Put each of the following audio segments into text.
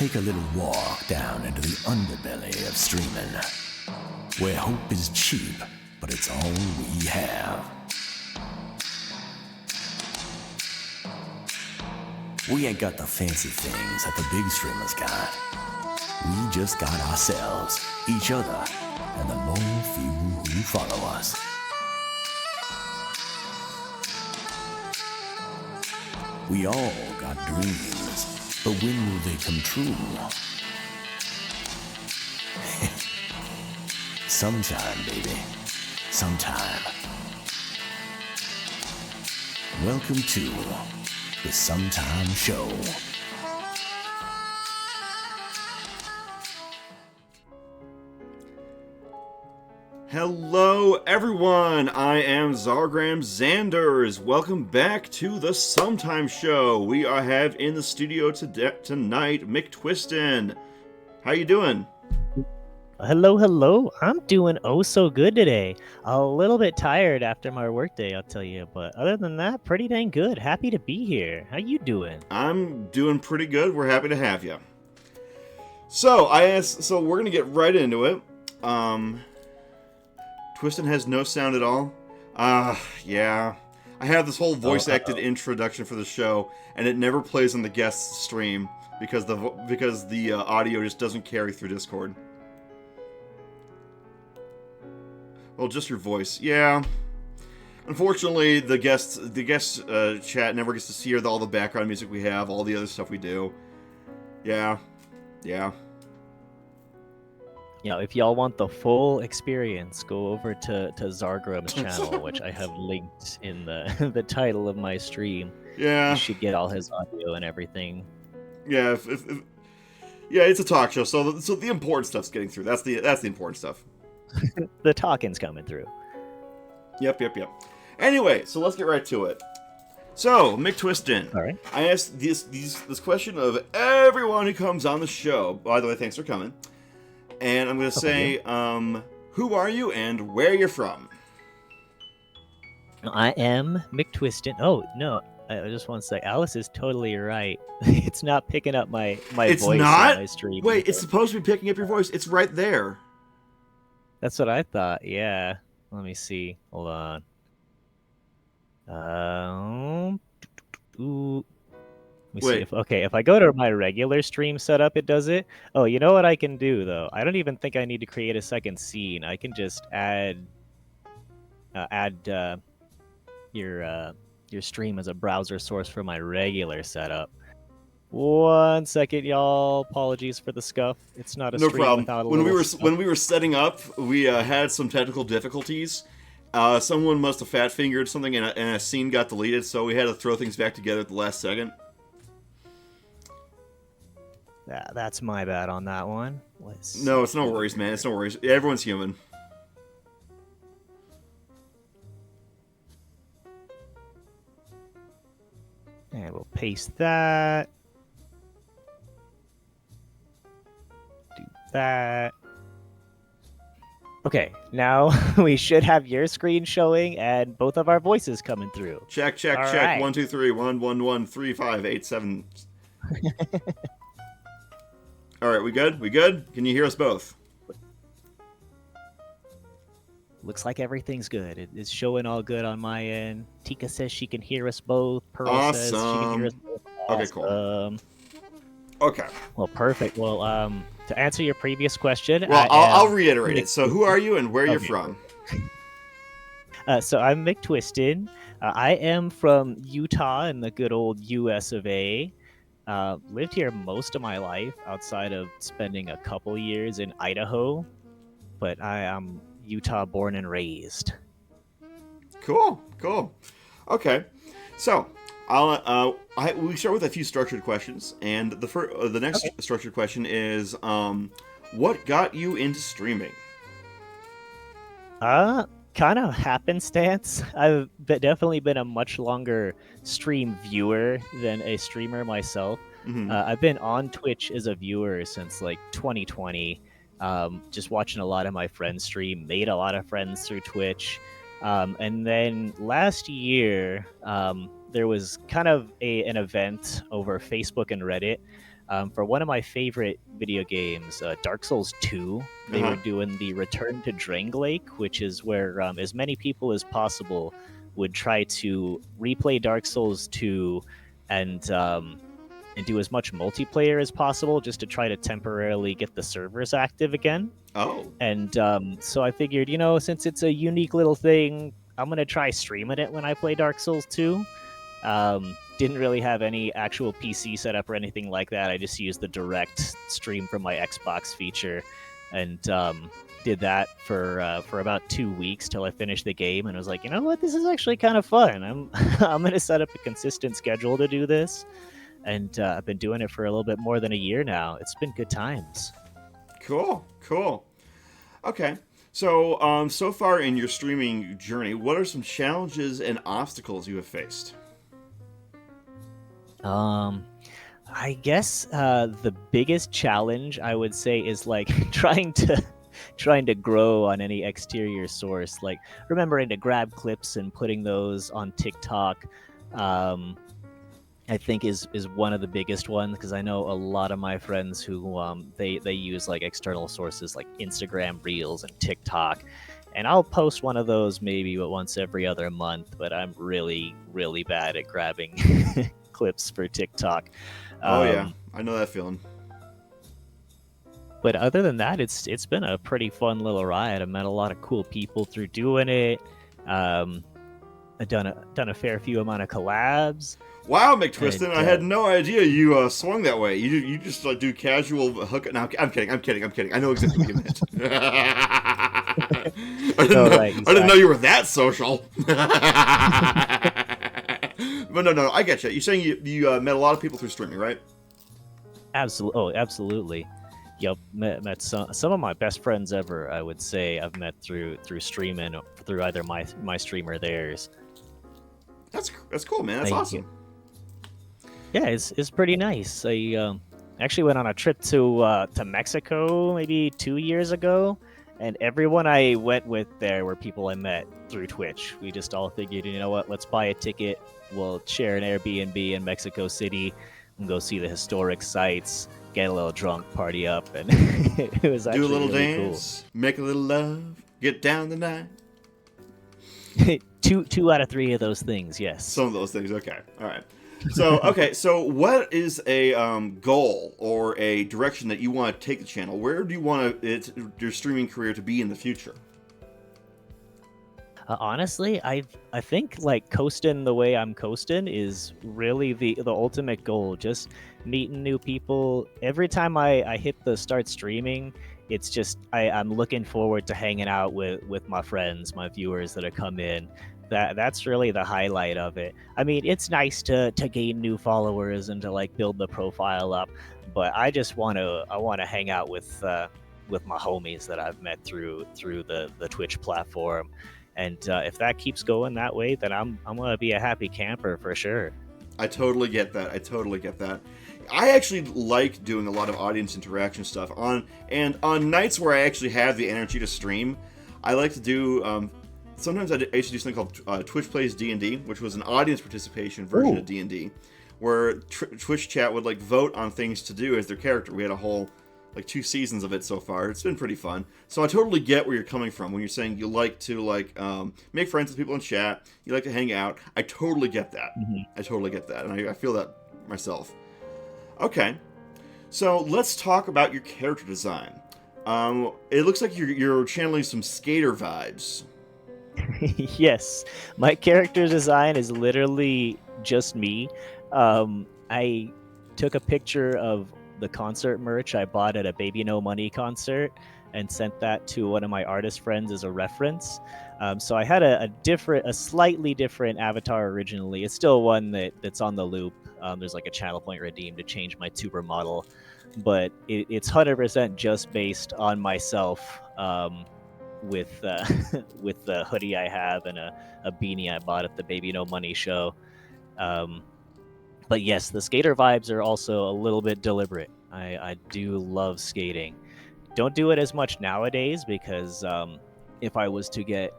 take a little walk down into the underbelly of streaming, where hope is cheap, but it's all we have. We ain't got the fancy things that the big streamers got. We just got ourselves, each other, and the loyal few who follow us. We all got dreams, but when will they come true? Sometime, baby. Sometime. Welcome to the Sometime Show. Hello everyone, I am Zargram Xanders. Welcome back to the Sometime Show. We have in the studio tonight Mick Twiston. How you doing? Hello. I'm doing oh so good today. A little bit tired after my workday, I'll tell you, but other than that, pretty dang good. Happy to be here. How you doing? I'm doing pretty good. We're happy to have you. So we're gonna get right into it. Twiston has no sound at all. Yeah. I have this whole voice-acted introduction for the show, and it never plays on the guest stream because the audio just doesn't carry through Discord. Well, just your voice. Yeah. Unfortunately, the guest chat never gets to hear all the background music we have, all the other stuff we do. Yeah. You know, if y'all want the full experience, go over to Zargrub's channel, which I have linked in the title of my stream. Yeah. You should get all his audio and everything. Yeah, yeah, it's a talk show, so the important stuff's getting through. That's the important stuff. The talking's coming through. Yep. Anyway, so let's get right to it. So, Mick Twiston. All right. I asked this question of everyone who comes on the show. By the way, thanks for coming. And I'm going to say, who are you and where you're from? I am Mick Twiston. Oh, no. I just want to say, Alice is totally right. It's not picking up my voice on my stream. Wait, it's supposed to be picking up your voice. It's right there. That's what I thought, yeah. Let me see. Hold on. Let me see if I go to my regular stream setup, it does it. Oh, you know what I can do though? I don't even think I need to create a second scene. I can just add your stream as a browser source for my regular setup. 1 second, y'all. Apologies for the scuff. It's not a no stream problem. without a When we were setting up, we had some technical difficulties. Someone must have fat fingered something, and a scene got deleted, so we had to throw things back together at the last second. Yeah, that's my bad on that one. No, it's no worries, man. It's no worries. Everyone's human. And we'll paste that. Do that. Okay, now we should have your screen showing and both of our voices coming through. Check. Right. 1 2 3 1 1 1 3 5 8 7. All right, we good? Can you hear us both? Looks like everything's good. It's showing all good on my end. Tika says she can hear us both. Pearl says she can hear us both. Okay, cool. Okay. Well, perfect. Well, to answer your previous question... Well, I'll reiterate it. So who are you and where you're from? So I'm Mick Twiston. I am from Utah in the good old US of A. Lived here most of my life outside of spending a couple years in Idaho. But I am Utah born and raised. Cool. Okay. So, we start with a few structured questions, and the next structured question is, what got you into streaming? Kind of happenstance. I've definitely been a much longer stream viewer than a streamer myself. Mm-hmm. I've been on Twitch as a viewer since like 2020. Just watching a lot of my friends stream, made a lot of friends through Twitch. And then last year, there was kind of an event over Facebook and Reddit For one of my favorite video games, Dark Souls 2, they Uh-huh. were doing the Return to Drangleic, which is where as many people as possible would try to replay Dark Souls 2 and and do as much multiplayer as possible just to try to temporarily get the servers active again. Oh. And so I figured, since it's a unique little thing, I'm gonna try streaming it when I play Dark Souls 2. Didn't really have any actual PC setup or anything like that. I just used the direct stream from my Xbox feature, and did that for about 2 weeks till I finished the game. And I was like, you know what, this is actually kind of fun. I'm gonna set up a consistent schedule to do this, and I've been doing it for a little bit more than a year now. It's been good times. Cool. Cool. Okay. So, so far in your streaming journey, what are some challenges and obstacles you have faced? Um, I guess the biggest challenge I would say is like trying to grow on any exterior source, like remembering to grab clips and putting those on TikTok. Um, I think is one of the biggest ones, because I know a lot of my friends who they use like external sources like Instagram Reels and TikTok, and I'll post one of those maybe once every other month. But I'm really bad at grabbing clips for TikTok. Oh yeah, Um, I know that feeling. but other than that, it's been a pretty fun little ride. I've met a lot of cool people through doing it. Um, I've done a fair few amount of collabs. Wow, And McTwiston, I had no idea you swung that way. You just like do casual hook. No, I'm kidding. I'm kidding. I'm kidding. I know exactly what you meant. oh right, I didn't know exactly. you were that social. But no, I get you. You're saying you met a lot of people through streaming, right? Absolutely. Oh, absolutely. Yep. Met some of my best friends ever. I would say I've met through streaming, or through either my stream or theirs. That's cool, man. That's I, awesome. yeah, it's pretty nice. I actually went on a trip to Mexico maybe 2 years ago, and everyone I went with there were people I met through Twitch. We just all figured, you know what, let's buy a ticket. We'll share an Airbnb in Mexico City and go see the historic sites, get a little drunk, party up, and it was Do a actually little really dance, make a little love, get down the night. cool. Two out of three of those things, yes. Some of those things. Okay. All right. So okay. So what is a goal or a direction that you want to take the channel? Where do you want your streaming career to be in the future? Honestly, I think like coasting the way I'm coasting is really the ultimate goal. Just meeting new people. Every time I hit the start streaming, it's just I'm looking forward to hanging out with my friends, my viewers that have come in. That's really the highlight of it. I mean, it's nice to gain new followers and to like build the profile up, but I want to hang out with my homies that I've met through the Twitch platform. And if that keeps going that way, then I'm gonna be a happy camper for sure. I totally get that. I totally get that. I actually like doing a lot of audience interaction stuff on nights where I actually have the energy to stream. I like to do. Sometimes I used to do something called Twitch Plays D&D, which was an audience participation version of D&D, where Twitch chat would like vote on things to do as their character. We had a whole like 2 seasons of it so far. It's been pretty fun. So I totally get where you're coming from when you're saying you like to make friends with people in chat. You like to hang out. I totally get that. Mhm. I totally get that, and I feel that myself. Okay, so let's talk about your character design. It looks like you're channeling some skater vibes. Yes, my character design is literally just me. I took a picture of the concert merch I bought at a Baby No Money concert and sent that to one of my artist friends as a reference. So I had a slightly different avatar originally. It's still one that's on the loop. There's like a channel point redeemed to change my tuber model, but it's 100% just based on myself. With with the hoodie I have and a beanie I bought at the Baby No Money show. Um, but yes, the skater vibes are also a little bit deliberate. I do love skating. Don't do it as much nowadays because if I was to get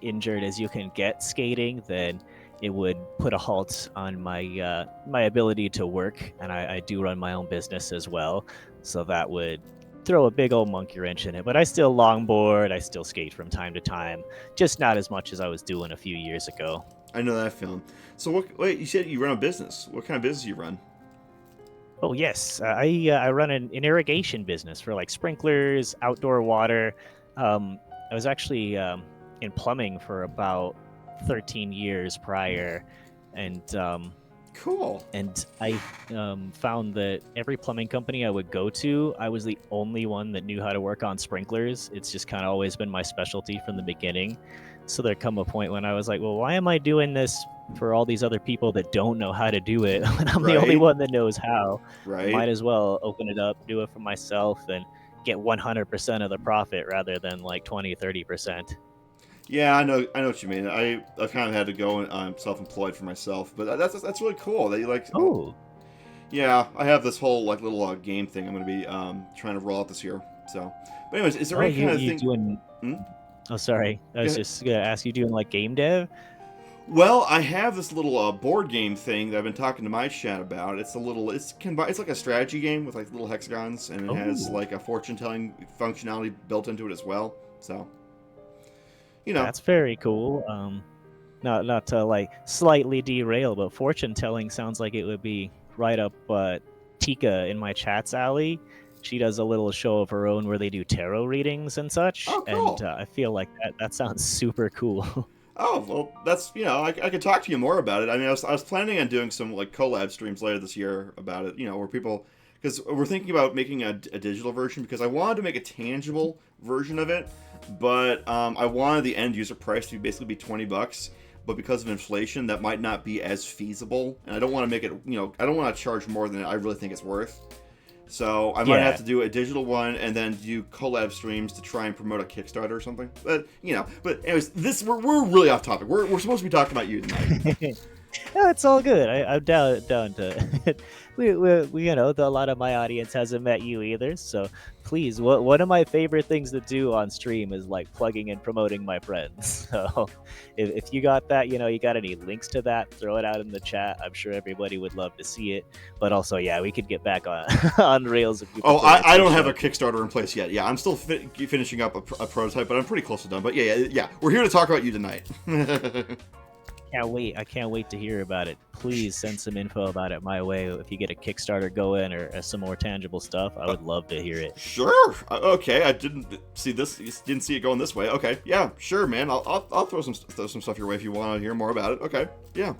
injured as you can get skating, then it would put a halt on my ability to work, and I do run my own business as well, so that would throw a big old monkey wrench in it. But I still longboard, I still skate from time to time, just not as much as I was doing a few years ago. I know that feeling. So wait, you said you run a business. What kind of business do you run? Oh yes, I run an irrigation business for like sprinklers, outdoor water. I was actually in plumbing for about 13 years prior, and Cool. I found that every plumbing company I would go to, I was the only one that knew how to work on sprinklers. It's just kind of always been my specialty from the beginning. So there come a point when I was like, well, why am I doing this for all these other people that don't know how to do it when I'm the only Right. one that knows how? I Right. might as well open it up, do it for myself, and get 100% of the profit rather than like 20-30%. Yeah, I know what you mean. I've kind of had to go and I'm self-employed for myself, but that's really cool that you like. Oh, Yeah, I have this whole like little game thing I'm going to be trying to roll out this year. So, but anyways, is there oh, any kind of you thing? doing? Hmm? Oh, sorry. I Go was ahead. just gonna ask, you doing like game dev? Well, I have this little board game thing that I've been talking to my chat about. It's like a strategy game with like little hexagons, and it has Oh, like a fortune telling functionality built into it as well. So, you know, that's very cool. Not to like slightly derail, but fortune telling sounds like it would be right up Tika in my chat's alley. She does a little show of her own where they do tarot readings and such, oh and cool. I feel like that sounds super cool. Oh well, that's I could talk to you more about it. I mean, I was planning on doing some like collab streams later this year about it. Where people because we're thinking about making a digital version because I wanted to make a tangible version of it, but I wanted the end user price to basically be $20. But because of inflation, that might not be as feasible, and I don't want to make it. I don't want to charge more than I really think it's worth. So I might have Yeah. to do a digital one and then do collab streams to try and promote a Kickstarter or something. But anyways, we're really off topic. We're supposed to be talking about you tonight. No, it's all good. I'm down to. A lot of my audience hasn't met you either, so please. One of my favorite things to do on stream is like plugging and promoting my friends. So, if you got that, you got any links to that, throw it out in the chat. I'm sure everybody would love to see it. But also, yeah, we could get back on on rails if you Oh, prefer it I for don't have a sure. Kickstarter in place yet. Yeah, I'm still finishing up a prototype, but I'm pretty close to done. But yeah, we're here to talk about you tonight. Can't wait. I can't wait to hear about it. Please send some info about it my way. If you get a Kickstarter going or some more tangible stuff, I would love to hear it. Sure. Okay, I didn't see this. Didn't see it going this way. Okay. Yeah. Sure, man. I'll throw some stuff your way if you want to hear more about it. Okay. Yeah.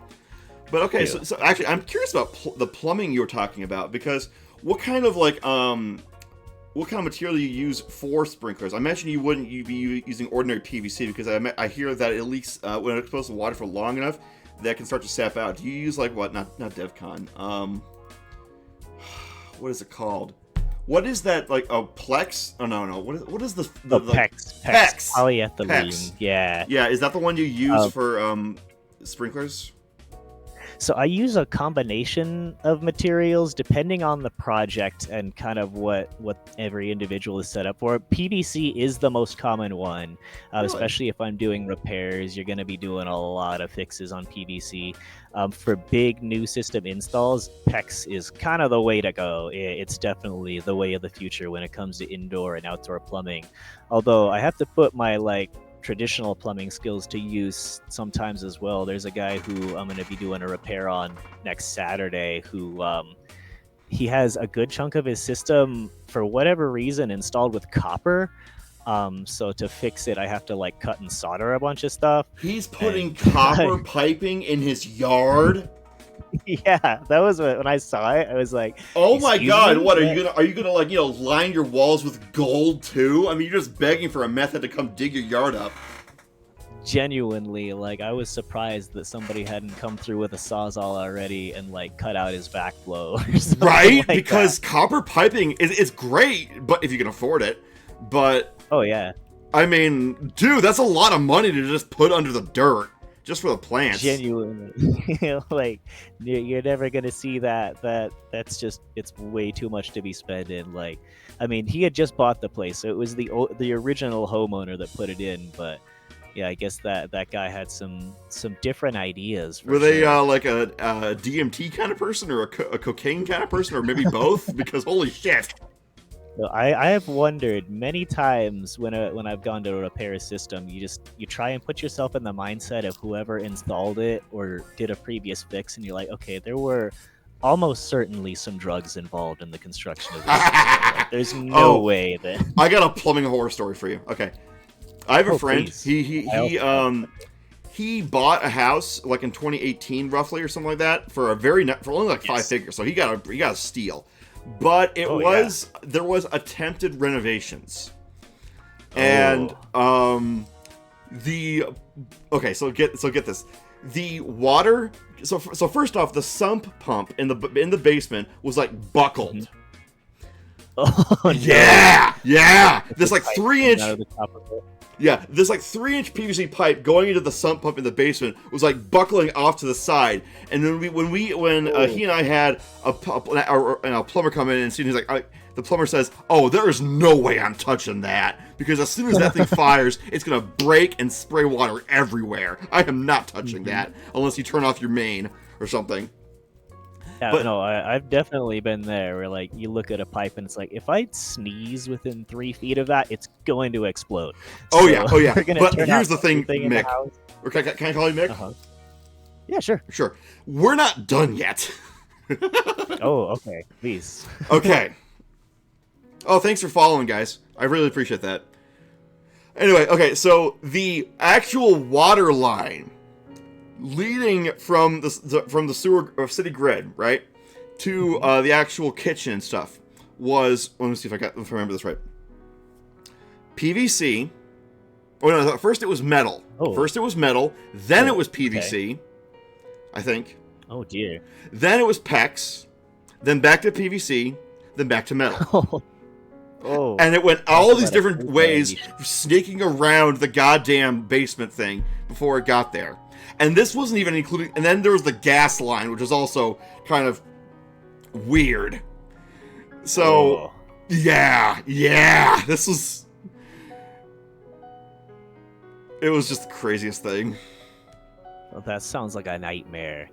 But okay. Yeah. So actually, I'm curious about the plumbing you were talking about because what kind of what kind of material do you use for sprinklers? I imagine you be using ordinary PVC because I hear that it leaks when it's exposed to water for long enough that can start to sap out. Do you use like what? Not DevCon. What is it called? What is that like? Oh, Plex? Oh no. What is the Oh, like PEX, Pex? polyethylene. Pex. Yeah. Yeah, is that the one you use Uh, for sprinklers? So I use a combination of materials depending on the project and kind of what every individual is set up for. PVC is the most common one, Really? especially if I'm doing repairs. You're going to be doing a lot of fixes on PVC. For big new system installs, PEX is kind of the way to go. It's definitely the way of the future when it comes to indoor and outdoor plumbing. Although I have to put my traditional plumbing skills to use sometimes as well. There's a guy who I'm going to be doing a repair on next Saturday who he has a good chunk of his system for whatever reason installed with copper. So to fix it, I have to cut and solder a bunch of stuff. He's putting And copper piping in his yard. yeah, that was when I saw it. I was like, Oh my "Excuse god, me." what are you gonna line your walls with gold too? I mean, you're just begging for a method to come dig your yard up. Genuinely, I was surprised that somebody hadn't come through with a sawzall already and cut out his backflow or something Right? like that. Because copper piping is great, but if you can afford it. But Oh yeah, I mean, dude, that's a lot of money to just put under the dirt just for the plants. genuinely. You're never gonna see that. It's way too much to be spent in. I mean, he had just bought the place, so it was the original homeowner that put it in, but yeah, I guess that guy had some different ideas for Were they sure. like a DMT kind of person, or a cocaine kind of person, or maybe both? Because holy shit! So I have wondered many times when I've gone to repair a system, you try and put yourself in the mindset of whoever installed it or did a previous fix, and you're like, okay, there were almost certainly some drugs involved in the construction of this system. Like, there's no Oh, way that. I got a plumbing horror story for you. Okay, I have a Oh, friend. please. I also have. He bought a house like in 2018, roughly, or something like that, for for only like five Yes. figures. So he got a steal, but Oh yeah. there was attempted renovations, and Oh. the okay. So get this, the water. So first off, the sump pump in the basement was like buckled. Oh no. Yeah. With This the like pipe three coming inch out of the top of it. Yeah, this like 3-inch PVC pipe going into the sump pump in the basement was like buckling off to the side. And then when he and I had a plumber come in and see, he's like, the plumber says, "Oh, there is no way I'm touching that, because as soon as that thing fires, it's gonna break and spray water everywhere. I am not touching that unless you turn off your main or something." Yeah, But no, I've definitely been there where like you look at a pipe and it's like, if I sneeze within 3 feet of that, it's going to explode. oh So yeah. we're gonna But turn here's off the thing, everything in the Mick. house. Or can I call you Mick? Uh-huh. Yeah, sure. Sure. We're not done yet. Oh, okay. Please. Okay. Oh, thanks for following, guys. I really appreciate that. Anyway, okay, so the actual water line leading from the sewer or city grid, right, to the actual kitchen and stuff was, let me see if I remember this right. PVC. Oh no, first it was metal. Oh. First it was metal, then Oh, it was PVC, I think. Oh dear. Then it was PEX, then back to PVC, then back to metal. Oh. And it went Talk all these about a different food ways, brand. sneaking around the goddamn basement thing before it got there. And this wasn't even including. And then there was the gas line, which was also kind of weird. So, Oh. yeah. This was. It was just the craziest thing. Well, that sounds like a nightmare.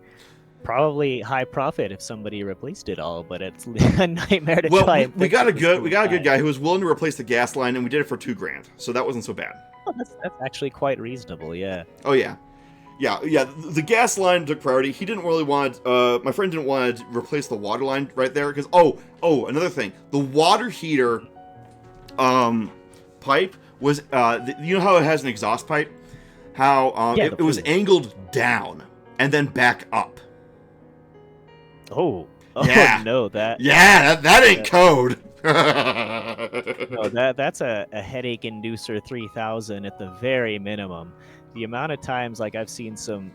Probably high profit if somebody replaced it all, but it's a nightmare to Well, try and we fix got a at the good same guy time. who was willing to replace the gas line, and we did it for $2,000. So that wasn't so bad. Oh, that's actually quite reasonable, yeah. Oh yeah. The gas line took priority. He didn't really want. My friend didn't want to replace the water line right there because. Another thing. The water heater, pipe was. You know how it has an exhaust pipe? How Yeah, it was the- angled down and then back up. Oh. Oh Yeah. no, that Yeah, that ain't code. no, that's a headache inducer 3000 at the very minimum. The amount of times like I've seen some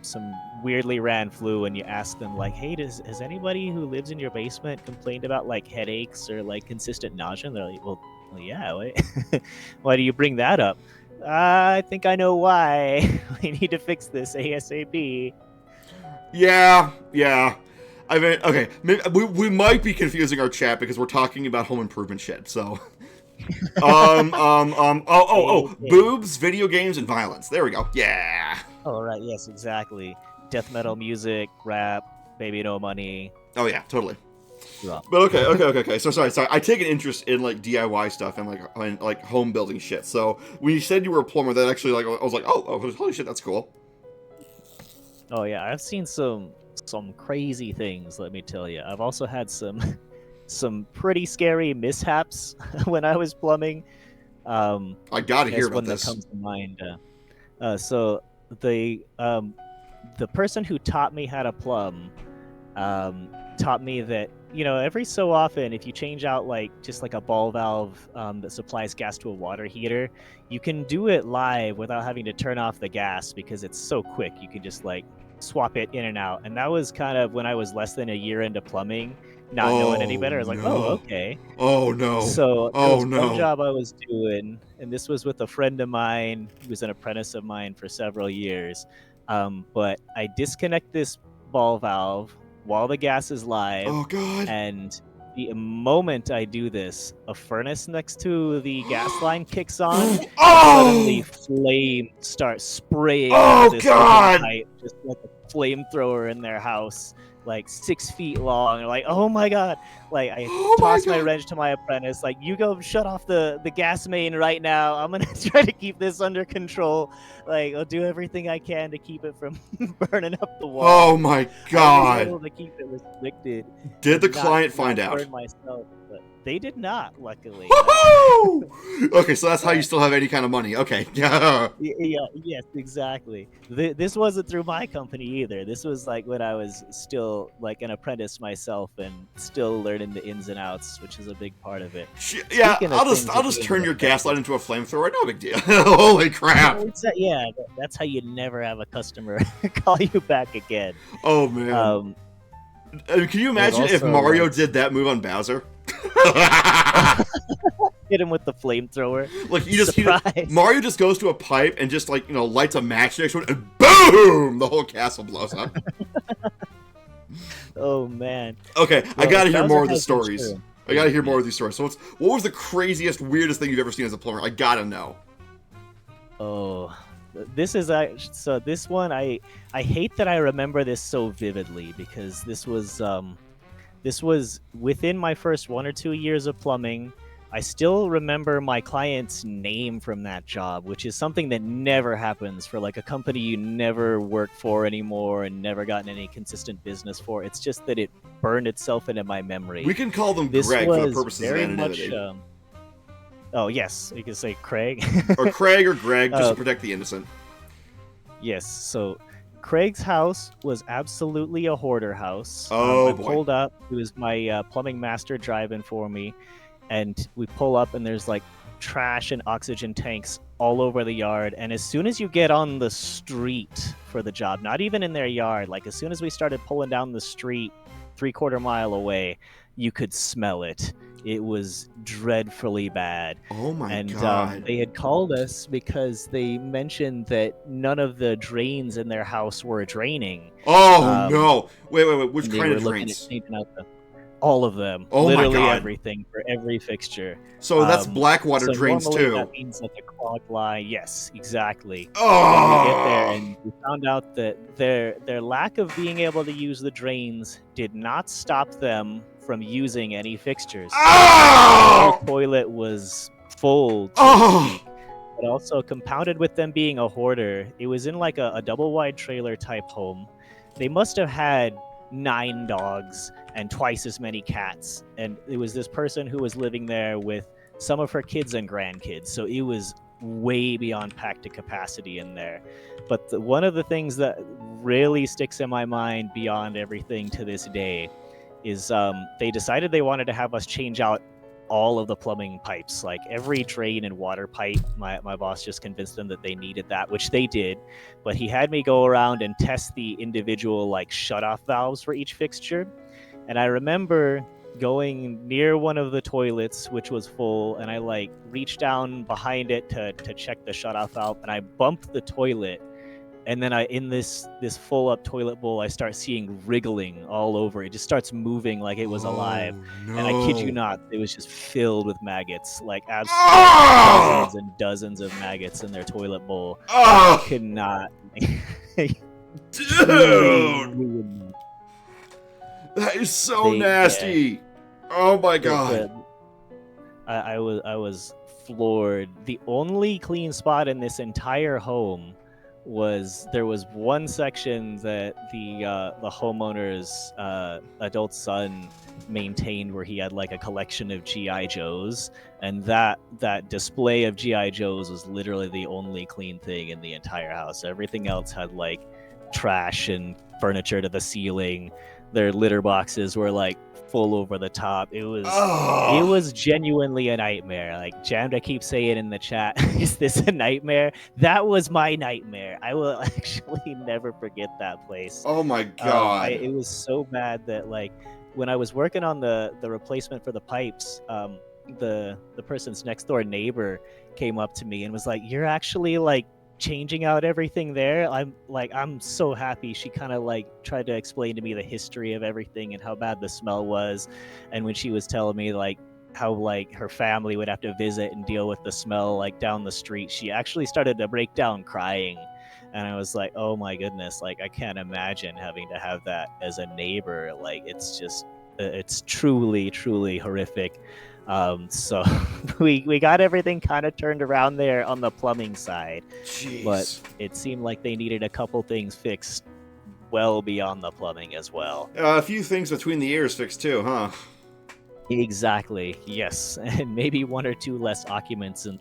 weirdly ran flu and you ask them like, hey, has anybody who lives in your basement complained about like headaches or like consistent nausea? And they're like, well yeah, why do you bring that up? I think I know why. We need to fix this ASAP. Yeah. I mean, okay, maybe we might be confusing our chat because we're talking about home improvement shit. So, boobs, video games, and violence. There we go. Yeah. Oh right, yes, exactly. Death metal music, rap, baby no money. Oh yeah, totally. Yeah. But okay. So sorry. I take an interest in like DIY stuff and like home building shit. So when you said you were a plumber, that actually like I was like, oh, holy shit, that's cool. Oh yeah, I've seen some crazy things, let me tell you. I've also had some pretty scary mishaps when I was plumbing. I gotta hear There's about one this. that comes to mind. So the person who taught me how to plumb taught me that, you know, every so often if you change out like just like a ball valve that supplies gas to a water heater, you can do it live without having to turn off the gas because it's so quick. You can just like swap it in and out. And that was kind of when I was less than a year into plumbing, not knowing any better. I was like, oh, okay. Oh no. So there Oh was no. one job I was doing, and this was with a friend of mine who was an apprentice of mine for several years. But I disconnect this ball valve while the gas is live, Oh god. and the moment I do this, a furnace next to the gas line kicks on, and suddenly Oh! flames start spraying out Oh of this open God! pipe, just like a flamethrower in their house, like 6 feet long. They're like, oh my God. Like, I Oh my toss my God! wrench to my apprentice, like, you go shut off the gas main right now. I'm gonna try to keep this under control. Like, I'll do everything I can to keep it from burning up the wall. Oh my I was God! able to keep it restricted Did the and client find out? burn myself, but they did not, luckily. Woohoo! Okay, so that's how you still have any kind of money. Okay. Yeah, yes, exactly. This wasn't through my company either. This was like when I was still like an apprentice myself and still learning the ins and outs, which is a big part of it. Yeah, Speaking of I'll things that just being turn an your gaslight apprentice, into a flamethrower. No big deal. Holy crap! yeah, that's how you never have a customer call you back again. Oh man. Um, Can you imagine if also, Mario like, did that move on Bowser? hit him with the flamethrower. Like Surprise. Mario just goes to a pipe and just like lights a match next to it, and boom, the whole castle blows up. Oh man. Okay, I Well, gotta hear Bowser more of the has stories. insurance. I gotta hear more of these stories. So what was the craziest, weirdest thing you've ever seen as a plumber? I gotta know. Oh, this is so this one I hate that I remember this so vividly because this was within my first 1 or 2 years of plumbing. I still remember my client's name from that job, which is something that never happens for like a company you never worked for anymore and never gotten any consistent business for. It's just that it burned itself into my memory. We can call them This Greg for the was purposes of very anonymity. much. Oh yes, you can say Craig. Or Craig or Greg, just to protect the innocent. Yes, so Craig's house was absolutely a hoarder house. Oh, I boy. pulled up. It was my plumbing master driving for me, and we pull up, and there's like trash and oxygen tanks all over the yard. And as soon as you get on the street for the job, not even in their yard, like as soon as we started pulling down the street 3/4 mile away, you could smell it. It was dreadfully bad. Oh my And god. they had called us because they mentioned that none of the drains in their house were draining. Oh no! Wait. Which And they kind were of looking at drains? changing out all of them. Oh my Literally God. everything for every fixture. So that's Blackwater So drains normally too. that means like a clogged line. Yes, exactly. Oh. And we get there and we found out that their lack of being able to use the drains did not stop them from using any fixtures. Oh! Their toilet was full, Oh! but also compounded with them being a hoarder. It was in like a double wide trailer type home. They must have had 9 dogs and twice as many cats, and it was this person who was living there with some of her kids and grandkids, so it was way beyond packed to capacity in there. But one of the things that really sticks in my mind beyond everything to this day is they decided they wanted to have us change out all of the plumbing pipes, like every drain and water pipe. My boss just convinced them that they needed that, which they did, but he had me go around and test the individual like shut-off valves for each fixture. And I remember going near one of the toilets, which was full, and I like reached down behind it to check the shut-off valve, and I bumped the toilet. And then in this full up toilet bowl, I start seeing wriggling all over. It just starts moving like it was alive. No. And I kid you not, it was just filled with maggots, like absolutely Ah! dozens and dozens of maggots in their toilet bowl. Ah! I could not. Dude! That is so nasty. Oh my god. I was floored. The only clean spot in this entire home was there was one section that the homeowner's adult son maintained where he had like a collection of GI Joes, and that display of GI Joes was literally the only clean thing in the entire house. Everything else had like trash and furniture to the ceiling. Their litter boxes were like full over the top. It was genuinely a nightmare. Like Jamda keeps saying in the chat, is this a nightmare? That was my nightmare. I will actually never forget that place. Oh my god. It was so bad that like when I was working on the replacement for the pipes, the person's next door neighbor came up to me and was like, you're actually like changing out everything there, I'm so happy. She kind of like tried to explain to me the history of everything and how bad the smell was. And when she was telling me like how like her family would have to visit and deal with the smell like down the street, she actually started to break down crying. And I was like, oh my goodness, like I can't imagine having to have that as a neighbor. Like it's just it's truly horrific. So we got everything kind of turned around there on the plumbing side, but Jeez. it seemed like they needed a couple things fixed well beyond the plumbing as well. A few things between the ears fixed too, huh? Exactly. Yes, and maybe one or two less occupants in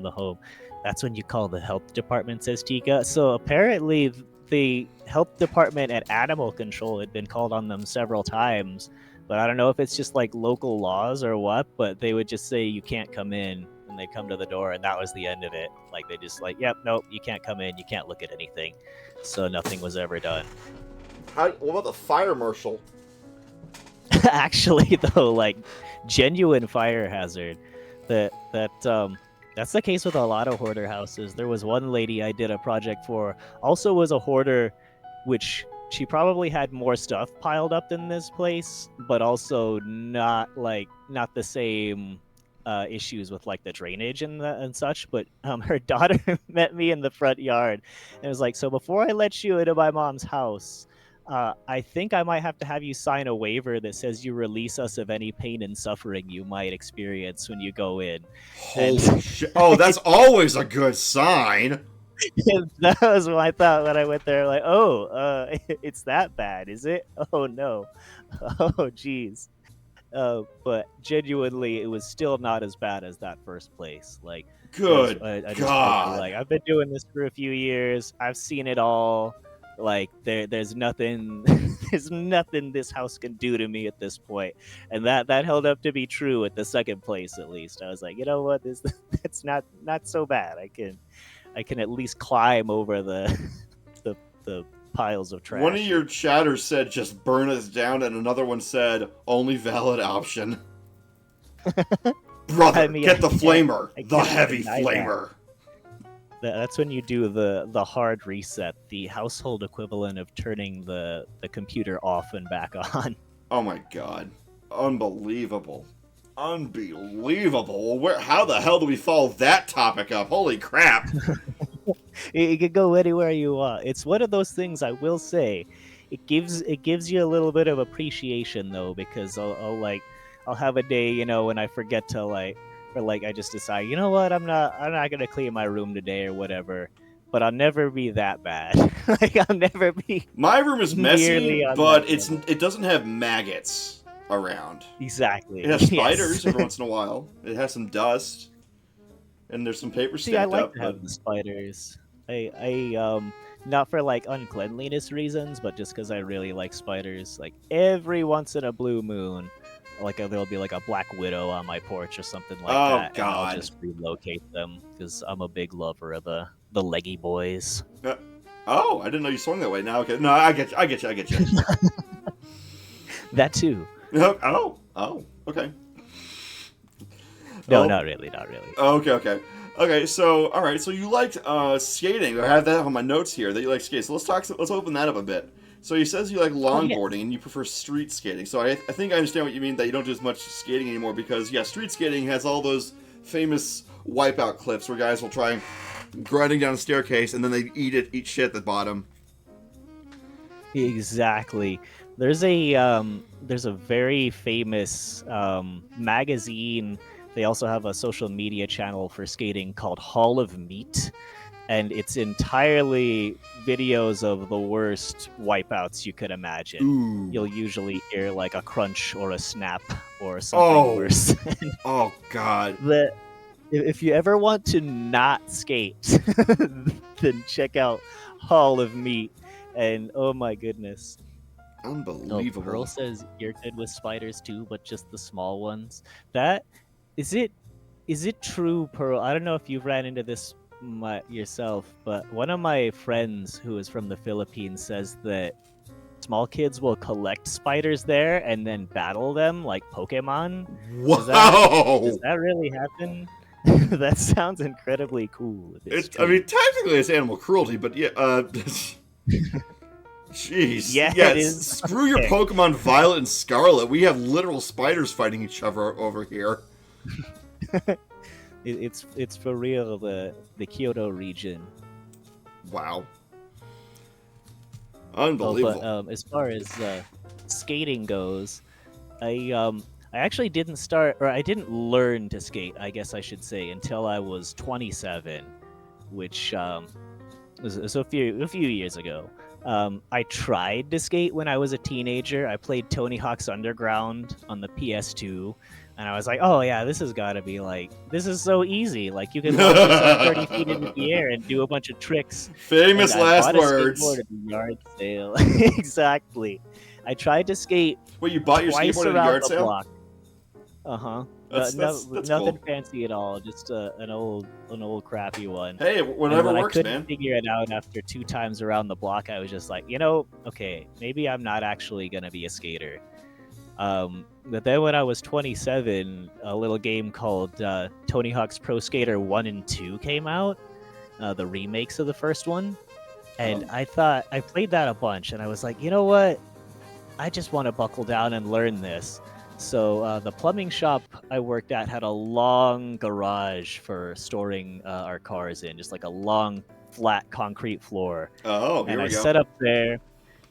the home. That's when you call the health department, says Tika. So apparently, the health department at Animal Control had been called on them several times, but I don't know if it's just like local laws or what. But they would just say you can't come in, and they'd come to the door, and that was the end of it. Like they just like, yep, nope, you can't come in, you can't look at anything. So nothing was ever done. What about the fire marshal? Actually, though, like genuine fire hazard. That's the case with a lot of hoarder houses. There was one lady I did a project for, also was a hoarder, which she probably had more stuff piled up in this place, but also not the same issues with like the drainage and such. But her daughter met me in the front yard and was like, "So before I let you into my mom's house, I think I might have to have you sign a waiver that says you release us of any pain and suffering you might experience when you go in." And Holy shit! Oh, that's always a good sign. that was what I thought when I went there. Like, oh, it's that bad, is it? Oh no, oh geez. But genuinely, it was still not as bad as that first place. Like, Good I just told her, God. like, I've been doing this for a few years. I've seen it all. Like, there's nothing, there's nothing this house can do to me at this point. And that held up to be true at the second place, at least. I was like, you know what, this that's not so bad. I can at least climb over the piles of trash. One of your chatters said just burn us down, and another one said only valid option. Brother, I mean, get the I can't- flamer. I The can't heavy deny that. flamer. That's when you do the hard reset, the household equivalent of turning the computer off and back on. Oh my god. Unbelievable. Unbelievable. How the hell do we follow that topic up? Holy crap. You could go anywhere you want. It's one of those things, I will say. It gives you a little bit of appreciation though, because I'll have a day, when I forget to I just decide, you know what, I'm not gonna clean my room today or whatever. But I'll never be that bad. Like I'll never be My room is messy, nearly on but that level. it doesn't have maggots around. Exactly. It has Yes. spiders every once in a while. It has some dust. And there's some paper See, stacked I like up. to have the spiders. I not for like uncleanliness reasons, but just because I really like spiders. Like every once in a blue moon, like there'll be like a black widow on my porch or something like Oh, that, and I'll God. just relocate them because I'm a big lover of the leggy boys. Oh, I didn't know you swung that way. Now, okay. No, I get you. That too. Oh, okay. No, Oh. not really. Okay, so, alright, so you liked skating. I have that on my notes here, that you like skating. So let's open that up a bit. So he says you like longboarding and you prefer street skating. So I think I understand what you mean, that you don't do as much skating anymore, because, yeah, street skating has all those famous wipeout clips where guys will try grinding down a staircase and then they eat shit at the bottom. Exactly. There's a very famous magazine. They also have a social media channel for skating called Hall of Meat, and it's entirely videos of the worst wipeouts you could imagine. Ooh. You'll usually hear like a crunch or a snap or something worse. Oh, God. If you ever want to not skate, then check out Hall of Meat. And oh my goodness. Oh, Unbelievable. Pearl says you're good with spiders too, but just the small ones. That is it true, Pearl? I don't know if you've ran into this yourself, but one of my friends who is from the Philippines says that small kids will collect spiders there and then battle them like Pokemon. Wow! Does that really happen? That sounds incredibly cool. If it's I mean, true. technically it's animal cruelty, but yeah, jeez. Yeah, it Yes, is. screw your Okay. Pokemon Violet and Scarlet. We have literal spiders fighting each other over here. It's for real. The Kyoto region. Wow. Oh, but Unbelievable. as far as skating goes, I actually didn't start, or I didn't learn to skate, I guess I should say, until I was 27, which was a few years ago. I tried to skate when I was a teenager. I played Tony Hawk's Underground on the PS2, and I was like, "Oh yeah, this has got to be like this is so easy. Like you can launch yourself 30 feet into the air and do a bunch of tricks." And Famous I last bought a words. skateboard at the yard sale. Exactly. I tried to skate Wait, you bought your twice skateboard at a around yard the sale? block. Uh-huh. That's Nothing cool. fancy at all. Just an old crappy one. Hey, And whatever when I works, couldn't man. figure it out after 2 times around the block, I was just like, okay, maybe I'm not actually gonna be a skater. But then when I was 27, a little game called Tony Hawk's Pro Skater 1 and 2 came out, the remakes of the first one. And Um, I played that a bunch, and I was like, you know what? I just want to buckle down and learn this. So the plumbing shop I worked at had a long garage for storing our cars in, just like a long, flat concrete floor. oh, And here I we go. set up there,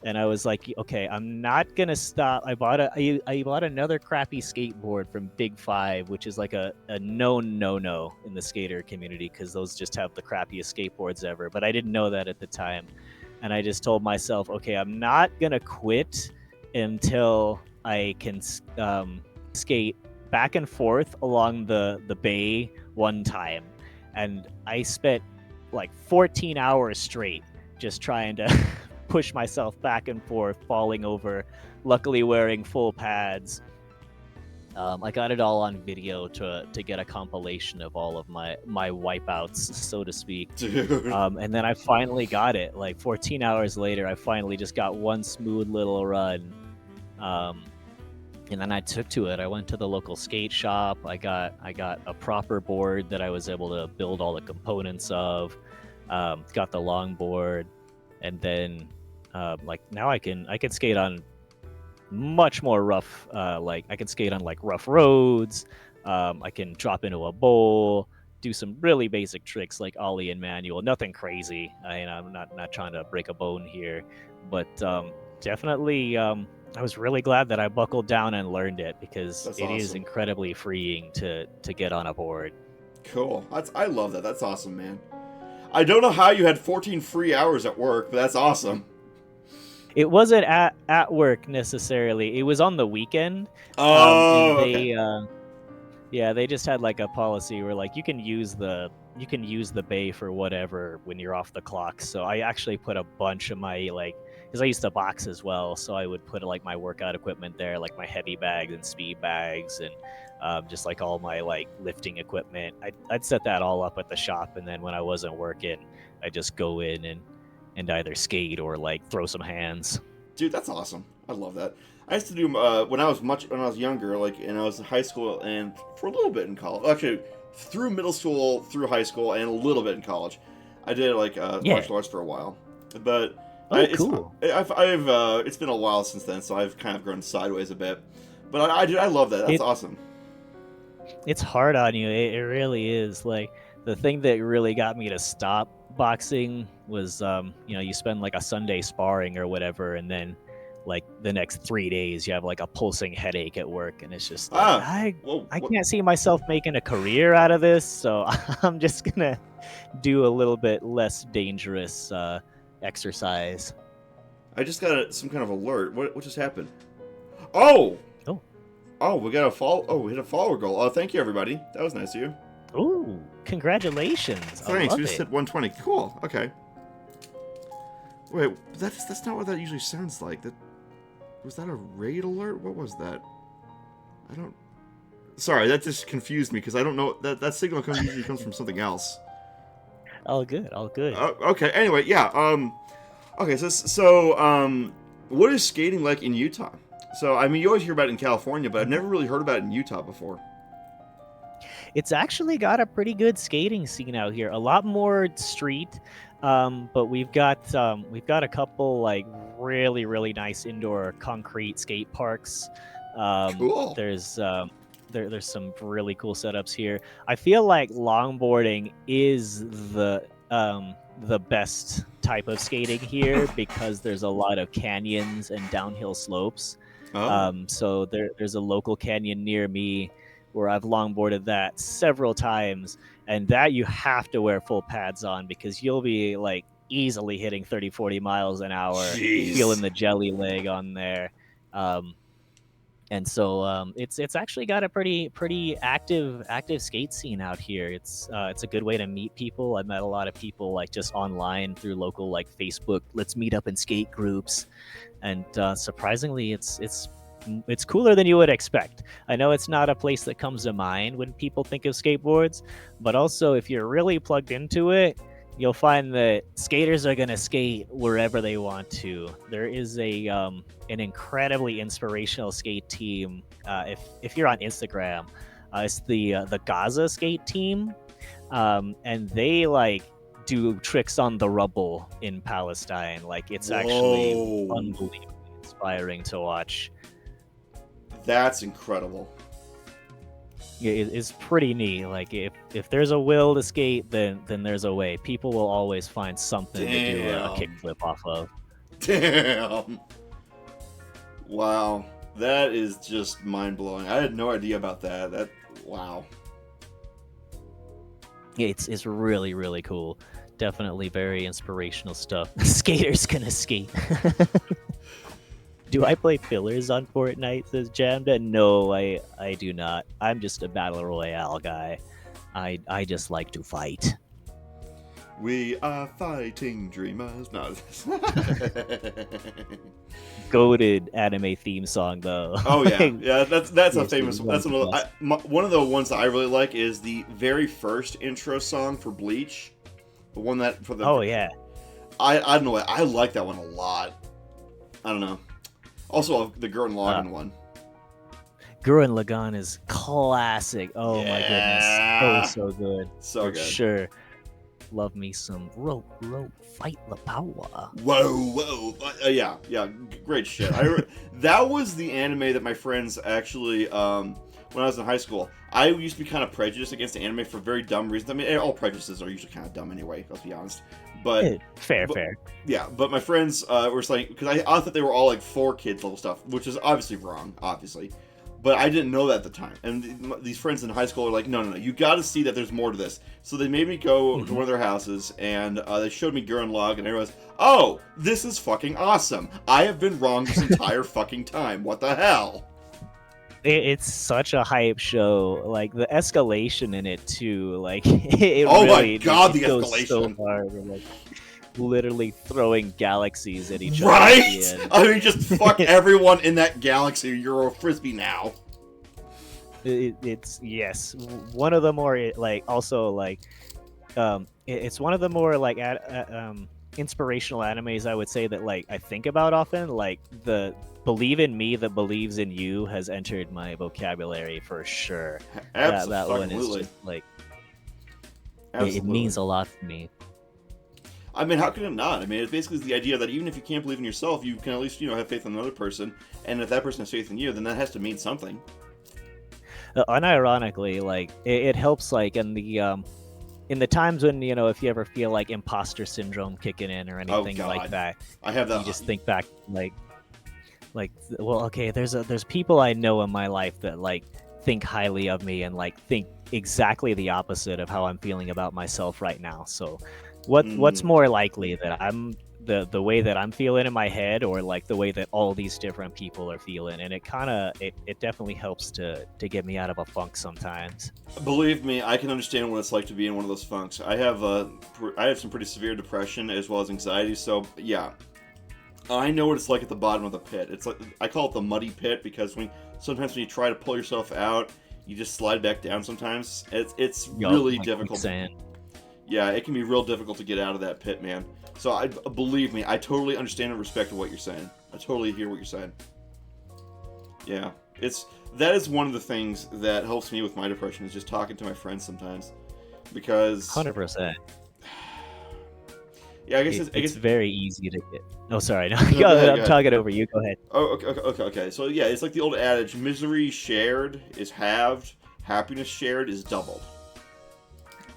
and I was like, okay, I'm not gonna stop. I bought another crappy skateboard from Big Five, which is like a known no-no in the skater community because those just have the crappiest skateboards ever. But I didn't know that at the time, and I just told myself, okay, I'm not gonna quit until I can skate back and forth along the bay one time, and I spent like 14 hours straight just trying to push myself back and forth, falling over. Luckily, wearing full pads. I got it all on video to get a compilation of all of my wipeouts, so to speak. Dude. And then I finally got it. Like 14 hours later, I finally just got one smooth little run. Um, and then I took to it. I went to the local skate shop. I got a proper board that I was able to build all the components of. Got the longboard, and then like now I can skate on much more rough. Like I can skate on like rough roads. I can drop into a bowl, do some really basic tricks like ollie and manual. Nothing crazy. I'm not trying to break a bone here, but definitely. I was really glad that I buckled down and learned it because That's it is awesome. incredibly freeing to get on a board. Cool. I love that. That's awesome, man. I don't know how you had 14 free hours at work, but that's awesome. It wasn't at work necessarily. It was on the weekend, and Oh, okay. they just had like a policy where like you can use the bay for whatever when you're off the clock. So I actually put a bunch of my like because I used to box as well, so I would put like my workout equipment there, like my heavy bags and speed bags, and just like all my like lifting equipment. I'd set that all up at the shop, and then when I wasn't working, I just go in and either skate or like throw some hands. Dude, that's awesome. I love that. I used to do when I was younger, like, and I was in high school and for a little bit in college. Actually, through middle school, through high school, and a little bit in college. I did like Yeah. martial arts for a while, but Oh, cool. it's been a while since then, so I've kind of grown sideways a bit. But I love that. That's It awesome. it's hard on you. It really is. Like the thing that really got me to stop boxing was you spend like a Sunday sparring or whatever, and then like the next 3 days you have like a pulsing headache at work, and it's just like Ah, I whoa, I what? can't see myself making a career out of this, so I'm just gonna do a little bit less dangerous exercise. I just got some kind of alert. What just happened? Oh, Oh, oh, we got a follow. Oh, we hit a follower goal. Oh, thank you, everybody. That was nice of you. ooh, congratulations! I Thanks. love We just it. hit 120. Cool. Okay. Wait, that's not what that usually sounds like. Was that a raid alert? What was that? I don't. Sorry, that just confused me because I don't know that signal usually comes from something else. All good, all good. Okay. Anyway, yeah. Okay. So, what is skating like in Utah? So, I mean, you always hear about it in California, but I've never really heard about it in Utah before. It's actually got a pretty good skating scene out here. A lot more street, but we've got a couple like really nice indoor concrete skate parks. Cool. There's some really cool setups here. I feel like longboarding is the best type of skating here because there's a lot of canyons and downhill slopes. Oh, So there's a local canyon near me where I've longboarded that several times, and that you have to wear full pads on because you'll be like easily hitting 30-40 miles an hour, feeling jeez. the jelly leg on there. Um, and so it's actually got a pretty active skate scene out here. It's a good way to meet people. I met a lot of people like just online through local like Facebook let's meet up and skate groups, and surprisingly, it's cooler than you would expect. I know it's not a place that comes to mind when people think of skateboards, but also if you're really plugged into it, you'll find that skaters are gonna skate wherever they want to. There is an incredibly inspirational skate team. If you're on Instagram, it's the Gaza skate team, and they like do tricks on the rubble in Palestine. Like it's actually Whoa. unbelievably inspiring to watch. That's incredible. It's pretty neat. Like if there's a will to skate, then there's a way. People will always find something to do a Damn. kickflip off of. Damn. Wow. That is just mind blowing. I had no idea about that. Wow. It's really cool. Definitely very inspirational stuff. Skaters gonna skate. Do I play fillers on Fortnite? Says Jamda. No, I do not. I'm just a battle royale guy. I just like to fight. We are fighting dreamers. No. Goated anime theme song though. Oh yeah, yeah. That's a Yes, famous. one That's of one the of best. one of the ones that I really like is the very first intro song for Bleach. The one that for the. Oh yeah. I don't know. I like that one a lot. I don't know. Also, the Gurren Lagann one. Gurren Lagann is classic. Oh my goodness. Yeah. So good. So For good. sure. Love me some rope, fight the power. Whoa. Yeah. Great shit. That was the anime that my friends actually, when I was in high school, I used to be kind of prejudiced against anime for very dumb reasons. I mean, all prejudices are usually kind of dumb anyway. Let's be honest. But Fair. yeah, but my friends were saying because I thought they were all like for kids level stuff, which is obviously wrong, obviously. But I didn't know that at the time. And these friends in high school are like, no, you got to see that there's more to this. So they made me go to one of their houses, and they showed me Gurren Lagann, and I realized, oh, this is fucking awesome. I have been wrong this entire fucking time. What the hell? It's such a hype show. Like the escalation in it too. Like it Oh my really God, it the goes escalation. so hard. We're, like literally throwing galaxies at each other. Right? At the end. I mean, just fuck everyone in that galaxy. You're a frisbee now. It's yes, one of the more like also like it's one of the more like inspirational animes I would say that like I think about often. Like the believe in me that believes in you has entered my vocabulary for sure. That one is just like it means a lot to me. I mean, how can it not? I mean, it's basically the idea that even if you can't believe in yourself, you can at least, have faith in another person. And if that person has faith in you, then that has to mean something. Unironically, like it helps like in the times when if you ever feel like imposter syndrome kicking in or anything like that. I have that. You just think back like well, okay, there's people I know in my life that like think highly of me and like think exactly the opposite of how I'm feeling about myself right now. So what's more likely that I'm the way that I'm feeling in my head or like the way that all these different people are feeling? And it definitely helps to get me out of a funk sometimes. Believe me, I can understand what it's like to be in one of those funks. I have some pretty severe depression as well as anxiety, so yeah. I know what it's like at the bottom of the pit. It's like I call it the muddy pit because sometimes when you try to pull yourself out, you just slide back down sometimes. It's really difficult. Yeah, it can be real difficult to get out of that pit, man. So believe me, I totally understand and respect what you're saying. I totally hear what you're saying. Yeah, that is one of the things that helps me with my depression is just talking to my friends sometimes, because 100%. yeah, I guess It's very easy to get. Oh, sorry. No, No, go ahead, I'm talking over you. Go ahead. Oh, okay. So yeah, it's like the old adage: misery shared is halved, happiness shared is doubled.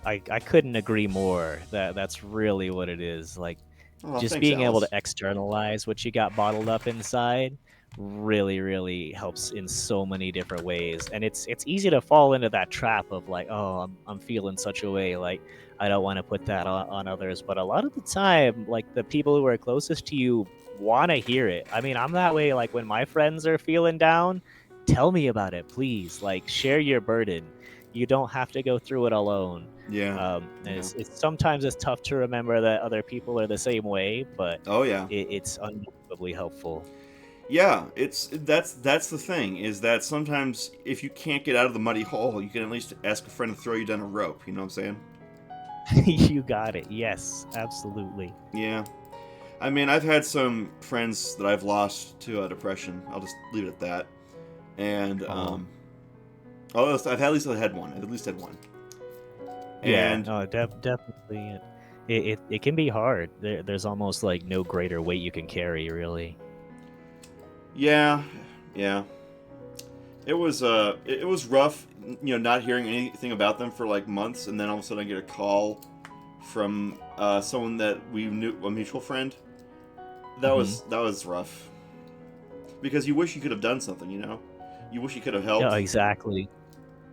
I couldn't agree more. That's really what it is. Like, Oh, just thanks, being able to Alice. externalize what you got bottled up inside really, really helps in so many different ways. And it's easy to fall into that trap of like, oh, I'm feeling such a way, like I don't want to put that on others. But a lot of the time, like the people who are closest to you want to hear it. I mean, I'm that way. Like when my friends are feeling down, tell me about it, please. Like share your burden. You don't have to go through it alone. Yeah, And yeah. it's sometimes it's tough to remember that other people are the same way, but Oh yeah, it's unbelievably helpful. yeah. That's the thing is that sometimes if you can't get out of the muddy hole, you can at least ask a friend to throw you down a rope. You know what I'm saying? You got it. Yes, absolutely. Yeah. I mean, I've had some friends that I've lost to depression. I'll just leave it at that. And Oh, I've at least had one. I've at least had one. yeah. And No, definitely. It can be hard. There's almost like no greater weight you can carry, really. yeah, yeah. It was rough, not hearing anything about them for like months, and then all of a sudden I get a call from someone that we knew, a mutual friend. Hmm. That was rough because you wish you could have done something, you wish you could have Yeah, helped. exactly.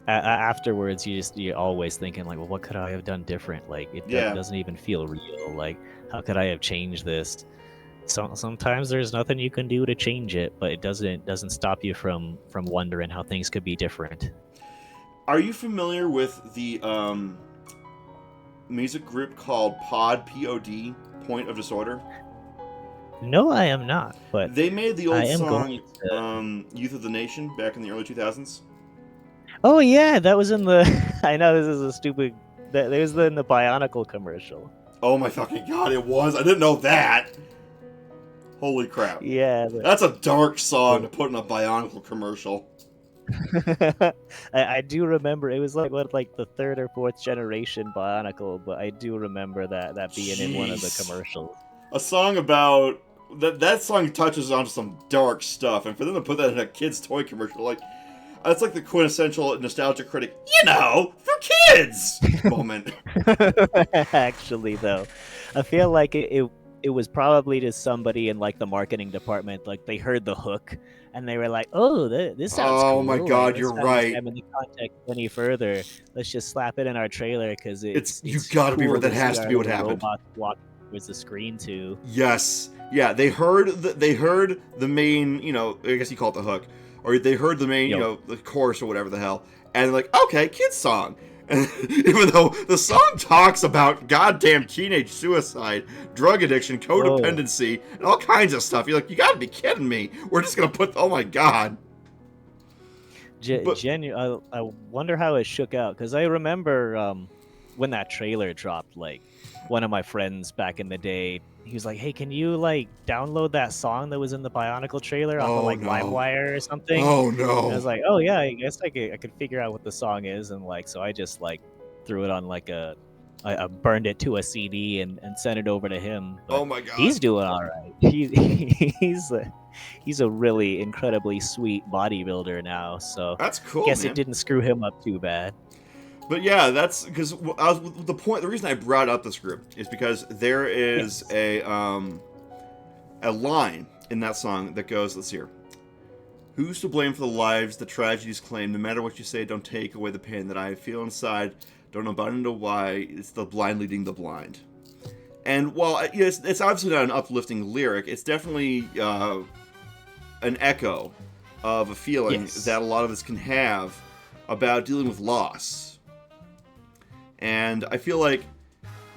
Afterwards, you're always thinking like, well, what could I have done different? Like it Yeah, doesn't even feel real. Like how could I have changed this? Sometimes there's nothing you can do to change it, but it doesn't stop you from wondering how things could be different. are you familiar with the music group called Pod Point of Disorder? No, I am not, but They made the I old am going song to. "Youth of the Nation" back in the early 2000s. Oh yeah, that was in the. I know this is a stupid. That was in the Bionicle commercial. Oh my fucking god, it was! I didn't know that! Holy crap. Yeah. That's a dark song to The, put in a Bionicle commercial. I do remember it was like what like the third or fourth generation Bionicle, but I do remember that being in one of the Jeez. commercials. A song about... That song touches on some dark stuff, and for them to put that in a kid's toy commercial, like... That's like the quintessential nostalgia critic, for kids! Moment. Actually, though, I feel like it was probably just somebody in like the marketing department. Like they heard the hook and they were like, "Oh, this sounds Oh my cool. Like god, let's you're not right. examine the context any further. Let's just slap it in our trailer because You it's gotta be right. cool That to see has to our be what little happened. robots walk towards the screen too." Yes. Yeah, they heard the main, I guess you call it the hook. Or they heard the main, Yo, the chorus or whatever the hell. And like, okay, kids song. And even though the song talks about goddamn teenage suicide, drug addiction, oh, codependency, and all kinds of stuff, you're like, you gotta be kidding me. We're just gonna put, oh my god. But, I wonder how it shook out because I remember when that trailer dropped. Like one of my friends back in the day, he was like, "Hey, can you like download that song that was in the Bionicle trailer off of oh like no. LimeWire or something?" Oh And I no. was like, "Oh yeah, I guess I could figure out what the song is." And like, so I just like threw it on like I burned it to a CD and sent it over to him. Oh But my god. he's doing all right. He's he's a really incredibly sweet bodybuilder now, so That's cool, guess it man. didn't screw him up too bad. But yeah, that's because the reason I brought up this group is because there is Yes. a line in that song that goes, let's hear. Who's to blame for the lives the tragedies claim? No matter what you say, don't take away the pain that I feel inside. Don't know about it, know why. It's the blind leading the blind. And while it's obviously not an uplifting lyric, it's definitely an echo of a feeling Yes. that a lot of us can have about dealing with loss. And I feel like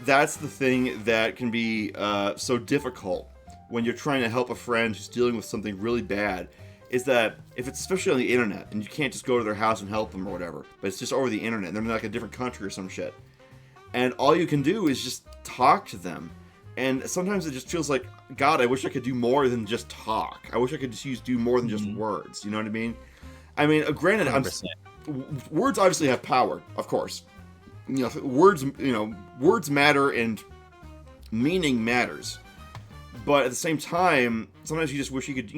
that's the thing that can be so difficult when you're trying to help a friend who's dealing with something really bad, is that if it's especially on the internet and you can't just go to their house and help them or whatever, but it's just over the internet and they're in like a different country or some shit, and all you can do is just talk to them. And sometimes it just feels like, God, I wish I could do more than just talk. I wish I could just do more than just Mhm. words. You know what I mean? I mean, granted, 100%. Words obviously have power, of course. Words matter and meaning matters. But at the same time, sometimes you just wish you could,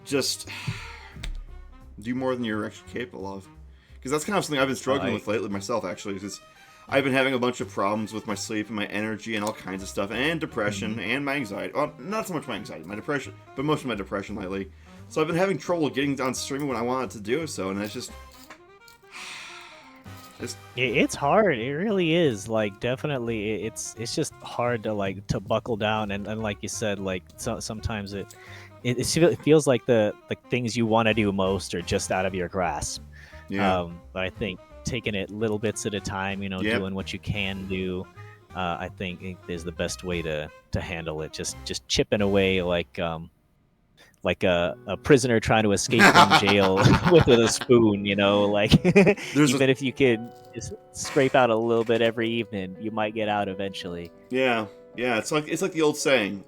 just do more than you're actually capable of. Because that's kind of something I've been struggling with lately myself, actually. Because I've been having a bunch of problems with my sleep and my energy and all kinds of stuff, and depression and my anxiety. Well, not so much my anxiety, my depression, but most of my depression lately. So I've been having trouble getting on streaming when I wanted to do so, and it's just... It's hard. It really is. Like, definitely, it's just hard to buckle down, and like you said, like sometimes it feels like the things you want to do most are just out of your grasp. Yeah. But I think taking it little bits at a time, Yep. doing what you can do, I think is the best way to handle it. Just chipping away like a prisoner trying to escape from jail with a spoon, like even if you could just scrape out a little bit every evening, you might get out eventually. Yeah. It's like the old saying.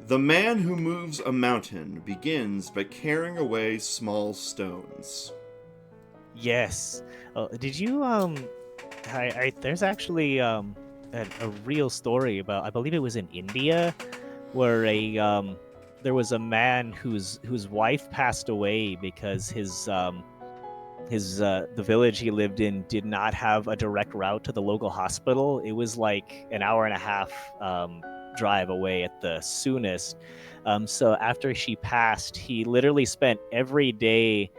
The man who moves a mountain begins by carrying away small stones. Yes. Did you there's actually a real story about, I believe it was in India, where there was a man whose wife passed away because the village he lived in did not have a direct route to the local hospital. It was like an hour and a half drive away at the soonest. So after she passed, he literally spent every day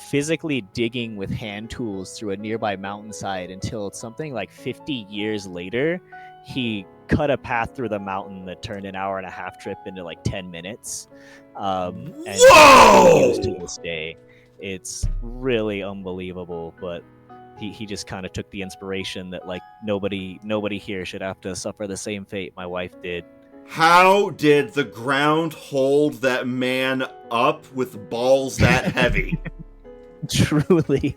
physically digging with hand tools through a nearby mountainside until something like 50 years later, he cut a path through the mountain that turned an hour and a half trip into like 10 minutes. And Whoa! used to this day. It's really unbelievable, but he just kind of took the inspiration that like nobody here should have to suffer the same fate my wife did. How did the ground hold that man up with balls that heavy? Truly.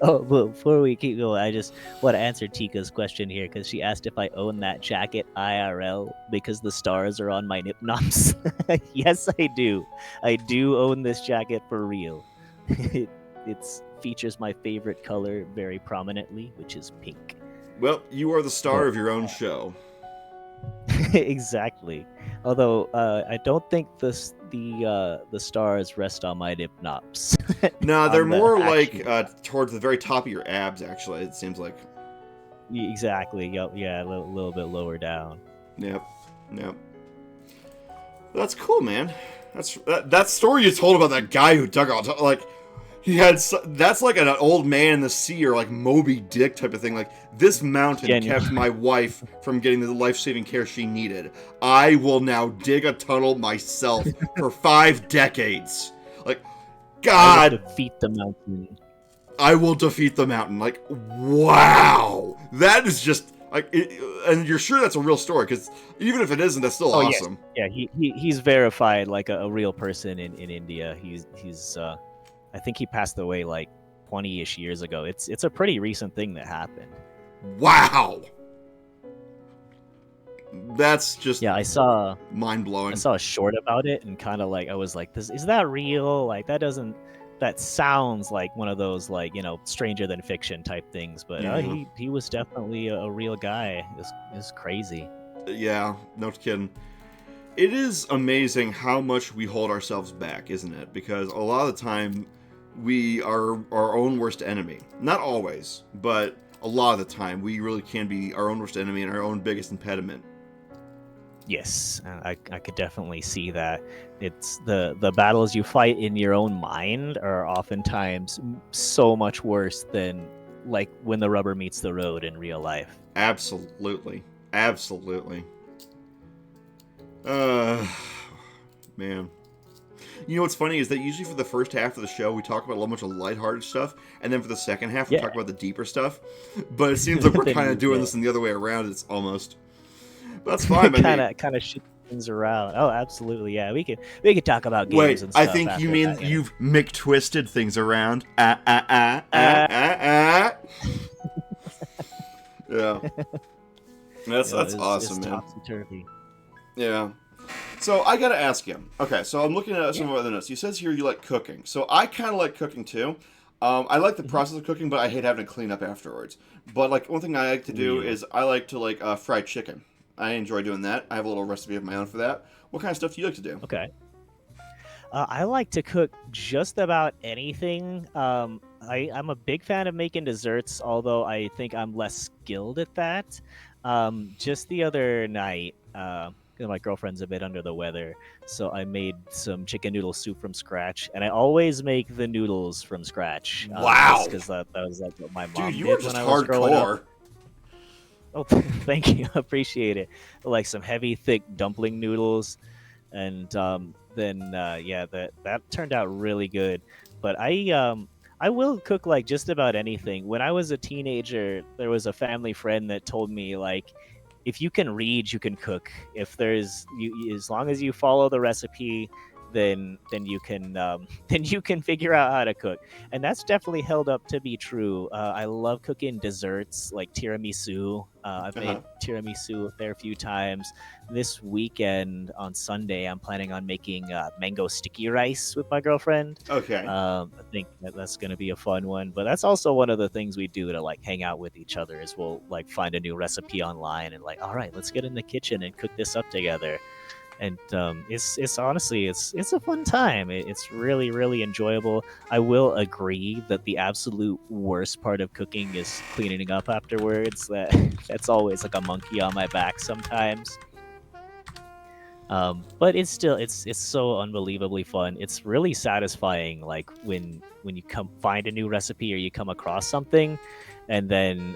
Oh, but before we keep going, I just want to answer Tika's question here, because she asked if I own that jacket IRL because the stars are on my nip nops. Yes, I do. I do own this jacket for real. It features my favorite color very prominently, which is pink. Well, you are the star of your own show. Exactly. Although I don't think the stars rest on my nip nops. No, they're more like towards the very top of your abs. Actually, it seems like. Exactly. Yep. Yeah, a little bit lower down. Yep. That's cool, man. That story you told about that guy who dug out, like, that's like an old man in the sea, or like Moby Dick type of thing. Like, this mountain kept my wife from getting the life-saving care she needed. I will now dig a tunnel myself for 5 decades. Like, God, I will defeat the mountain. I will defeat the mountain. Like, wow, that is just like, and you're sure that's a real story? Because even if it isn't, that's still awesome. Yes. Yeah, he's verified, like a real person in India. He's I think he passed away like 20-ish years ago. It's a pretty recent thing that happened. Wow. That's just I saw mind-blowing. I saw a short about it, and kind of like I was like, is that real? Like, that sounds like one of those, like, stranger than fiction type things, but he was definitely a real guy. It's crazy. Yeah, no kidding. It is amazing how much we hold ourselves back, isn't it? Because a lot of the time, we are our own worst enemy. Not always, but a lot of the time, we really can be our own worst enemy and our own biggest impediment. Yes, I could definitely see that. It's the battles you fight in your own mind are oftentimes so much worse than like when the rubber meets the road in real life. Absolutely. Man. You know what's funny is that usually for the first half of the show, we talk about a bunch of lighthearted stuff, and then for the second half, we talk about the deeper stuff. But it seems like we're kind of doing this in the other way around. It's almost. But that's fine. kind of shift things around. Oh, absolutely. Yeah, we could talk about games and stuff. I think you mean that, you've McTwisted things around. Yeah. That's awesome, man. Topsy-turvy. Yeah. So I gotta ask him. Okay, so I'm looking at some of other notes. He says here you like cooking. So I kind of like cooking too. I like the process of cooking, but I hate having to clean up afterwards. But like one thing I like to do is I like to like fry chicken. I enjoy doing that. I have a little recipe of my own for that. What kind of stuff do you like to do? Okay. I like to cook just about anything. I'm a big fan of making desserts, although I think I'm less skilled at that. Just the other night, 'cause my girlfriend's a bit under the weather, so I made some chicken noodle soup from scratch, and I always make the noodles from scratch. Wow. Just because that was like what my mom Dude, you did were just when I was growing up. hardcore. Oh, thank you, appreciate it. Like some heavy, thick dumpling noodles, and then yeah, that turned out really good. But I will cook like just about anything. When I was a teenager, there was a family friend that told me like, if you can read, you can cook. If there's you, as long as you follow the recipe, then you can then you can figure out how to cook, and that's definitely held up to be true. I love cooking desserts like tiramisu. I've made Uh-huh. tiramisu a fair few times. This weekend on Sunday, I'm planning on making mango sticky rice with my girlfriend. Okay. I think that's going to be a fun one, but that's also one of the things we do to like hang out with each other. Is we'll like find a new recipe online and like, all right, let's get in the kitchen and cook this up together. And it's honestly it's a fun time. It's really enjoyable. I will agree that the absolute worst part of cooking is cleaning up afterwards. That's always like a monkey on my back sometimes. But it's still it's so unbelievably fun. It's really satisfying, like when you come find a new recipe or you come across something, and then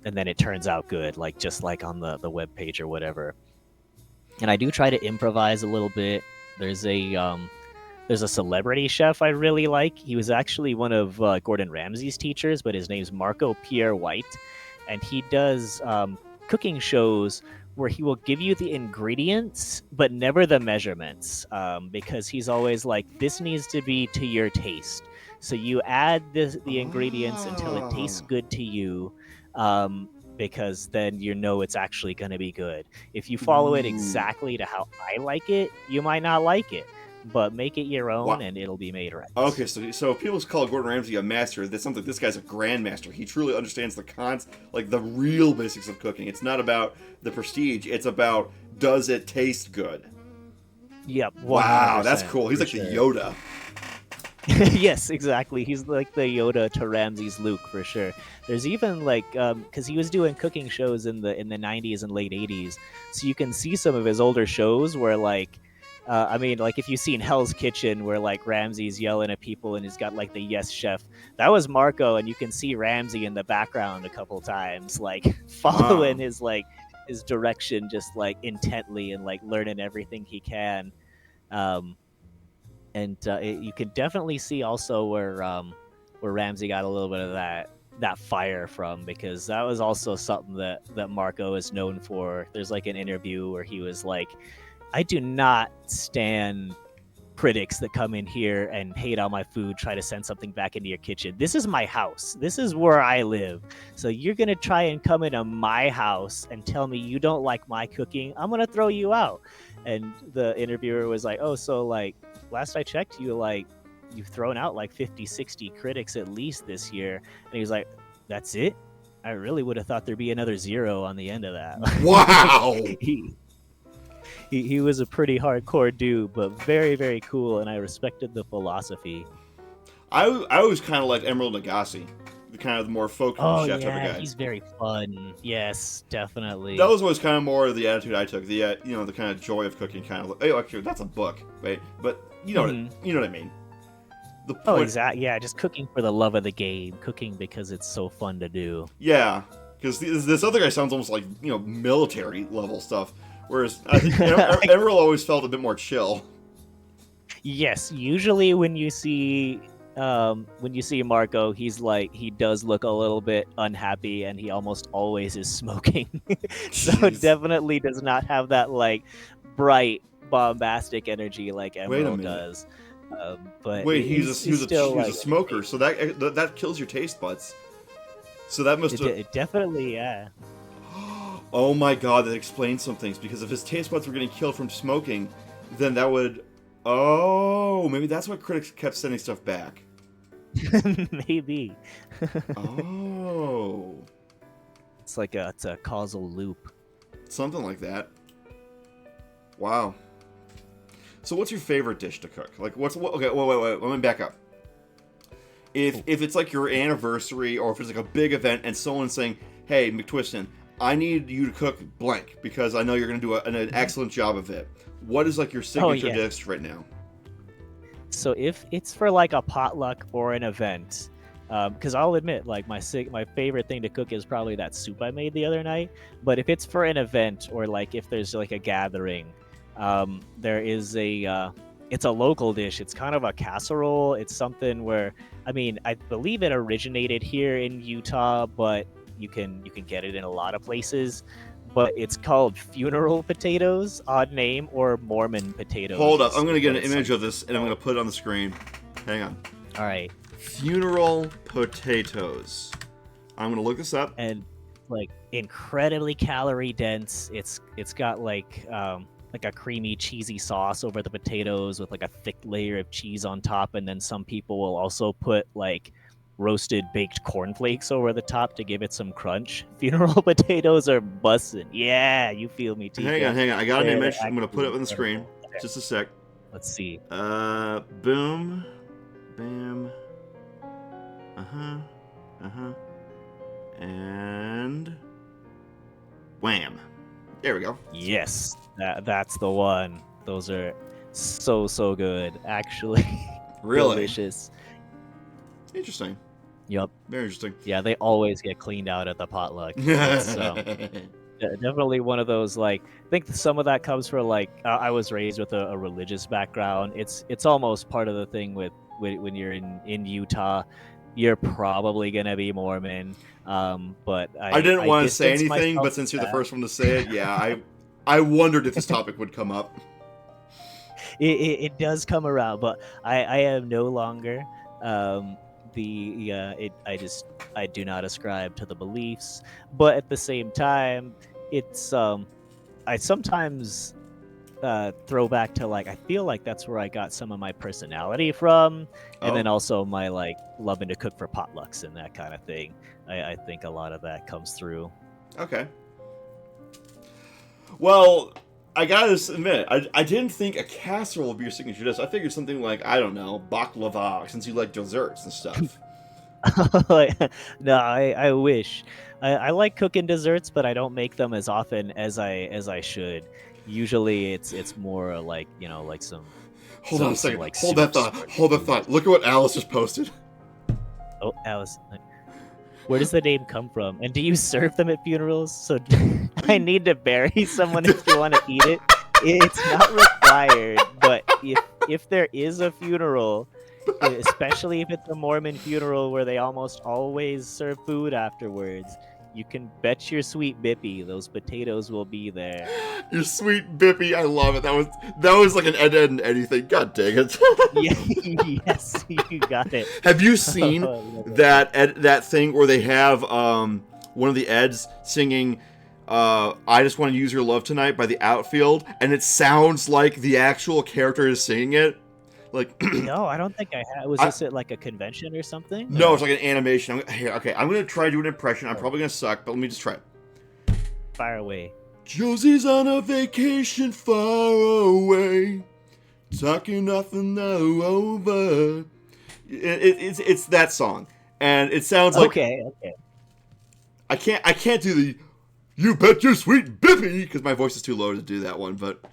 it turns out good, like just like on the web page or whatever. And I do try to improvise a little bit. There's a celebrity chef I really like. He was actually one of Gordon Ramsay's teachers, but his name's Marco Pierre White, and he does cooking shows where he will give you the ingredients but never the measurements, because he's always like, this needs to be to your taste. So you add the ingredients until it tastes Oh. good to you. Because then you know it's actually going to be good. If you follow it Ooh. exactly to how I like it, you might not like it, but make it your own What? and it'll be made right. Okay, so if people call Gordon Ramsay a master, that sounds like this guy's a grandmaster. He truly understands like the real basics of cooking. It's not about the prestige. It's about, does it taste good? Yep. Wow, that's 100%, cool. He's for like the sure. Yoda. Yes, exactly. He's like the Yoda to Ramsey's Luke for sure. There's even like because he was doing cooking shows in the 90s and late 80s, so you can see some of his older shows where like. I mean, like if you've seen Hell's Kitchen, where like Ramsey's yelling at people and he's got like the yes chef, that was Marco, and you can see Ramsey in the background a couple times, like following Wow. his direction, just like intently and like learning everything he can. Um, and you can definitely see also where Ramsey got a little bit of that fire from, because that was also something that Marco is known for. There's like an interview where he was like, I do not stand critics that come in here and hate on my food, try to send something back into your kitchen. This is my house. This is where I live. So you're going to try and come into my house and tell me you don't like my cooking. I'm going to throw you out. And the interviewer was like, oh, so like last I checked, you've thrown out like 50, 60 critics at least this year. And he was like, that's it? I really would have thought there'd be another zero on the end of that. Wow. He was a pretty hardcore dude, but very cool, and I respected the philosophy. I always kind of liked Emerald Lagasse, the kind of the more folk Oh chef type of yeah, guy. he's very fun. Yes, definitely. That was always kind of more the attitude I took. The the kind of joy of cooking, kind of. Oh, actually, that's a book, right? But you know you know what I mean. The Oh, point, exactly. Yeah, just cooking for the love of the game, cooking because it's so fun to do. yeah, because this other guy sounds almost like military level stuff, whereas I think Emerald always felt a bit more chill. Yes, usually when you see Marco, he does look a little bit unhappy, and he almost always is smoking. So Jeez. definitely does not have that like bright, bombastic energy like Wait a Emerald minute. does. But Wait, he's still he's a like smoker, so that kills your taste buds. So that must have. it definitely, yeah. Oh my god, that explains some things, because if his taste buds were getting killed from smoking, then that would. Oh, maybe that's why critics kept sending stuff back. Maybe. Oh, It's a causal loop. something like that. Wow. So, what's your favorite dish to cook? Like, okay? Wait. Let me back up. If it's like your anniversary, or if it's like a big event, and someone's saying, "Hey, McTwiston, I need you to cook blank because I know you're going to do an excellent job of it." What is like your signature dish right now? So if it's for like a potluck or an event, because I'll admit, like my favorite thing to cook is probably that soup I made the other night. But if it's for an event or like if there's like a gathering, there is it's a local dish. It's kind of a casserole. It's something where, I mean, I believe it originated here in Utah, but you can get it in a lot of places. But it's called funeral potatoes, odd name, or Mormon potatoes. Hold up, I'm going to get an image of this and I'm going to put it on the screen. Hang on. All right. Funeral potatoes. I'm going to look this up. And like incredibly calorie dense. It's got like a creamy cheesy sauce over the potatoes with like a thick layer of cheese on top, and then some people will also put like roasted baked cornflakes over the top to give it some crunch. Funeral potatoes are bussin'. Yeah, you feel me, T. Hang on. I got an image. I'm going to put it on the screen. Just a sec. Let's see. Boom. Bam. And wham. There we go. Yes, that's the one. Those are so good, actually. Really? Delicious. Interesting. Yep. Very interesting. Yeah, they always get cleaned out at the potluck. Definitely one of those, like, I think some of that comes from, like, I was raised with a religious background. It's almost part of the thing with when you're in Utah. You're probably going to be Mormon. But I didn't want to say anything, but since you're the first one to say it, yeah, I wondered if this topic would come up. It does come around, but I am no longer. I do not ascribe to the beliefs, but at the same time, it's I sometimes throw back to, like, I feel like that's where I got some of my personality from, and then also my, like, loving to cook for potlucks and that kind of thing. I think a lot of that comes through. Okay. Well, I gotta admit, I didn't think a casserole would be your signature dish. I figured something like, I don't know, baklava, since you like desserts and stuff. No, I wish. I like cooking desserts, but I don't make them as often as I should. Usually, it's more like, like some. Hold on a second. Like Hold that thought. Look at what Alice just posted. Oh, Alice. Where does the name come from? And do you serve them at funerals? So I need to bury someone if you want to eat it. It's not required, but if there is a funeral, especially if it's a Mormon funeral where they almost always serve food afterwards, you can bet your sweet Bippy those potatoes will be there. Your sweet Bippy, I love it. That was like an Ed and anything. God dang it. Yes, you got it. Have you seen that thing where they have one of the Eds singing "I Just Want to Use Your Love Tonight" by the Outfield, and it sounds like the actual character is singing it? Like, no, I don't think I have. Was this at like a convention or something? No, it's like an animation. I'm gonna try to do an impression. I'm probably gonna suck, but let me just try it. Fire away. Josie's on a vacation far away, talking nothing now over. It's that song, and it sounds like okay. I can't do the "You Bet Your Sweet Bippy" because my voice is too low to do that one, but.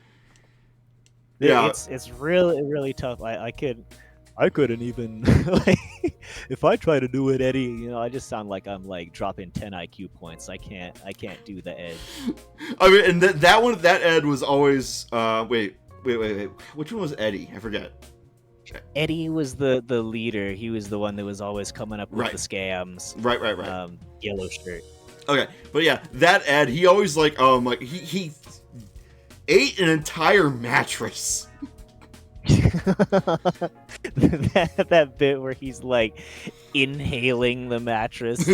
Yeah, it's really tough. I couldn't even like if I try to do it, Eddie. I just sound like I'm like dropping 10 IQ points. I can't do the Ed. I mean, and that Ed was always wait. Which one was Eddie? I forget. Eddie was the leader. He was the one that was always coming up with the scams. Right. Yellow shirt. Okay, but yeah, that Ed. He always like he ate an entire mattress. that bit where he's like inhaling the mattress.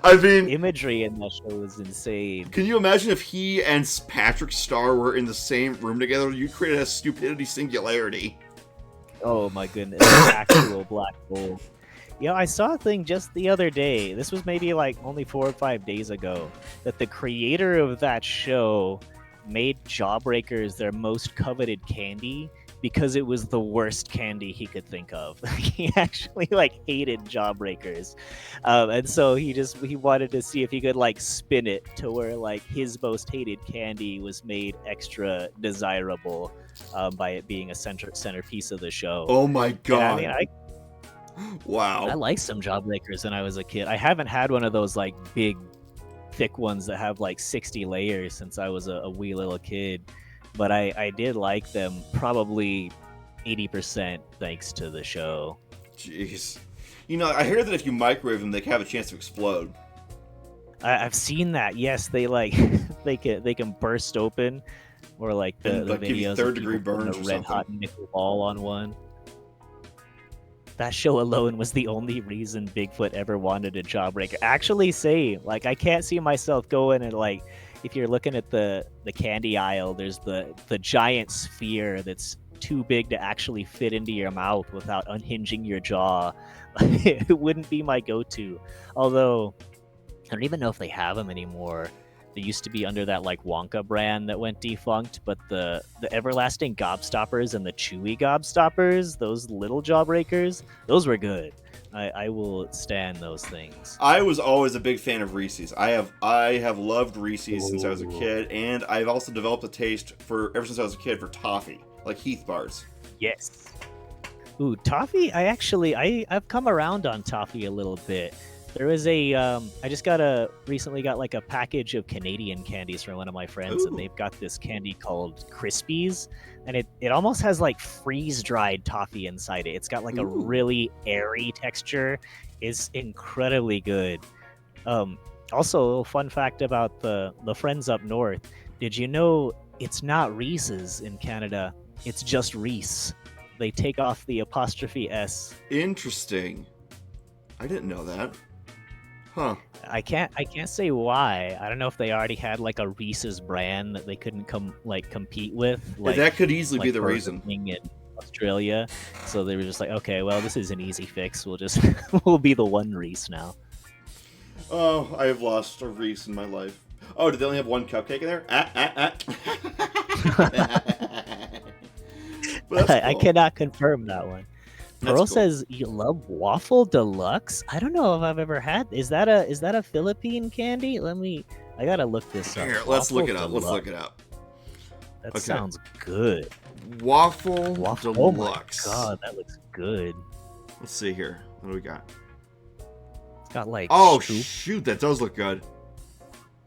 I mean, imagery in that show was insane. can you imagine if he and Patrick Star were in the same room together? You created a stupidity singularity. Oh my goodness, an actual black hole. Yeah, I saw a thing just the other day. This was maybe like only 4 or 5 days ago, that the creator of that show made Jawbreakers their most coveted candy because it was the worst candy he could think of. He actually like hated Jawbreakers, and so he wanted to see if he could like spin it to where like his most hated candy was made extra desirable by it being a centerpiece of the show. Oh my And god. I mean, I Wow. liked some Jawbreakers when I was a kid. I haven't had one of those like big, thick ones that have like 60 layers since I was a wee little kid, but I did like them probably 80% thanks to the show. Jeez. You know, I hear that if you microwave them, they can have a chance to explode. I've seen that. Yes, they like they can burst open, or like the And, like, give you videos of third-degree people putting burns a or red hot nickel ball on one. That show alone was the only reason Bigfoot ever wanted a Jawbreaker. Actually, same. Like, I can't see myself going and like, if you're looking at the candy aisle, there's the giant sphere that's too big to actually fit into your mouth without unhinging your jaw. It wouldn't be my go-to. Although, I don't even know if they have them anymore. They used to be under that like Wonka brand that went defunct, but the everlasting gobstoppers and the chewy gobstoppers, those little Jawbreakers, those were good. I will stand those things. I was always a big fan of Reese's. I have loved Reese's since I was a Ooh. kid, and I've also developed a taste for ever since I was a kid for toffee, like Heath bars. Yes. Ooh, toffee. I've come around on toffee a little bit. There was I just recently got like a package of Canadian candies from one of my friends, Ooh. and they've got this candy called Crispies, and it almost has like freeze-dried toffee inside it. It's got like a Ooh. really airy texture. It's incredibly good. Also, a little fun fact about the friends up north. Did you know it's not Reese's in Canada? It's just Reese. They take off the apostrophe S. Interesting. I didn't know that. Huh. I can't say why. I don't know if they already had like a Reese's brand that they couldn't compete with. Like, that could easily be like the Burger reason. King in Australia. So they were just like, okay, well, this is an easy fix. We'll just we'll be the one Reese now. Oh, I have lost a Reese in my life. Oh, did they only have one cupcake in there? But that's I cool. cannot confirm that one. That's Pearl cool. says you love waffle deluxe. I don't know if I've ever had. Is that a Philippine candy? I gotta look this up. Here, let's look Waffle it up. Let's Deluxe. look it up. That Okay. sounds good. Waffle Oh my Deluxe. god, that looks good. Let's see here. What do we got? It's got like Oh, scoop. shoot. That does look good.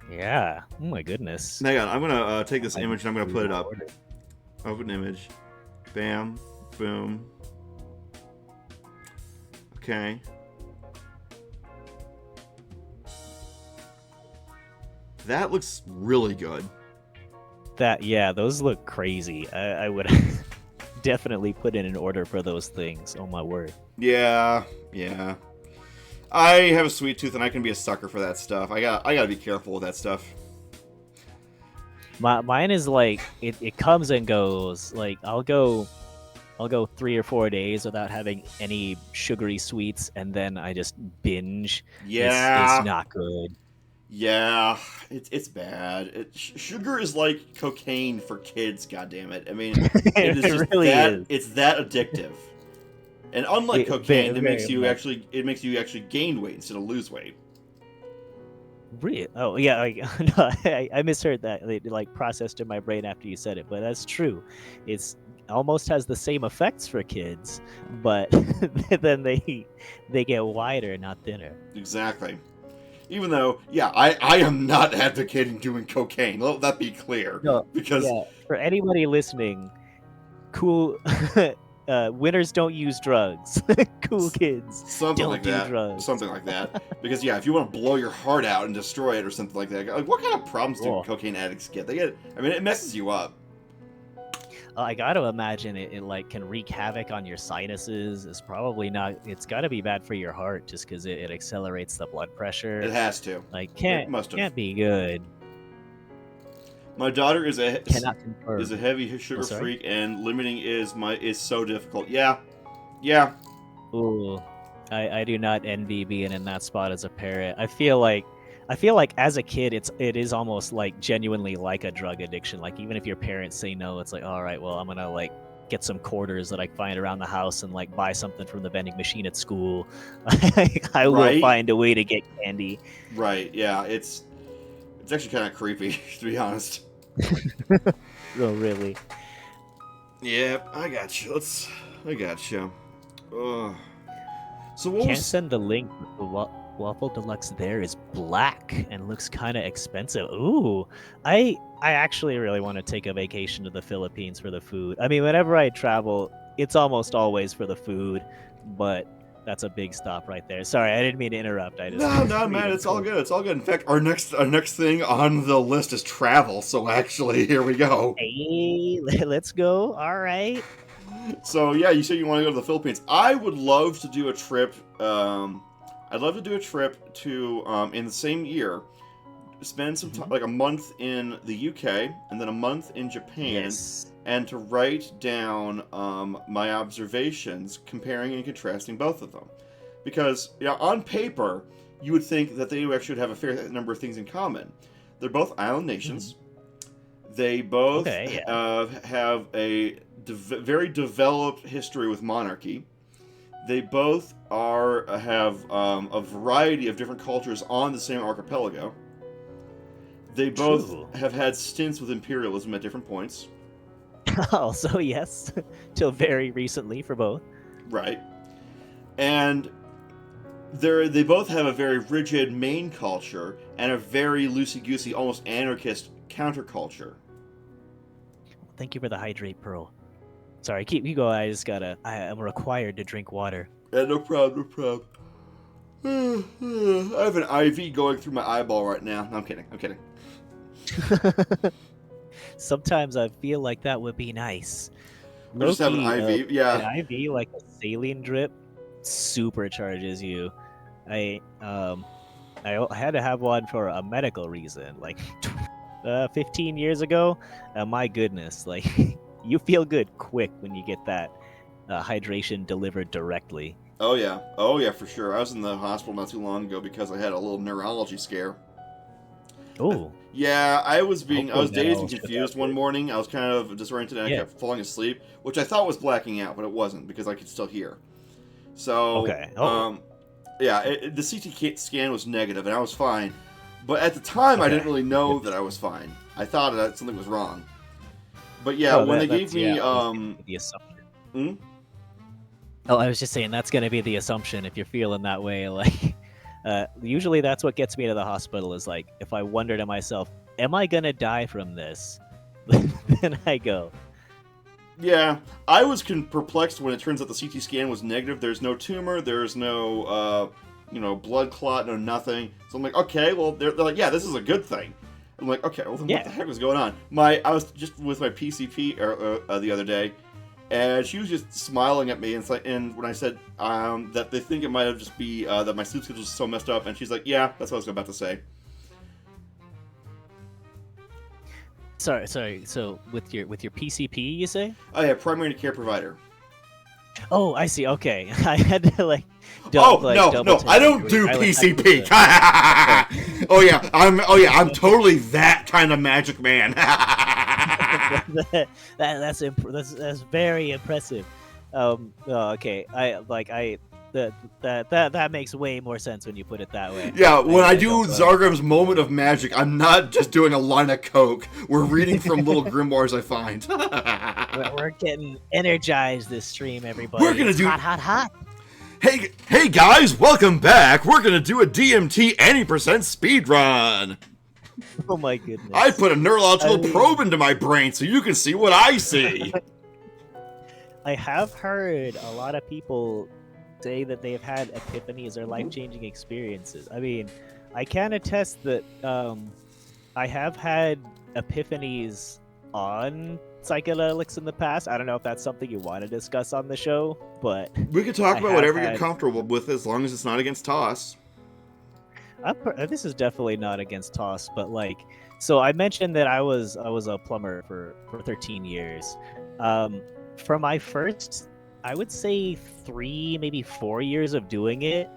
Yeah. Oh my goodness. Hang on. I'm going to take this image and I'm going to put it up. Order. Open image. Bam. Boom. Okay. That looks really good. Those look crazy. I would definitely put in an order for those things. Oh my word. Yeah. I have a sweet tooth and I can be a sucker for that stuff. I gotta be careful with that stuff. Mine is like it comes and goes. Like I'll go 3 or 4 days without having any sugary sweets, and then I just binge. Yeah. It's not good. Yeah, it's bad. Sugar is like cocaine for kids. Goddammit! I mean, it is just really that. is. It's that addictive. And unlike cocaine, very much. it makes you actually gain weight instead of lose weight. Really? Oh yeah. No, I misheard that. It like processed in my brain after you said it, but that's true. It's almost has the same effects for kids, but then they get wider, not thinner. Exactly. Even though, yeah, I am not advocating doing cocaine. Let that be clear. No, Because yeah, for anybody listening, cool. Winners don't use drugs. Cool kids something don't like do that. drugs. Something like that. Because yeah, if you want to blow your heart out and destroy it or something like that, like what kind of problems do Cool. cocaine addicts get? They get. I mean, it messes you up. I got to imagine it like can wreak havoc on your sinuses. It's probably not. It's got to be bad for your heart just because it accelerates the blood pressure. It has to. Like It must have. can't be good. My daughter is Cannot confirm. a heavy sugar sorry? freak, and limiting is so difficult. Yeah. Ooh, I do not envy being in that spot as a parent. I feel like as a kid, it is almost like genuinely like a drug addiction. Like even if your parents say no, it's like, all right, well, I'm gonna like get some quarters that I find around the house and like buy something from the vending machine at school. I will Right. find a way to get candy. Right. Yeah. It's actually kind of creepy, to be honest. Oh, really? Yeah, I got you. I got you. So what Can't was? send the link. The Waffle Deluxe there is black and looks kind of expensive. Ooh, I actually really want to take a vacation to the Philippines for the food. I mean, whenever I travel, it's almost always for the food, but that's a big stop right there. Sorry, I didn't mean to interrupt. I just No, man, it's all good. It's all good. In fact, our next thing on the list is travel. So actually, here we go. Hey, let's go. All right. So yeah, you said you want to go to the Philippines. I would love to do a trip. I'd love to do a trip to in the same year, spend some time, like a month in the UK and then a month in Japan, Yes. and to write down my observations, comparing and contrasting both of them. Because on paper, you would think that they actually would have a fair number of things in common. They're both island nations. They both Okay, yeah. have a very developed history with monarchy. They both have a variety of different cultures on the same archipelago. They both True. have had stints with imperialism at different points. Also, yes, till very recently for both. Right. And they both have a very rigid main culture and a very loosey-goosey, almost anarchist counterculture. Thank you for the hydrate, Pearl. Sorry, you go. I'm required to drink water. Yeah, no problem. I have an IV going through my eyeball right now. No, I'm kidding. Sometimes I feel like that would be nice. I just have an IV. Yeah. An IV, like a saline drip, supercharges you. I had to have one for a medical reason, like 15 years ago. My goodness, like you feel good quick when you get that hydration delivered directly. Oh yeah, for sure. I was in the hospital not too long ago because I had a little neurology scare. Oh. Yeah, I was dazed and was confused one morning. I was kind of disoriented and I kept falling asleep, which I thought was blacking out, but it wasn't because I could still hear. So, okay. The CT scan was negative and I was fine. But at the time, I didn't really know that I was fine. I thought that something was wrong. But yeah, when they gave me the assumption. Oh, I was just saying that's going to be the assumption if you're feeling that way. Like, usually that's what gets me to the hospital is like, if I wonder to myself, am I going to die from this? Then I go. Yeah, I was perplexed when it turns out the CT scan was negative. There's no tumor. There's no, blood clot, no nothing. So I'm like, okay, well, they're like, yeah, this is a good thing. I'm like, okay, well, then what the heck was going on? I was just with my PCP the other day, and she was just smiling at me, and when I said that they think it might have just be that my sleep schedule is so messed up, and she's like, yeah, that's what I was about to say. Sorry. So with your PCP, you say? Oh yeah, primary care provider. Oh, I see. Okay, I had to no, I don't do PCP. Oh yeah, I'm totally that kind of magic man. that's very impressive. Okay, that makes way more sense when you put it that way. Yeah, when I do Zargrim's moment of magic, I'm not just doing a line of coke. We're reading from little grimoires I find. We're getting energized this stream, everybody. We're gonna do hot. Hey guys, welcome back. We're gonna do a DMT 80% speed run. Oh my goodness! I put a neurological probe into my brain so you can see what I see. I have heard a lot of people say that they've had epiphanies or life-changing experiences. I mean, I can attest that I have had epiphanies on psychedelics in the past. I don't know if that's something you want to discuss on the show, but We could talk I about have whatever you're had. comfortable with, as long as it's not against toss. This is definitely not against toss, but like, so I mentioned that I was a plumber for 13 years. Um, for my first, I would say 3 maybe 4 years of doing it,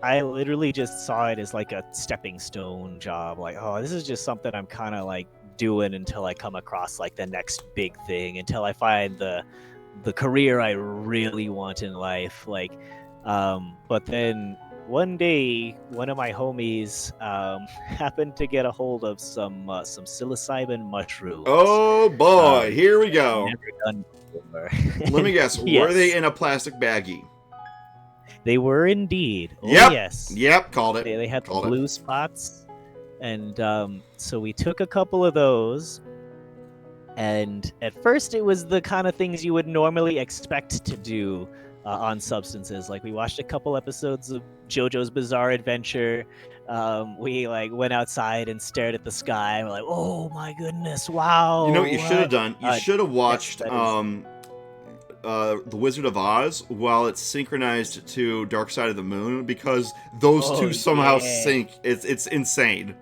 I literally just saw it as like a stepping stone job. Like, oh, this is just something I'm kind of like doing until I come across like the next big thing, until I find the career I really want in life. Like, but then one day, one of my homies happened to get a hold of some psilocybin mushrooms. Oh boy, here we I'd go. never done before. Let me guess. Were they Yes, in a plastic baggie? they were indeed. Oh Yep. yes, Yep. Called it. they had the Called it. blue spots, and so we took a couple of those. And at first, it was the kind of things you would normally expect to do on substances. Like we watched a couple episodes of JoJo's Bizarre Adventure. We like went outside and stared at the sky. We're like, "Oh my goodness, You know what wow!" you should have done? You should have Yes, watched that is. The Wizard of Oz while it's synchronized to Dark Side of the Moon, because those Oh two somehow yeah, sync. It's insane.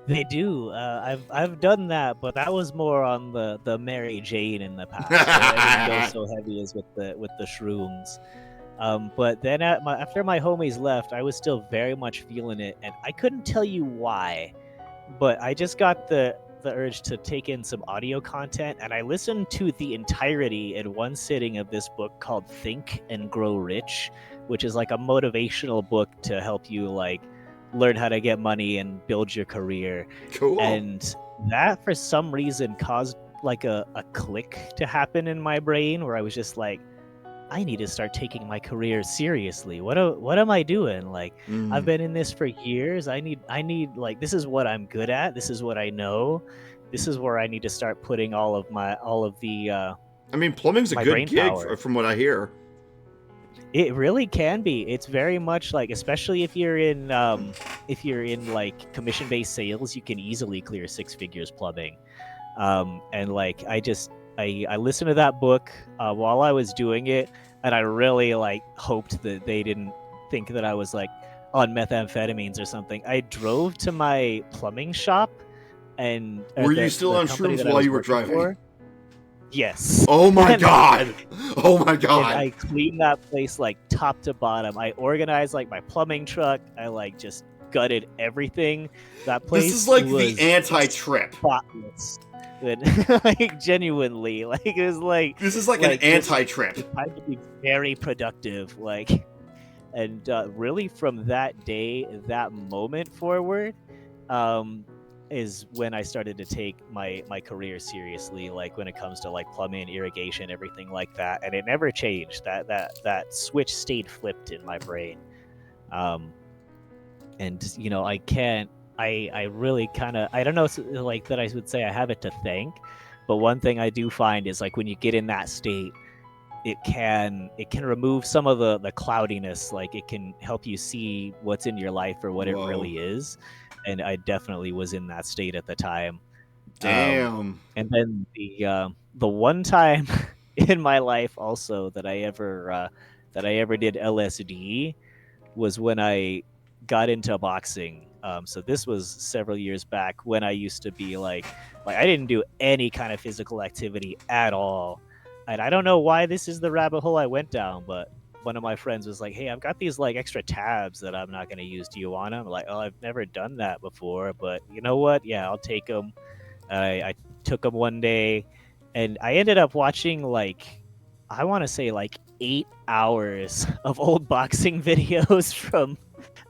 they do. I've done that, but that was more on the Mary Jane in the past. I didn't go so heavy as with the shrooms. But then after my homies left, I was still very much feeling it, and I couldn't tell you why, but I just got the urge to take in some audio content, and I listened to the entirety in one sitting of this book called Think and Grow Rich, which is like a motivational book to help you like learn how to get money and build your career. Cool. And that for some reason caused like a click to happen in my brain where I was just like, I need to start taking my career seriously. What am I doing? Like, I've Mm. been in this for years. I need like, this is what I'm good at. This is what I know. This is where I need to start putting all of the I mean, plumbing's a my good brain gig, power. from what I hear. It really can be. It's very much like, especially if you're in like commission-based sales, you can easily clear 6 figures plumbing. And like I listened to that book while I was doing it, and I really like hoped that they didn't think that I was like on methamphetamines or something. I drove to my plumbing shop and Were you still the on company shrooms that I while was you were working driving? for. Yes. Oh my And god! Oh my and god! I cleaned that place like top to bottom. I organized like my plumbing truck. I like just gutted everything. That This place is like was the anti-trip. spotless. And, like genuinely, like it was This is like an just anti-trip. the time to be very productive. Like, and really from that day, that moment forward, um, is when I started to take my career seriously. Like when it comes to like plumbing, irrigation, everything like that, and it never changed. That switch stayed flipped in my brain. Um, and you know, I can't. I really kind of, I don't know, like that I would say I have it to thank, but one thing I do find is like when you get in that state, it can remove some of the cloudiness. Like it can help you see what's in your life for what it Whoa. really is. And I definitely was in that state at the time. Damn. And then the one time in my life also that I ever did LSD was when I got into boxing. So this was several years back when I used to be like I didn't do any kind of physical activity at all. And I don't know why this is the rabbit hole I went down, but one of my friends was like, "Hey, I've got these like extra tabs that I'm not going to use. Do you want them?" I'm like, "Oh, I've never done that before, but you know what? Yeah, I'll take them." I took them one day, and I ended up watching like I want to say like 8 hours of old boxing videos from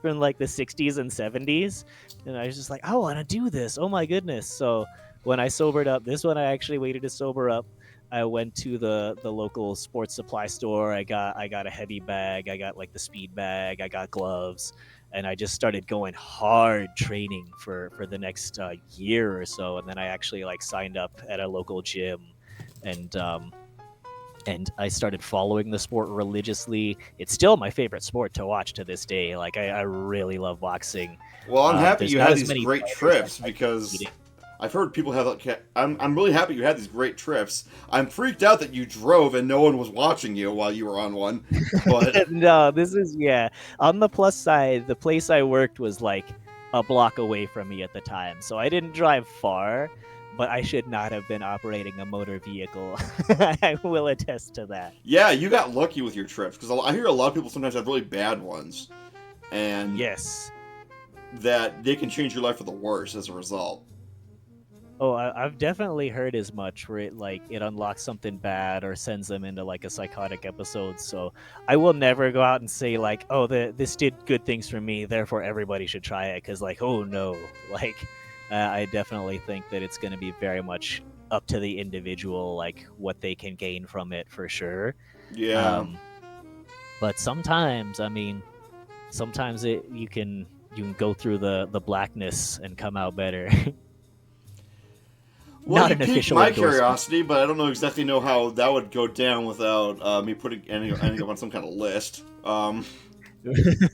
like the 60s and 70s, and I was just like, I want to do this. Oh my goodness. So when I sobered up, this one I actually waited to sober up. I went to the local sports supply store. I got a heavy bag. I got like the speed bag. I got gloves, and I just started going hard training for the next year or so. And then I actually like signed up at a local gym, and and I started following the sport religiously. It's still my favorite sport to watch to this day. Like I really love boxing. Well, I'm happy There's you not had as these many great fighters trips, like because competing. I've heard people have. I'm really happy you had these great trips. I'm freaked out that you drove and no one was watching you while you were on one. But No, this is on the plus side, the place I worked was like a block away from me at the time, so I didn't drive far, but I should not have been operating a motor vehicle. I will attest to that. yeah, you got lucky with your trips because I hear a lot of people sometimes have really bad ones, and Yes. that they can change your life for the worse as a result. Oh, I've definitely heard as much where it unlocks something bad or sends them into like a psychotic episode. So I will never go out and say like, oh, this did good things for me, therefore everybody should try it. Because like, oh no, like I definitely think that it's going to be very much up to the individual, like what they can gain from it for sure. Yeah. But sometimes, I mean, sometimes you can go through the blackness and come out better. Well, Not you an piqued official my endorsement. curiosity, but I don't exactly know how that would go down without me putting ending up on some kind of list.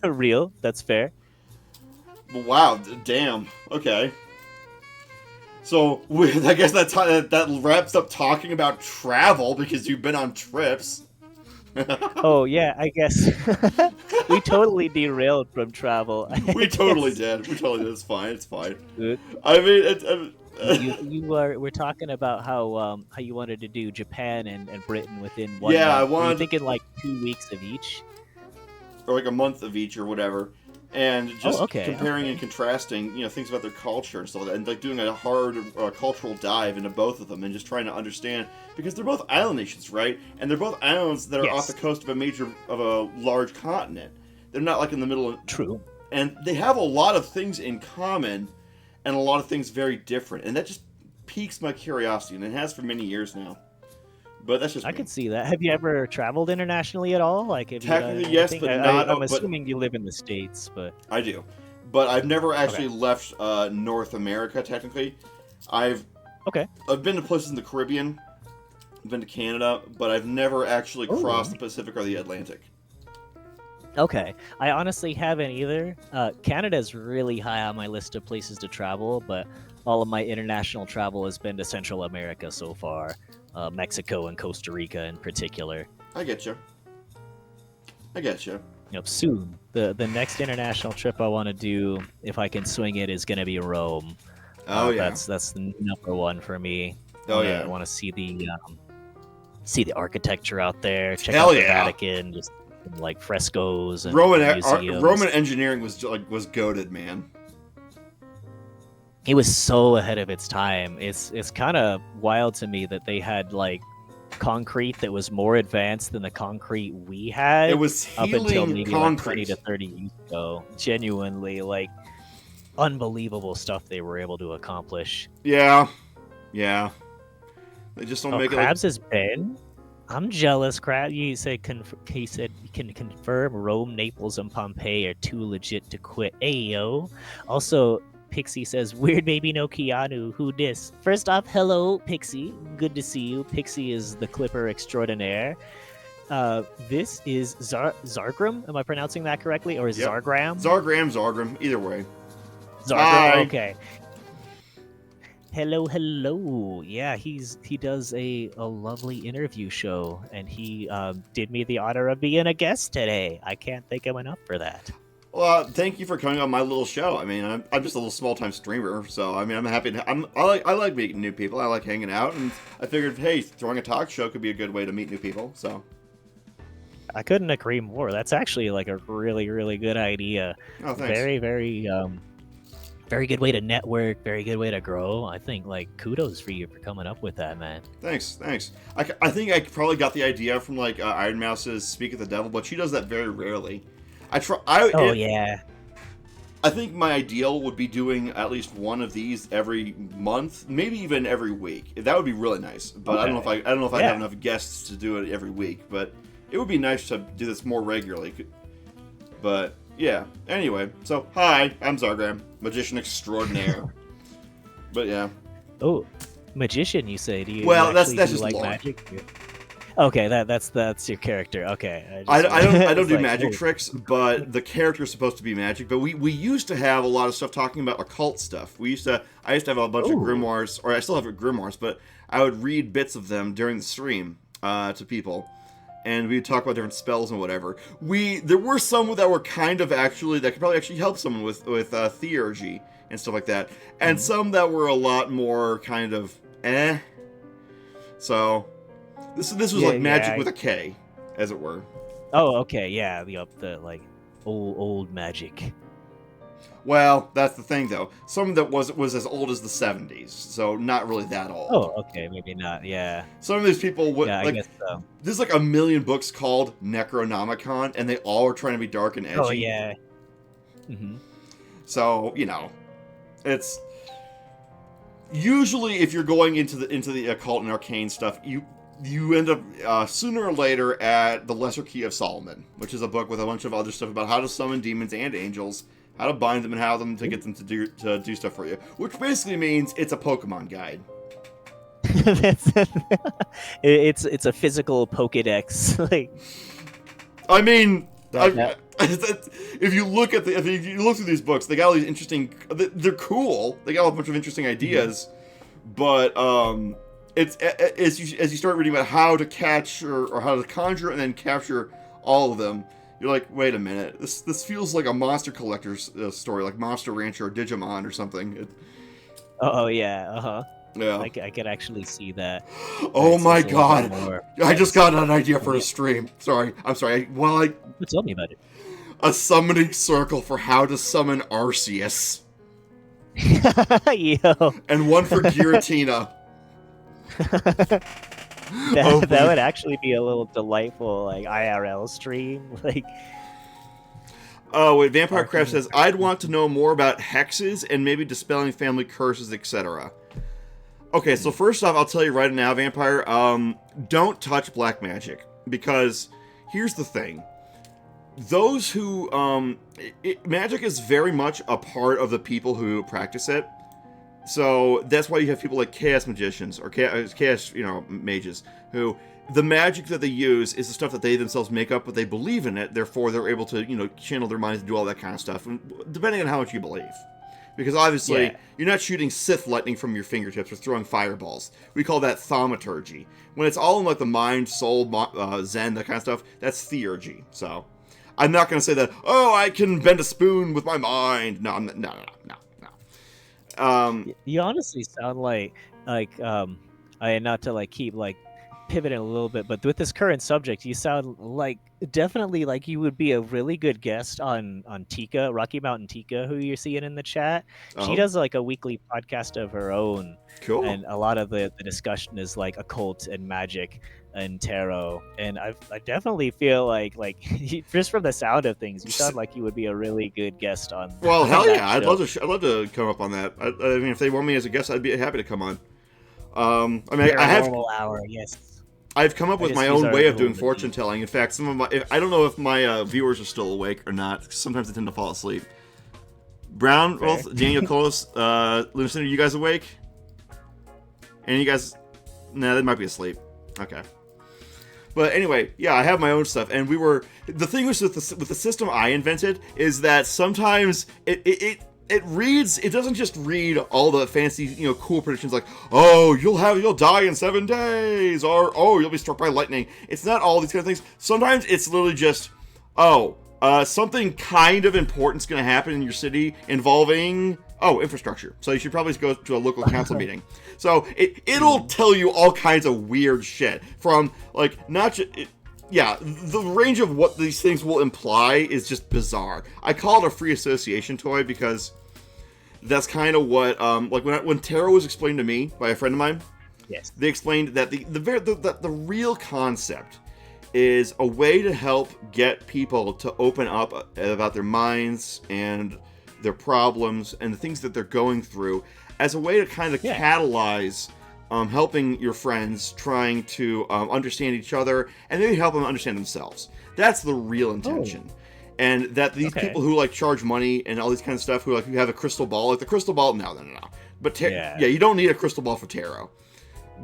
Real, that's fair. Wow, damn. Okay. So I guess that wraps up talking about travel because you've been on trips. Oh yeah, I guess we totally derailed from travel. We totally did. We totally did. It's fine. It's fine. Good. I mean, We're talking about how you wanted to do Japan and Britain within 1 Yeah, month. I Were you wanted- thinking like 2 weeks of each? or like a month of each or whatever, and just okay, comparing and contrasting, things about their culture and stuff like that, and like doing a hard cultural dive into both of them, and just trying to understand because they're both island nations, right? And they're both islands that are Yes. off the coast of a large continent. They're not like in the middle of, True. and they have a lot of things in common, and a lot of things very different, and that just piques my curiosity, and it has for many years now. But that's just I me. could see that. Have you ever traveled internationally at all? Like, have you done Technically, yes, anything? but not- I'm but- assuming you live in the States, but I do, but I've never actually left North America. Technically, I've been to places in the Caribbean, I've been to Canada, but I've never actually crossed the Pacific or the Atlantic. okay. I honestly haven't either. Canada's really high on my list of places to travel, but all of my international travel has been to Central America so far. Mexico and Costa Rica in particular. I get you. Soon. The next international trip I want to do, if I can swing it, is going to be Rome. Oh yeah. That's the number one for me. Oh yeah. I want to see the architecture out there. Check Hell out the yeah. Vatican, just like frescoes and Roman museums. engineering was goated, man. It was so ahead of its time. It's kind of wild to me that they had like concrete that was more advanced than the concrete we had. It was up until healing maybe concrete. like 20 to 30 years ago. Genuinely, like unbelievable stuff they were able to accomplish. Yeah. They just don't Oh, make it. Krabs has been. I'm jealous, Krabs. He said you can confirm Rome, Naples, and Pompeii are too legit to quit. Ayo. Also, Pixie says, weird baby no Keanu. Who dis? First off, hello, Pixie. Good to see you. Pixie is the Clipper extraordinaire. This is Zargram. Am I pronouncing that correctly? Or is Yep. Zargram? Zargram. Either way. Zargram. Hi. Okay. Hello. Yeah, he does a lovely interview show, and he did me the honor of being a guest today. I can't thank him enough for that. Well, thank you for coming on my little show. I mean, I'm just a little small-time streamer, so I mean, I'm happy to. I like meeting new people. I like hanging out, and I figured, hey, throwing a talk show could be a good way to meet new people. So I couldn't agree more. That's actually like a really, really good idea. oh, thanks. Very, very, very good way to network. Very good way to grow. I think like kudos for you for coming up with that, man. Thanks. I think I probably got the idea from like Iron Mouse's Speak of the Devil, but she does that very rarely. Yeah. I think my ideal would be doing at least one of these every month, maybe even every week. That would be really nice. But I don't know if I have enough guests to do it every week. But it would be nice to do this more regularly. But yeah. Anyway, so hi, I'm Zargram, magician extraordinaire. But yeah. Oh, magician, you say? Do you Well, that's actually just like lore. magic? Okay, that's your character. Okay, I don't it's do like, magic oh, tricks, but the character's supposed to be magic. But we used to have a lot of stuff talking about occult stuff. I used to have a bunch of ooh. grimoires, or I still have grimoires, but I would read bits of them during the stream to people, and we would talk about different spells and whatever. There were some that were kind of actually that could probably actually help someone with theurgy and stuff like that, and some that were a lot more kind of eh. So this was like magic with a K, as it were. Oh, okay, yeah, the like old magic. Well, that's the thing, though. Some that was as old as the 70s, so not really that old. Oh, okay, maybe not. Yeah, Some of these people would yeah, I like. guess so. There's like a million books called Necronomicon, and they all are trying to be dark and edgy. Oh yeah. Hmm. So it's usually if you're going into the occult and arcane stuff, you end up sooner or later at the Lesser Key of Solomon, which is a book with a bunch of other stuff about how to summon demons and angels, how to bind them, and how them to get them to do stuff for you. Which basically means it's a Pokemon guide. It's a physical Pokédex. Like, I mean, that- if you look through these books, they got all these interesting. They're cool. They got a bunch of interesting ideas, but it's as you start reading about how to catch or how to conjure and then capture all of them, you're like, wait a minute, this feels like a monster collector's story, like Monster Rancher or Digimon or something. oh yeah, Yeah. I could actually see that. Oh my It's a little bit god! more- I just got an idea for a stream. I'm sorry. Tell me about it. A summoning circle for how to summon Arceus, Yo, and one for Giratina. that would actually be a little delightful, like IRL stream. Like, Oh, wait, Vampire Craft says, I'd want to know more about hexes and maybe dispelling family curses, etc. Okay, so first off, I'll tell you right now, Vampire, don't touch black magic, because here's the thing. Those who, magic is very much a part of the people who practice it. So that's why you have people like chaos magicians or chaos, mages, who the magic that they use is the stuff that they themselves make up, but they believe in it. Therefore, they're able to, channel their minds and do all that kind of stuff, and depending on how much you believe. Because obviously, you're not shooting Sith lightning from your fingertips or throwing fireballs. We call that thaumaturgy. When it's all in like the mind, soul, zen, that kind of stuff, that's theurgy. So, I'm not going to say that, I can bend a spoon with my mind. No, no. you honestly sound like not to like keep like pivoting a little bit, but with this current subject, you sound like definitely like you would be a really good guest on Tika, Rocky Mountain Tika, who you're seeing in the chat. Oh. She does like a weekly podcast of her own. Cool. And a lot of the discussion is like occult and magic and tarot. And I definitely feel like just from the sound of things, you sound like you would be a really good guest on. Well, hell that yeah! I'd show. love to come up on that. I mean, if they want me as a guest, I'd be happy to come on. I mean, Paranormal hour, yes. I've come up with my guess these own are way of a doing little bit fortune telling. In fact, I don't know if my viewers are still awake or not. Sometimes they tend to fall asleep. Brown, Fair. Wolf, Daniel, Colos, Lunacy, are you guys awake? And you guys, nah, they might be asleep. Okay. But anyway, yeah, I have my own stuff, and the thing was with the system I invented is that sometimes it reads, it doesn't just read all the fancy, cool predictions like, you'll die in 7 days, or, you'll be struck by lightning. It's not all these kind of things. Sometimes it's literally just, something kind of important's going to happen in your city involving, infrastructure. So you should probably go to a local council meeting. So it'll tell you all kinds of weird shit from, like, not just... the range of what these things will imply is just bizarre. I call it a free association toy because that's kind of what, when tarot was explained to me by a friend of mine, Yes. they explained that the real concept is a way to help get people to open up about their minds and their problems and the things that they're going through as a way to kind of catalyze helping your friends trying to understand each other and maybe help them understand themselves. That's the real intention. And that these people who like charge money and all these kind of stuff, who have a crystal ball, like the crystal ball, no. But you don't need a crystal ball for tarot.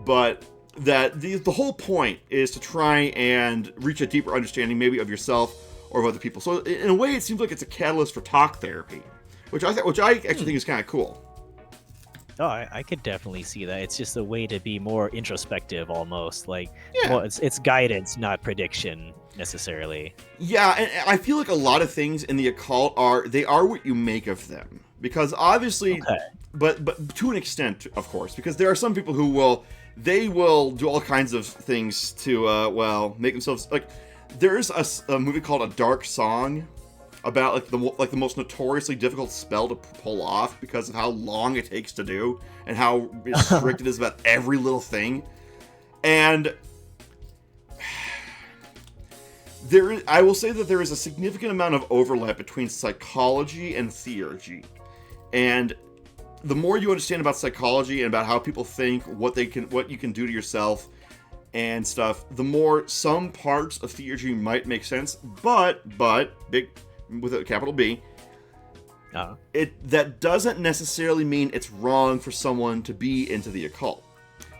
But that the whole point is to try and reach a deeper understanding maybe of yourself or of other people. So in a way, it seems like it's a catalyst for talk therapy, which I actually think is kind of cool. Oh, I could definitely see that. It's just a way to be more introspective, almost like Yeah. well, it's guidance, not prediction necessarily. Yeah, and I feel like a lot of things in the occult are what you make of them. Because obviously, Okay. but to an extent, of course, because there are some people who will do all kinds of things to make themselves like. There's a movie called A Dark Song about the most notoriously difficult spell to pull off because of how long it takes to do and how strict it is about every little thing. And I will say that there is a significant amount of overlap between psychology and theurgy. And the more you understand about psychology and about how people think, what you can do to yourself and stuff, the more some parts of theurgy might make sense. But big with a capital B, that doesn't necessarily mean it's wrong for someone to be into the occult,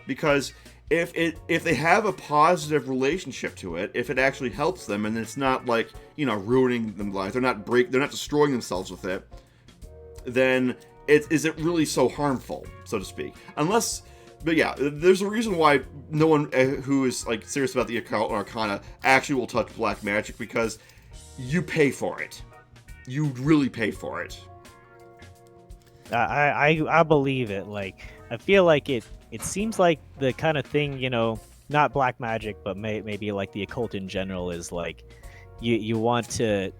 because if they have a positive relationship to it, if it actually helps them and it's not like ruining them life, they're not destroying themselves with it, then is it really so harmful, so to speak? But yeah, there's a reason why no one who is like serious about the occult or arcana actually will touch black magic, because you pay for it. You really pay for it. I believe it. Like I feel like it seems like the kind of thing, not black magic, but maybe like the occult in general is like you want to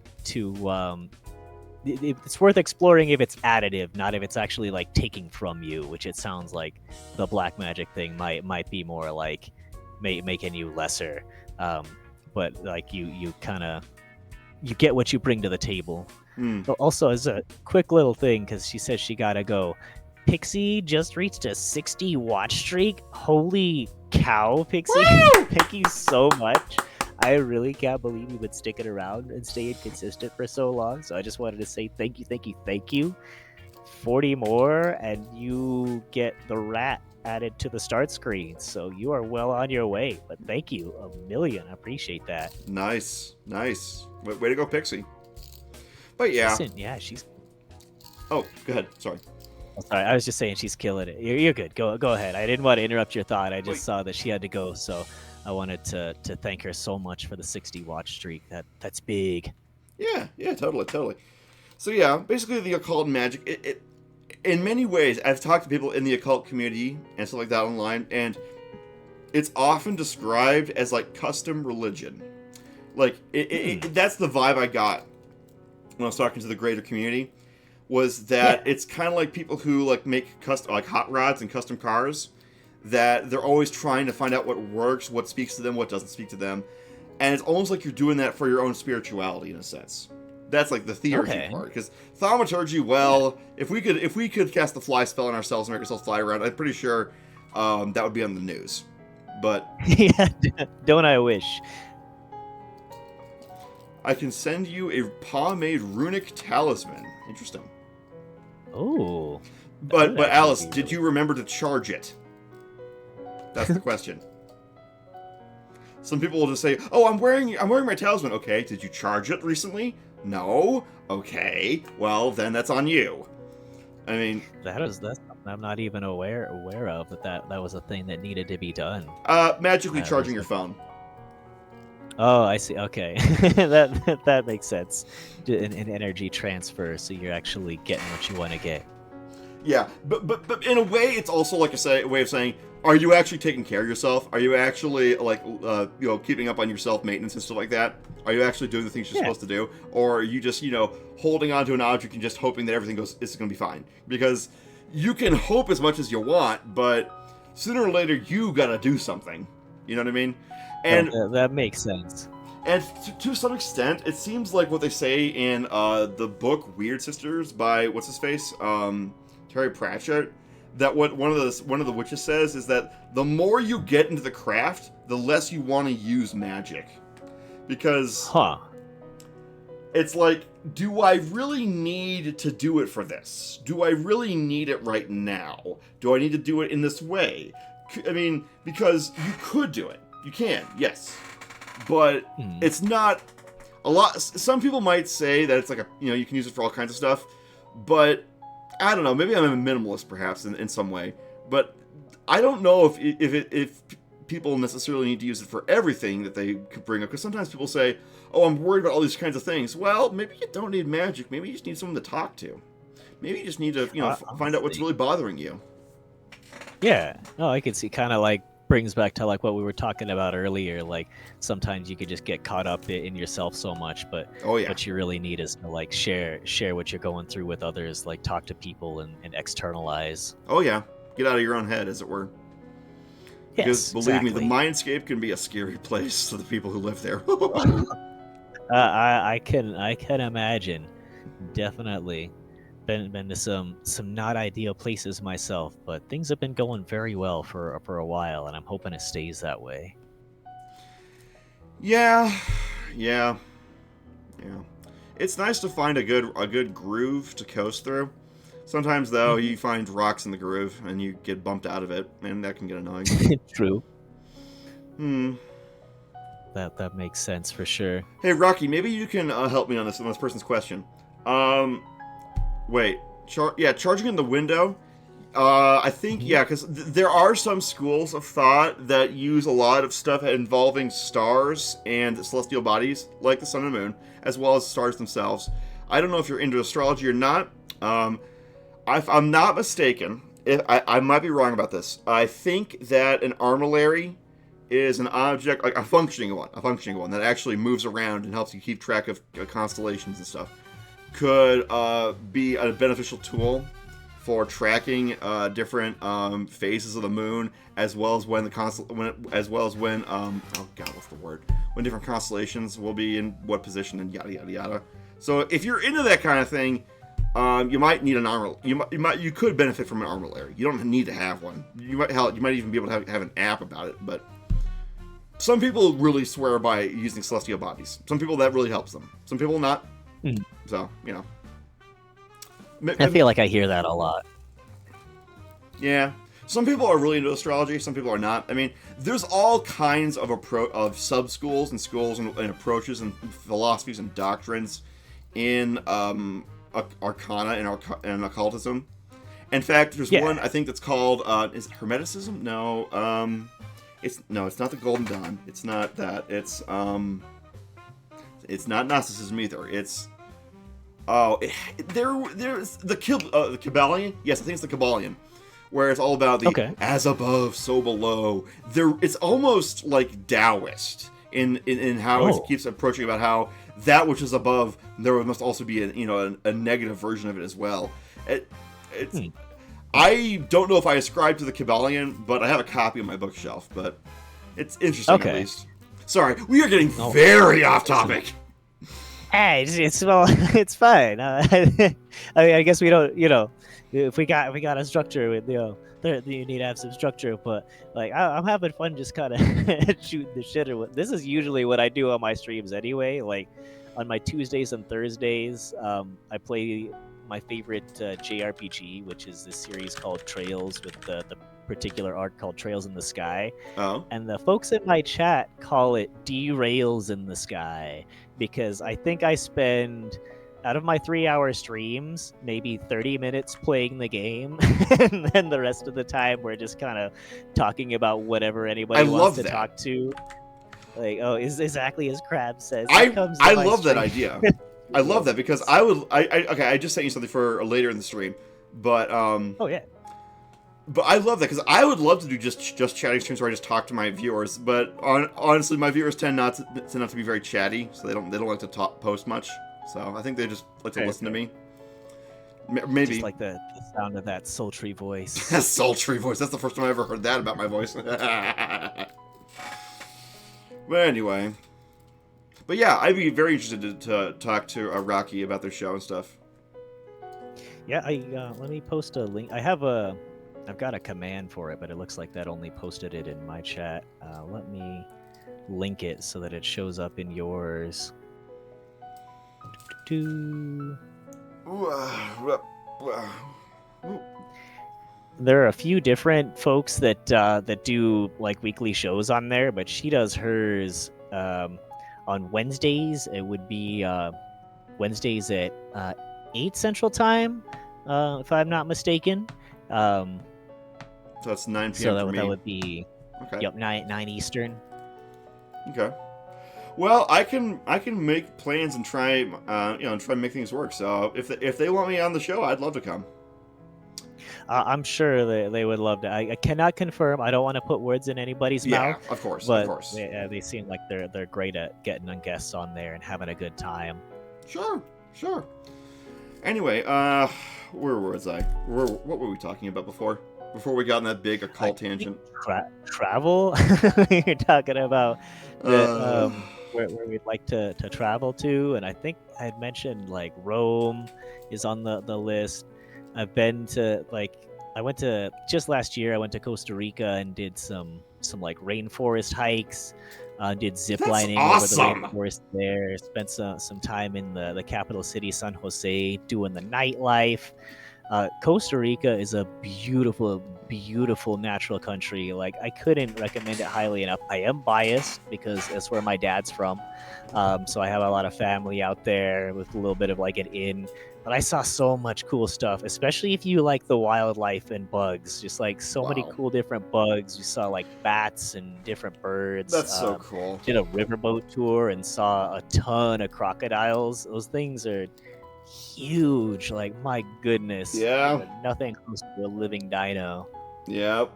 it's worth exploring if it's additive, not if it's actually like taking from you, which it sounds like the black magic thing might be more like making you lesser. But like you kind of you get what you bring to the table. But also, as a quick little thing, because she says she gotta go, Pixie just reached a 60 watch streak. Holy cow, Pixie! Thank you so much. I really can't believe you would stick it around and stay consistent for so long. So I just wanted to say thank you. 40 more, and you get the rat added to the start screen. So you are well on your way. But thank you a million. I appreciate that. Nice. Way to go, Pixie. But yeah. Listen, yeah, she's. Oh, go ahead. Sorry. Oh, sorry, I was just saying she's killing it. You're good. Go ahead. I didn't want to interrupt your thought. I just saw that she had to go, so I wanted to thank her so much for the 60 watch streak. That's big. Yeah, totally. So yeah, basically the occult and magic, it in many ways, I've talked to people in the occult community and stuff like that online, and it's often described as like custom religion. Like that's the vibe I got when I was talking to the greater community, was that it's kind of like people who like make custom like hot rods and custom cars, that they're always trying to find out what works, what speaks to them, what doesn't speak to them, and it's almost like you're doing that for your own spirituality in a sense. That's like the theurgy part, because thaumaturgy, if we could cast the fly spell on ourselves and make ourselves fly around, I'm pretty sure that would be on the news. But yeah, don't I wish? I can send you a pomade runic talisman. Interesting. Oh. But Alice, did you remember to charge it? That's the question. Some people will just say, "Oh, I'm wearing my talisman." Okay, did you charge it recently? No. Okay, well then that's on you. I mean, that's something I'm not even aware of, that was a thing that needed to be done. Magically charging your phone. Oh, I see. Okay, that makes sense. An energy transfer, so you're actually getting what you want to get. Yeah, but in a way, it's also like a way of saying, are you actually taking care of yourself? Are you actually like keeping up on your self maintenance and stuff like that? Are you actually doing the things you're supposed to do, or are you just holding on to an object and just hoping that everything is going to be fine? Because you can hope as much as you want, but sooner or later you gotta do something. You know what I mean? And that makes sense. And to some extent, it seems like what they say in the book Weird Sisters by what's his face, Terry Pratchett, that what one of the witches says is that the more you get into the craft, the less you want to use magic, because it's like, do I really need to do it for this? Do I really need it right now? Do I need to do it in this way? I mean, because you could do it. You can, yes, but it's not a lot. Some people might say that it's like you can use it for all kinds of stuff, but I don't know. Maybe I'm a minimalist, perhaps, in some way, but I don't know if people necessarily need to use it for everything that they could bring up. Because sometimes people say, "Oh, I'm worried about all these kinds of things." Well, maybe you don't need magic. Maybe you just need someone to talk to. Maybe you just need to, find out what's really bothering you. Yeah, no, I could see. Kind of like brings back to like what we were talking about earlier. Like sometimes you could just get caught up in yourself so much, but what you really need is to like share what you're going through with others. Like talk to people and externalize. Oh yeah, get out of your own head, as it were. Because Yes, believe me, the exactly. mindscape can be a scary place to the people who live there. I can imagine. Definitely been to some not ideal places myself, but things have been going very well for a while, and I'm hoping it stays that way. Yeah. It's nice to find a good groove to coast through. Sometimes though, you find rocks in the groove and you get bumped out of it, and that can get annoying. True. Hmm. That makes sense for sure. Hey Rocky, maybe you can help me on this person's question. Wait. Charging in the window. I think, because there are some schools of thought that use a lot of stuff involving stars and celestial bodies, like the sun and moon, as well as stars themselves. I don't know if you're into astrology or not. If I'm not mistaken, I might be wrong about this. I think that an armillary is an object, like a functioning one that actually moves around and helps you keep track of constellations and stuff. Could be a beneficial tool for tracking different phases of the moon, as well as when when different constellations will be in what position and yada yada yada. So if you're into that kind of thing, you might need an armor. You could benefit from an armillary. You don't need to have one. You might even be able to have an app about it. But some people really swear by using celestial bodies. Some people that really helps them. Some people not. So I feel like I hear that a lot. Yeah. Some people are really into astrology, some people are not. I mean, there's all kinds of sub-schools and schools and approaches and philosophies and doctrines in arcana and occultism. In fact, there's one, I think, that's called, is it Hermeticism? No. It's not the Golden Dawn. It's not that. It's not Gnosticism either. It's there's the Kabbalion. Yes, I think it's the Kabbalion, where it's all about the as above, so below. It's almost like Taoist in how it keeps approaching about how that which is above, there must also be a negative version of it as well. I don't know if I ascribe to the Kabbalion, but I have a copy on my bookshelf. But it's interesting at least. Sorry, we are getting very off topic. Hey, it's fine. I mean, I guess we don't, if we got a structure, you need to have some structure. But like, I'm having fun just kind of shooting the shit. This is usually what I do on my streams anyway. Like on my Tuesdays and Thursdays, I play my favorite JRPG, which is this series called Trails, with the particular arc called Trails in the Sky. Oh. And the folks in my chat call it Derails in the Sky, because I think I spend, out of my 3-hour streams, maybe 30 minutes playing the game, and then the rest of the time we're just kind of talking about whatever anybody wants to talk to. Like, is exactly as Crab says. I love that idea. I love that, because I just sent you something for later in the stream, but But I love that, because I would love to do just chatting streams where I just talk to my viewers. But honestly, my viewers tend not to be very chatty, so they don't like to post much. So I think they just like to listen to me. Maybe just like the sound of that sultry voice. Sultry voice. That's the first time I ever heard that about my voice. But anyway, but yeah, I'd be very interested to talk to Rocky about their show and stuff. Yeah, let me post a link. I've got a command for it, but it looks like that only posted it in my chat. Let me link it so that it shows up in yours. there are a few different folks that do like weekly shows on there, but she does hers on Wednesdays. It would be Wednesdays at 8 Central Time, if I'm not mistaken. Um, So that's 9 so p.m. for that me. would be Okay. yep 9 Eastern. Okay. Well, I can make plans and try try and make things work. So if they want me on the show, I'd love to come. I'm sure they would love to. I cannot confirm. I don't want to put words in anybody's Yeah, mouth, of course, of but course. they seem like they're great at getting guests on there and having a good time. Sure, sure. Anyway, where was I? What were we talking about before? Before we got on that big occult tangent. Travel. You're talking about the Uh, where we'd like to travel to, and I think I had mentioned like Rome is on the list. I've been to I went to just last year. I went to Costa Rica and did some like rainforest hikes. Did zip that's lining over the awesome. rainforest there. Spent some time in the capital city, San Jose, doing the nightlife. Costa Rica is a beautiful, beautiful natural country. Like I couldn't recommend it highly enough. I am biased because that's where my dad's from, so I have a lot of family out there with a little bit of like an in. But I saw so much cool stuff, especially if you like the wildlife and bugs. Just like so many Wow, cool different bugs. You saw like bats and different birds. that's so cool. Did a riverboat tour and saw a ton of crocodiles. Those things are huge. Like my goodness, Yeah, nothing close to a living dino. yep,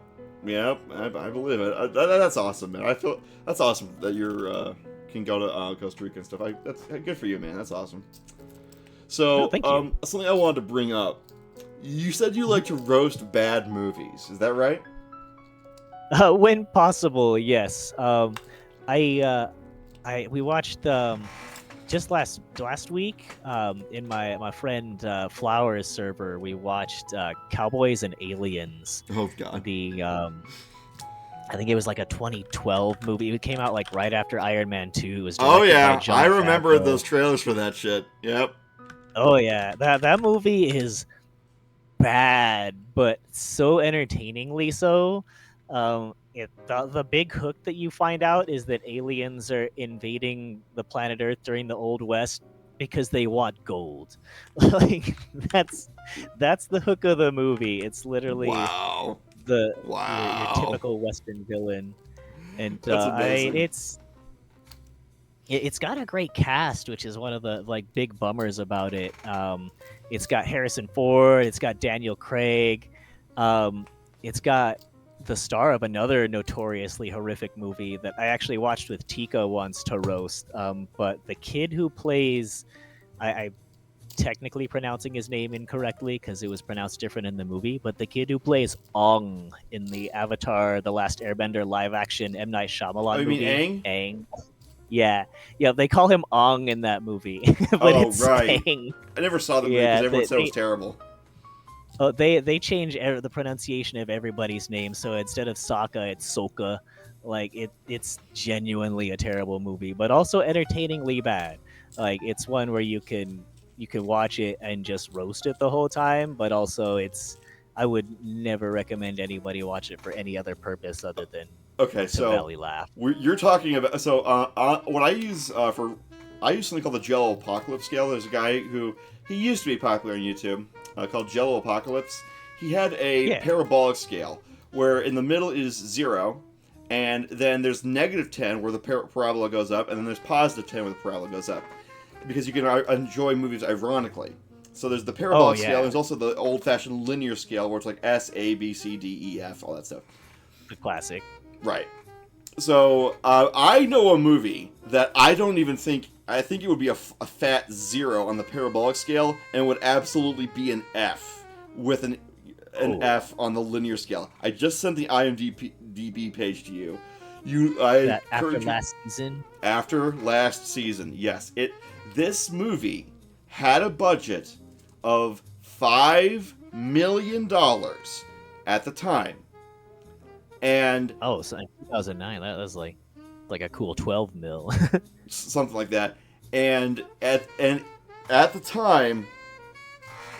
yep. I believe it. That's awesome, man. I feel that's awesome that you're can go to Costa Rica and stuff. That's good for you, man. That's awesome. No, So, thank you. something I wanted to bring up. You said you like to roast bad movies. Is that right? When possible, yes. I we watched just last week in my friend Flowers server. We watched Cowboys and Aliens. Oh God. The I think it was like a 2012 movie. It came out like right after Iron Man 2. It was Oh directed by yeah, I John remember Favreau. those trailers for that shit. Yep. Oh yeah, that movie is bad, but so entertainingly so. The big hook that you find out is that aliens are invading the planet Earth during the Old West because they want gold. Like that's the hook of the movie. It's literally Wow. your Wow. typical Western villain, and That's amazing. it's got a great cast, which is one of the like big bummers about it. It's got Harrison Ford, it's got Daniel Craig, it's got the star of another notoriously horrific movie that I actually watched with Tika once to roast. But the kid who plays, I technically pronouncing his name incorrectly because it was pronounced different in the movie, but the kid who plays Ong in the Avatar: The Last Airbender live action M Night Oh, Shyamalan you mean movie, Aang? Aang. Yeah, yeah, they call him Ong in that movie, but Oh it's right. Aang. I never saw the movie because Yeah, everyone said it was terrible. they change the pronunciation of everybody's name, so instead of Sokka, it's Soka. Like it's genuinely a terrible movie, but also entertainingly bad. Like it's one where you can watch it and just roast it the whole time, but also I would never recommend anybody watch it for any other purpose other than Okay, to so belly laugh. you're talking about what I use I use something called the Jello Apocalypse scale. There's a guy who he used to be popular on YouTube called Jello Apocalypse. He had a Yeah. parabolic scale where in the middle is 0, and then there's -10 where the parabola goes up, and then there's +10 where the parabola goes up, because you can enjoy movies ironically. So there's the Oh parabolic scale. yeah, There's also the old-fashioned linear scale where it's like S, A, B, C, D, E, F, all that stuff. the classic. Right. So I know a movie that I don't even think. I think it would be a fat 0 on the parabolic scale, and would absolutely be an F with an Oh, F on the linear scale. I just sent the IMDb page to you. I that after encourage you last season. after last season. Yes, this movie had a budget of $5 million at the time, and Oh, so in 2009, that was like a cool 12 mil. something like that. And at the time,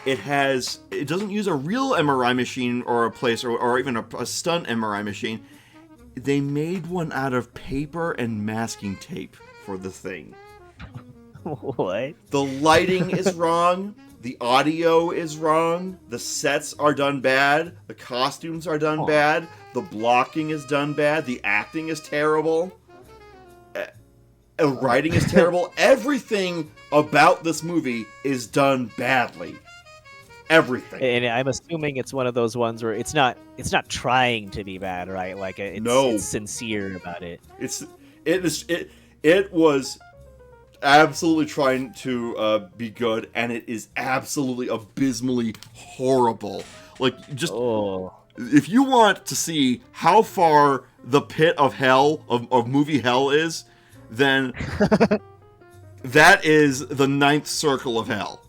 It doesn't use a real MRI machine or a place or even a stunt MRI machine. They made one out of paper and masking tape for the thing. What? The lighting is wrong. The audio is wrong. The sets are done bad. The costumes are done bad. The blocking is done bad. The acting is terrible. Writing is terrible. Everything about this movie is done badly. Everything. And I'm assuming it's one of those ones where it's not trying to be bad, right? Like it's sincere about it. It was absolutely trying to be good, and it is absolutely abysmally horrible. Like, just if you want to see how far the pit of hell of movie hell is, then that is the 9th circle of hell.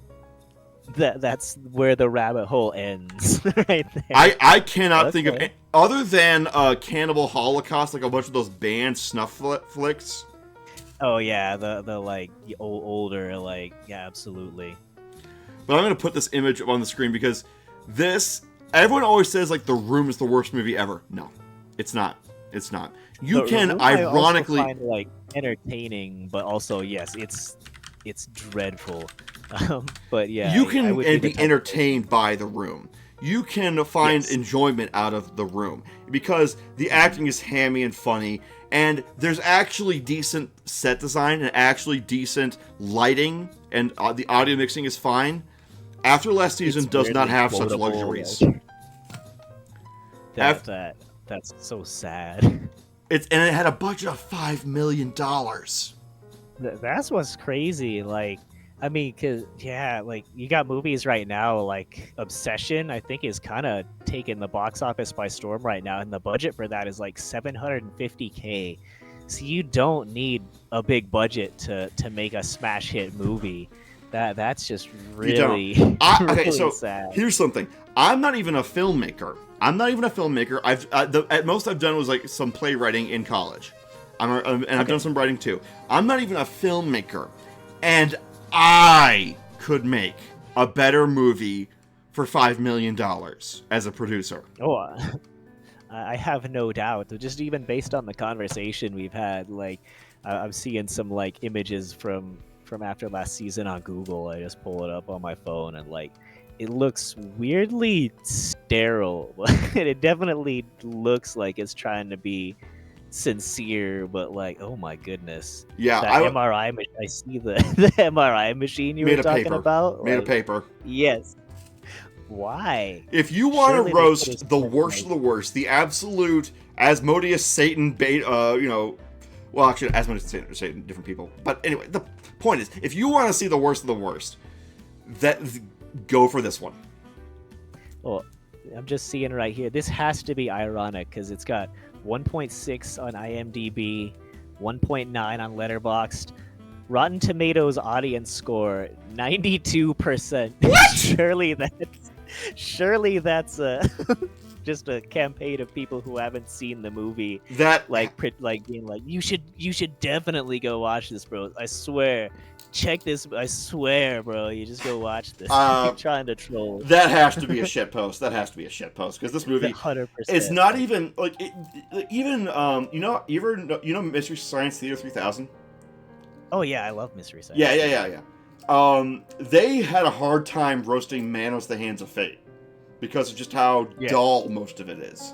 That's where the rabbit hole ends, right there. I cannot think of other than Cannibal Holocaust, like a bunch of those banned snuff flicks. Oh yeah, the like older, like, yeah, absolutely. But I'm gonna put this image up on the screen because everyone always says like The Room is the worst movie ever. No, it's not. It's not. You can ironically find, like, entertaining, but also yes, it's dreadful. But yeah, you can be entertained by The Room. You can find enjoyment out of The Room because the acting is hammy and funny, and there's actually decent set design and actually decent lighting, and the audio mixing is fine. After Last Season does not have such luxuries. That's so sad. And it had a budget of $5 million. That's what's crazy. Like, I mean, like, you got movies right now, like Obsession, I think, is kind of taking the box office by storm right now, and the budget for that is like $750K. So you don't need a big budget to make a smash hit movie. That's just really, really so sad. Here's something. I'm not even a filmmaker. At most I've done was like some playwriting in college. I've done some writing too. I'm not even a filmmaker, and I could make a better movie for $5 million as a producer. Oh, I have no doubt. Just even based on the conversation we've had, like, I'm seeing some like images from After Last Season on Google. I just pull it up on my phone, and like, it looks weirdly sterile. It definitely looks like it's trying to be sincere, but like, oh my goodness. Yeah, that MRI machine. I see the MRI machine you were talking about. Made of paper. Yes. Why? If you want to roast the worst of the worst, the absolute Asmodeus Satan beta, well, actually, Asmodeus and Satan, different people. But anyway, the point is, if you want to see the worst of the worst, go for this one. Well, I'm just seeing right here. This has to be ironic because it's got 1.6 on IMDb, 1.9 on Letterboxd, Rotten Tomatoes audience score 92%. What? Surely that's just a campaign of people who haven't seen the movie. That being like, you should definitely go watch this, bro. I swear. Check this. I swear, bro. You just go watch this. I'm trying to troll. That has to be a shit post. Because this movie 100%. It's not even like Mystery Science Theater 3000. Oh yeah, I love Mystery Science. Yeah. They had a hard time roasting Manos: The Hands of Fate because of just how dull most of it is.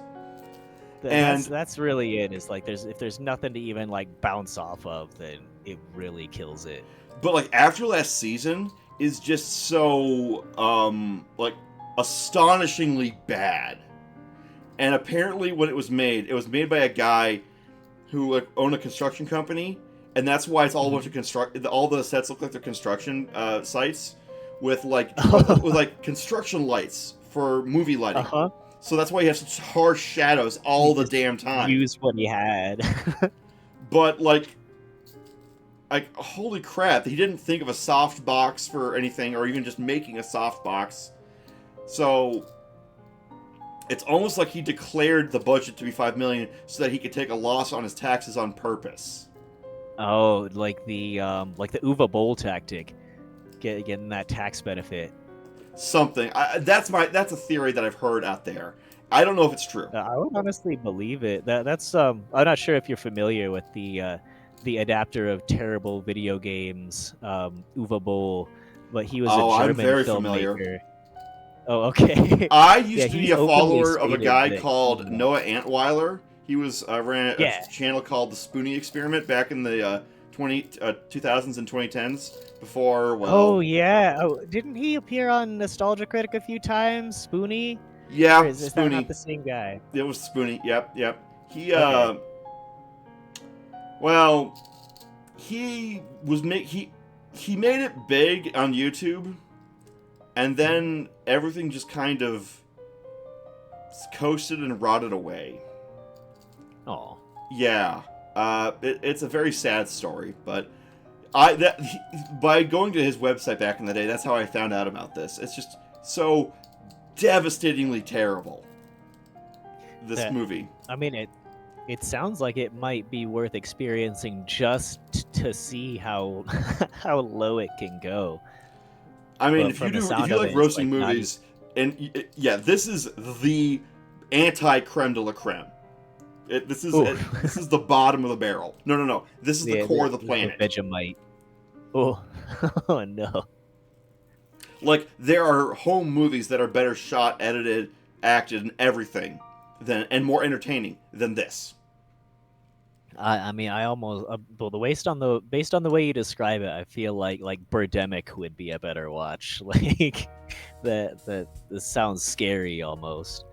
That's really it. Is like if there's nothing to even like bounce off of, then it really kills it. But like After Last Season is just so like astonishingly bad. And apparently when it was made by a guy who owned a construction company, and that's why it's all a bunch of all the sets look like they're construction sites with like construction lights for movie lighting. Uh-huh. So that's why you have such harsh shadows all the damn time. Use what he had. But like holy crap, he didn't think of a soft box for anything, or even just making a soft box. So it's almost like he declared the budget to be $5 million so that he could take a loss on his taxes on purpose. Oh, like the Uwe Boll tactic, getting that tax benefit. something. That's a theory that I've heard out there. I don't know if it's true. I would honestly believe it. That's I'm not sure if you're familiar with the adapter of terrible video games, Uwe Boll, but he was a Oh, I'm German very familiar. filmmaker. Oh, okay. I Yeah, used to be he's a openly follower of a stated guy that called he, Noah Antweiler. He was ran a yeah. channel called the Spoonie Experiment back in the 2000s and 2010s. Before, Oh well, yeah. Oh, didn't he appear on Nostalgia Critic a few times? Spoonie? Or yeah, is that not Spoonie. the same guy? It was Spoonie. Yep. He Okay. well, he was he made it big on YouTube, and then everything just kind of coasted and rotted away. Oh. Yeah, it's a very sad story, but by going to his website back in the day, that's how I found out about this. It's just so devastatingly terrible. This movie. I mean, it sounds like it might be worth experiencing just to see how how low it can go. I mean, But if from the you sound of like it, it's roasting like not movies, and yeah, this is the anti creme de la creme. This is the bottom of the barrel. No. This is the core of the planet. Vegemite. Oh, oh no. Like, there are home movies that are better shot, edited, acted, and everything and more entertaining than this. I mean, I almost well, based on the way you describe it, I feel like Birdemic would be a better watch. Like that sounds scary almost.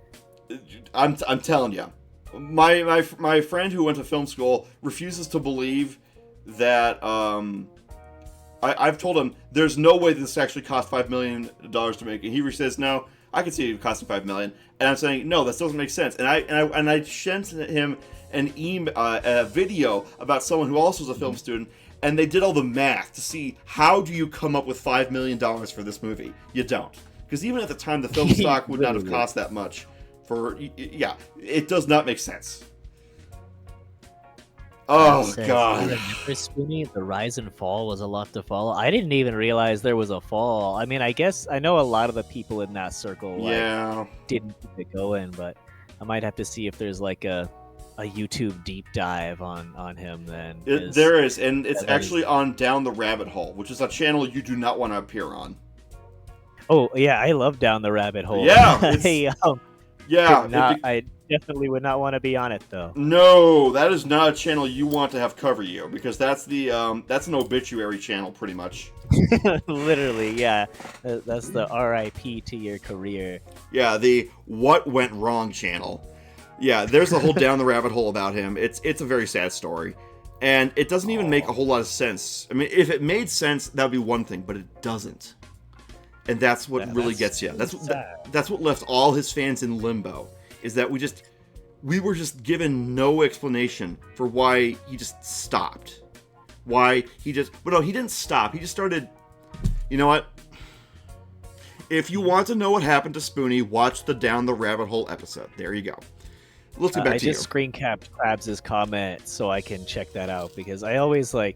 I'm telling you, my friend who went to film school refuses to believe that. I've told him there's no way this actually cost $5 million to make, and he says no. I can see it costing $5 million, and I'm saying no, that doesn't make sense. And I sent him a video about someone who also is a film student, and they did all the math to see how do you come up with $5 million for this movie. You don't, because even at the time, the film stock would not have cost that much. It does not make sense. Oh God! For Spoonie, the rise and fall was a lot to follow. I didn't even realize there was a fall. I mean, I guess I know a lot of the people in that circle didn't keep it going, but I might have to see if there's like a YouTube deep dive on him. Then there is, and it's actually on Down the Rabbit Hole, which is a channel you do not want to appear on. Oh yeah, I love Down the Rabbit Hole. Yeah, I definitely would not want to be on it though. No, that is not a channel you want to have cover you, because that's that's an obituary channel pretty much. Literally, yeah. That's the RIP to your career. Yeah, the what went wrong channel. Yeah, there's a whole Down the Rabbit Hole about him. It's a very sad story, and it doesn't even make a whole lot of sense. I mean, if it made sense, that would be one thing, but it doesn't. And that's what really gets you. That's what left all his fans in limbo. Is that we were just given no explanation for why he just stopped. But no, he didn't stop. He just started, you know what? If you want to know what happened to Spoonie, watch the Down the Rabbit Hole episode. There you go. Let's get back to you. I just screen capped Krabs' comment so I can check that out, because I always I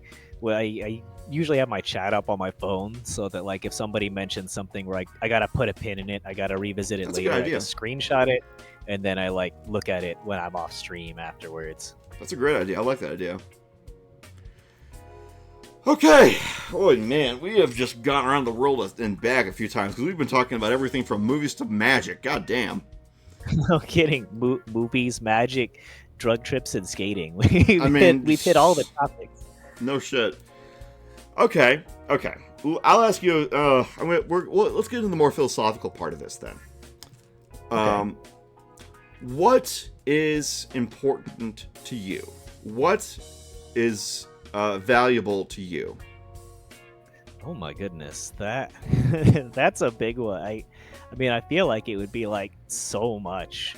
usually have my chat up on my phone so that if somebody mentions something where I gotta put a pin in it, I gotta revisit it later, I just screenshot it, and then I look at it when I'm off stream afterwards. That's a great idea. I like that idea. Okay. Oh man, we have just gone around the world and back a few times, because we've been talking about everything from movies to magic. God damn. No kidding. Movies, magic, drug trips, and skating. We've hit all the topics. No shit. Okay. Well, I'll ask you. Let's get into the more philosophical part of this then. Okay. What is important to you? What is valuable to you? Oh my goodness, that's a big one. I mean, I feel like it would be so much.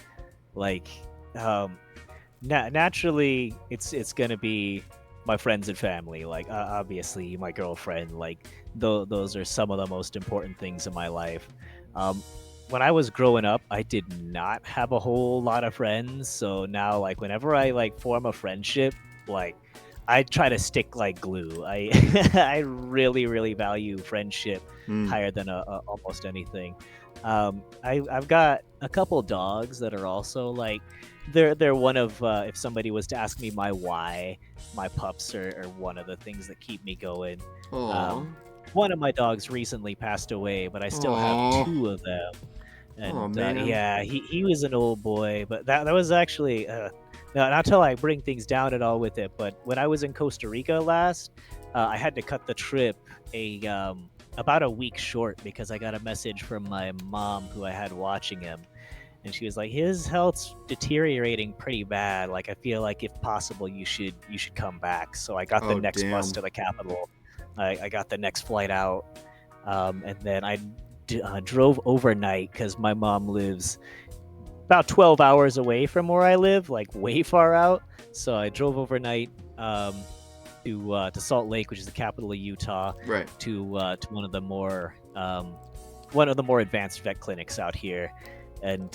Naturally, it's gonna be my friends and family. Obviously, my girlfriend. Those are some of the most important things in my life. When I was growing up, I did not have a whole lot of friends. So now, whenever I form a friendship, I try to stick like glue. I I really value friendship Hmm. higher than almost anything. I've got a couple dogs that are also like they're one of if somebody was to ask me my why, my pups are one of the things that keep me going. Aw. Um, one of my dogs recently passed away, but I still have Aw. two of them. Oh And man. yeah, he was an old boy, but that was actually not till I bring things down at all with it. But when I was in Costa Rica last, I had to cut the trip about a week short because I got a message from my mom who I had watching him, and she was like, "His health's deteriorating pretty bad. Like I feel like if possible, you should come back." So I got the Oh next bus damn. to the capital. I got the next flight out, and then I drove overnight because my mom lives about 12 hours away from where I live, like way far out. So I drove overnight to Salt Lake, which is the capital of Utah, Right. to one of the more advanced vet clinics out here, and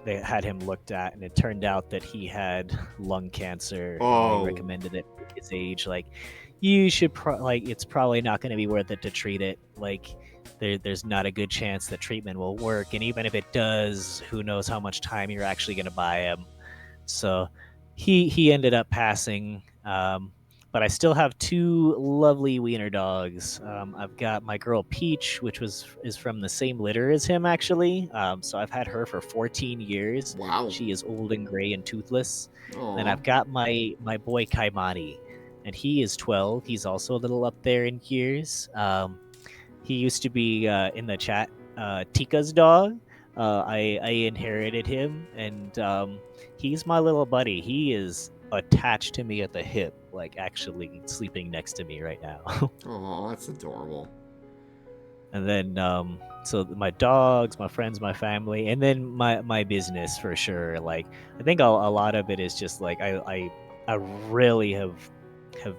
they had him looked at, and it turned out that he had lung cancer, and they Oh. recommended it at his age. Like, you should like it's probably not going to be worth it to treat it. Like, there's not a good chance that treatment will work, and even if it does, who knows how much time you're actually going to buy him. So he ended up passing. But I still have two lovely wiener dogs. I've got my girl Peach, which is from the same litter as him actually. So I've had her for 14 years. Wow. She is old and gray and toothless. Then Aw. I've got my boy Kaimani, and he is 12. He's also a little up there in years. He used to be in the chat Tika's dog. I inherited him, and he's my little buddy. He is attached to me at the hip, like actually sleeping next to me right now. Oh, that's adorable. And then so my dogs, my friends, my family, and then my business for sure. Like I think a lot of it is just like I really have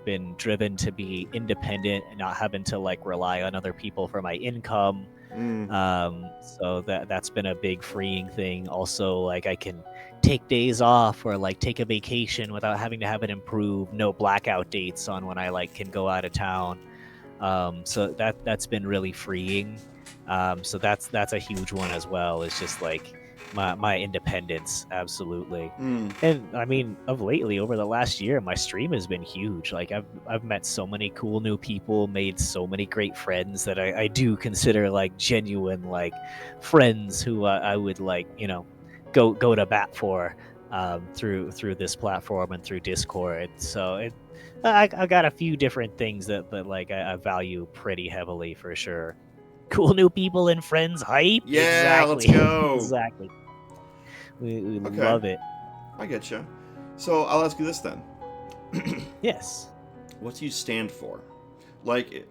been driven to be independent and not having to like rely on other people for my income. Mm. So that's been a big freeing thing. Also, like I can take days off or like take a vacation without having to have it improved. No blackout dates on when I like can go out of town. So that's been really freeing. So that's a huge one as well. It's just like my independence, absolutely. Mm. And I mean, of lately, over the last year, my stream has been huge. Like I've met so many cool new people, made so many great friends that I do consider like genuine like friends who I would like go to bat for through this platform and through Discord. So I got a few different things that like I value pretty heavily for sure. Cool new people and friends hype. Yeah, let's Exactly. go. Exactly. We Okay, love it. I get you. So I'll ask you this then: Yes. what do you stand for? Like,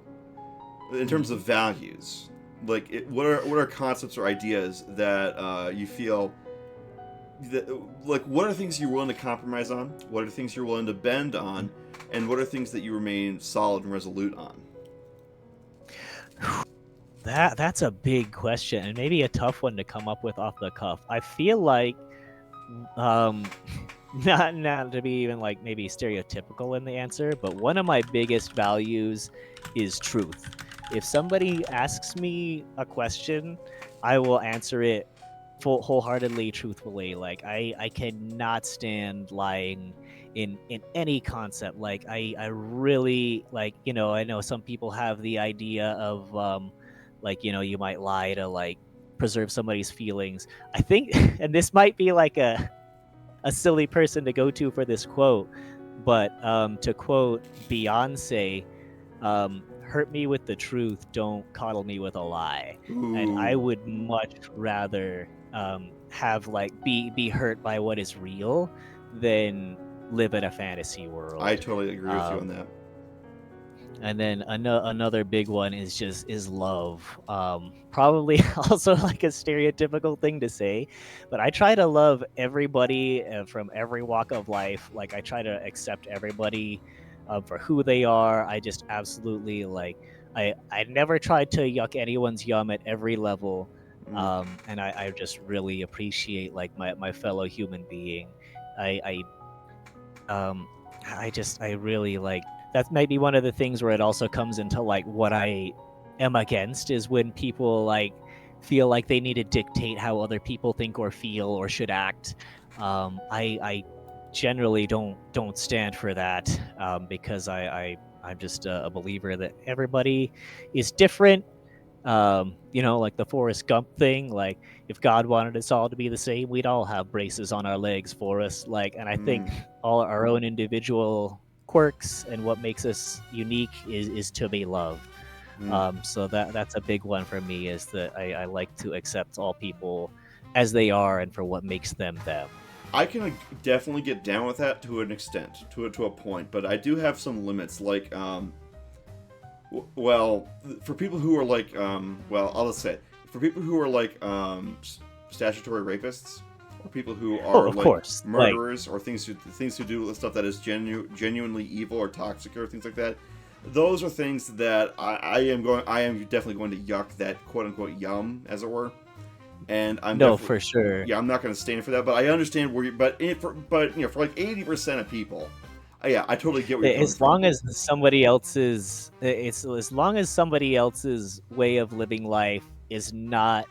in terms of values, like, what are concepts or ideas that you feel that, like, what are things you're willing to compromise on? What are things you're willing to bend on? And what are things that you remain solid and resolute on? That's a big question and maybe a tough one to come up with off the cuff. I feel like um not to be even like maybe stereotypical in the answer, but one of my biggest values is truth. If somebody asks me a question, I will answer it wholeheartedly, truthfully. Like I cannot stand lying in any concept. Like I really like I know some people have the idea of like you might lie to like preserve somebody's feelings. I think, and this might be like a silly person to go to for this quote, but to quote Beyonce, "Hurt me with the truth, don't coddle me with a lie." And I Ooh, would much rather have like be hurt by what is real than live in a fantasy I world. totally agree with you on Um, that. and then another big one is love. Probably also like a stereotypical thing to say, but I try to love everybody from every walk of life. Like I try to accept everybody for who they are. I just absolutely like I never try to yuck anyone's yum at every level. Mm. And I just really appreciate like my fellow human being. I um I really like that. Might be one of the things where it also comes into like what I am against is when people like feel like they need to dictate how other people think or feel or should act. I generally don't stand for that, because I'm just a believer that everybody is different. Like the Forrest Gump thing, like if God wanted us all to be the same, we'd all have braces on our legs for us. Like, and I think Mm, all our own individual quirks and what makes us unique is to be loved. mm. So that's a big one for me, is that I like to accept all people as they are and for what makes them them. I can definitely get down with that to an extent, to a point, but I do have some limits. Like, well, for people who are like, well, I'll just say, for people who are like statutory rapists, or people who are Of like course, like murderers, or things to do with stuff that is genuinely evil or toxic or things like that. Those are things that I am definitely going to yuck that quote unquote yum, as it were. And I'm no, definitely, for sure. yeah, I'm not going to stand for that. But I understand where you, but for like 80% of people, yeah, I totally get where you're coming As from. long as somebody else's it's as long as somebody else's way of living life is not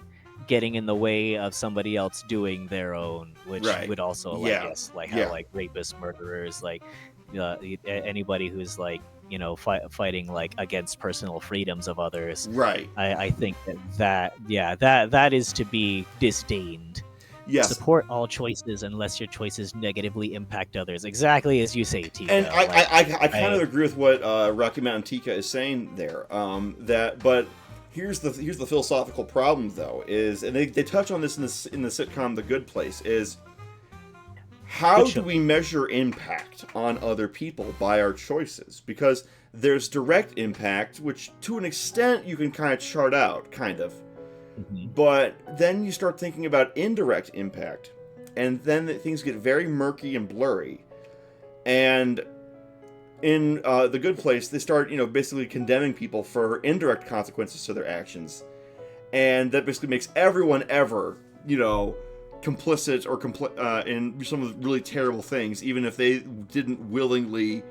getting in the way of somebody else doing their own, which Right. would also like, Yeah. yes, like how Yeah. like rapists, murderers, like anybody who's like fighting like against personal freedoms of others. Right. I think that is to be disdained. Yes. Support all choices unless your choices negatively impact others. Exactly as you say, And Tika. I kind of agree with what Rocky Mountain Tika is saying there. But here's the philosophical problem though is, and they touch on this in the sitcom The Good Place, is how Good do show. we measure impact on other people by our choices? Because there's direct impact, which to an extent you can kind of chart out, kind of. Mhm. But then you start thinking about indirect impact, and then things get very murky and blurry. And in The Good Place, they start, basically condemning people for indirect consequences to their actions, and that basically makes everyone ever, complicit or in some of the really terrible things, even if they didn't willingly,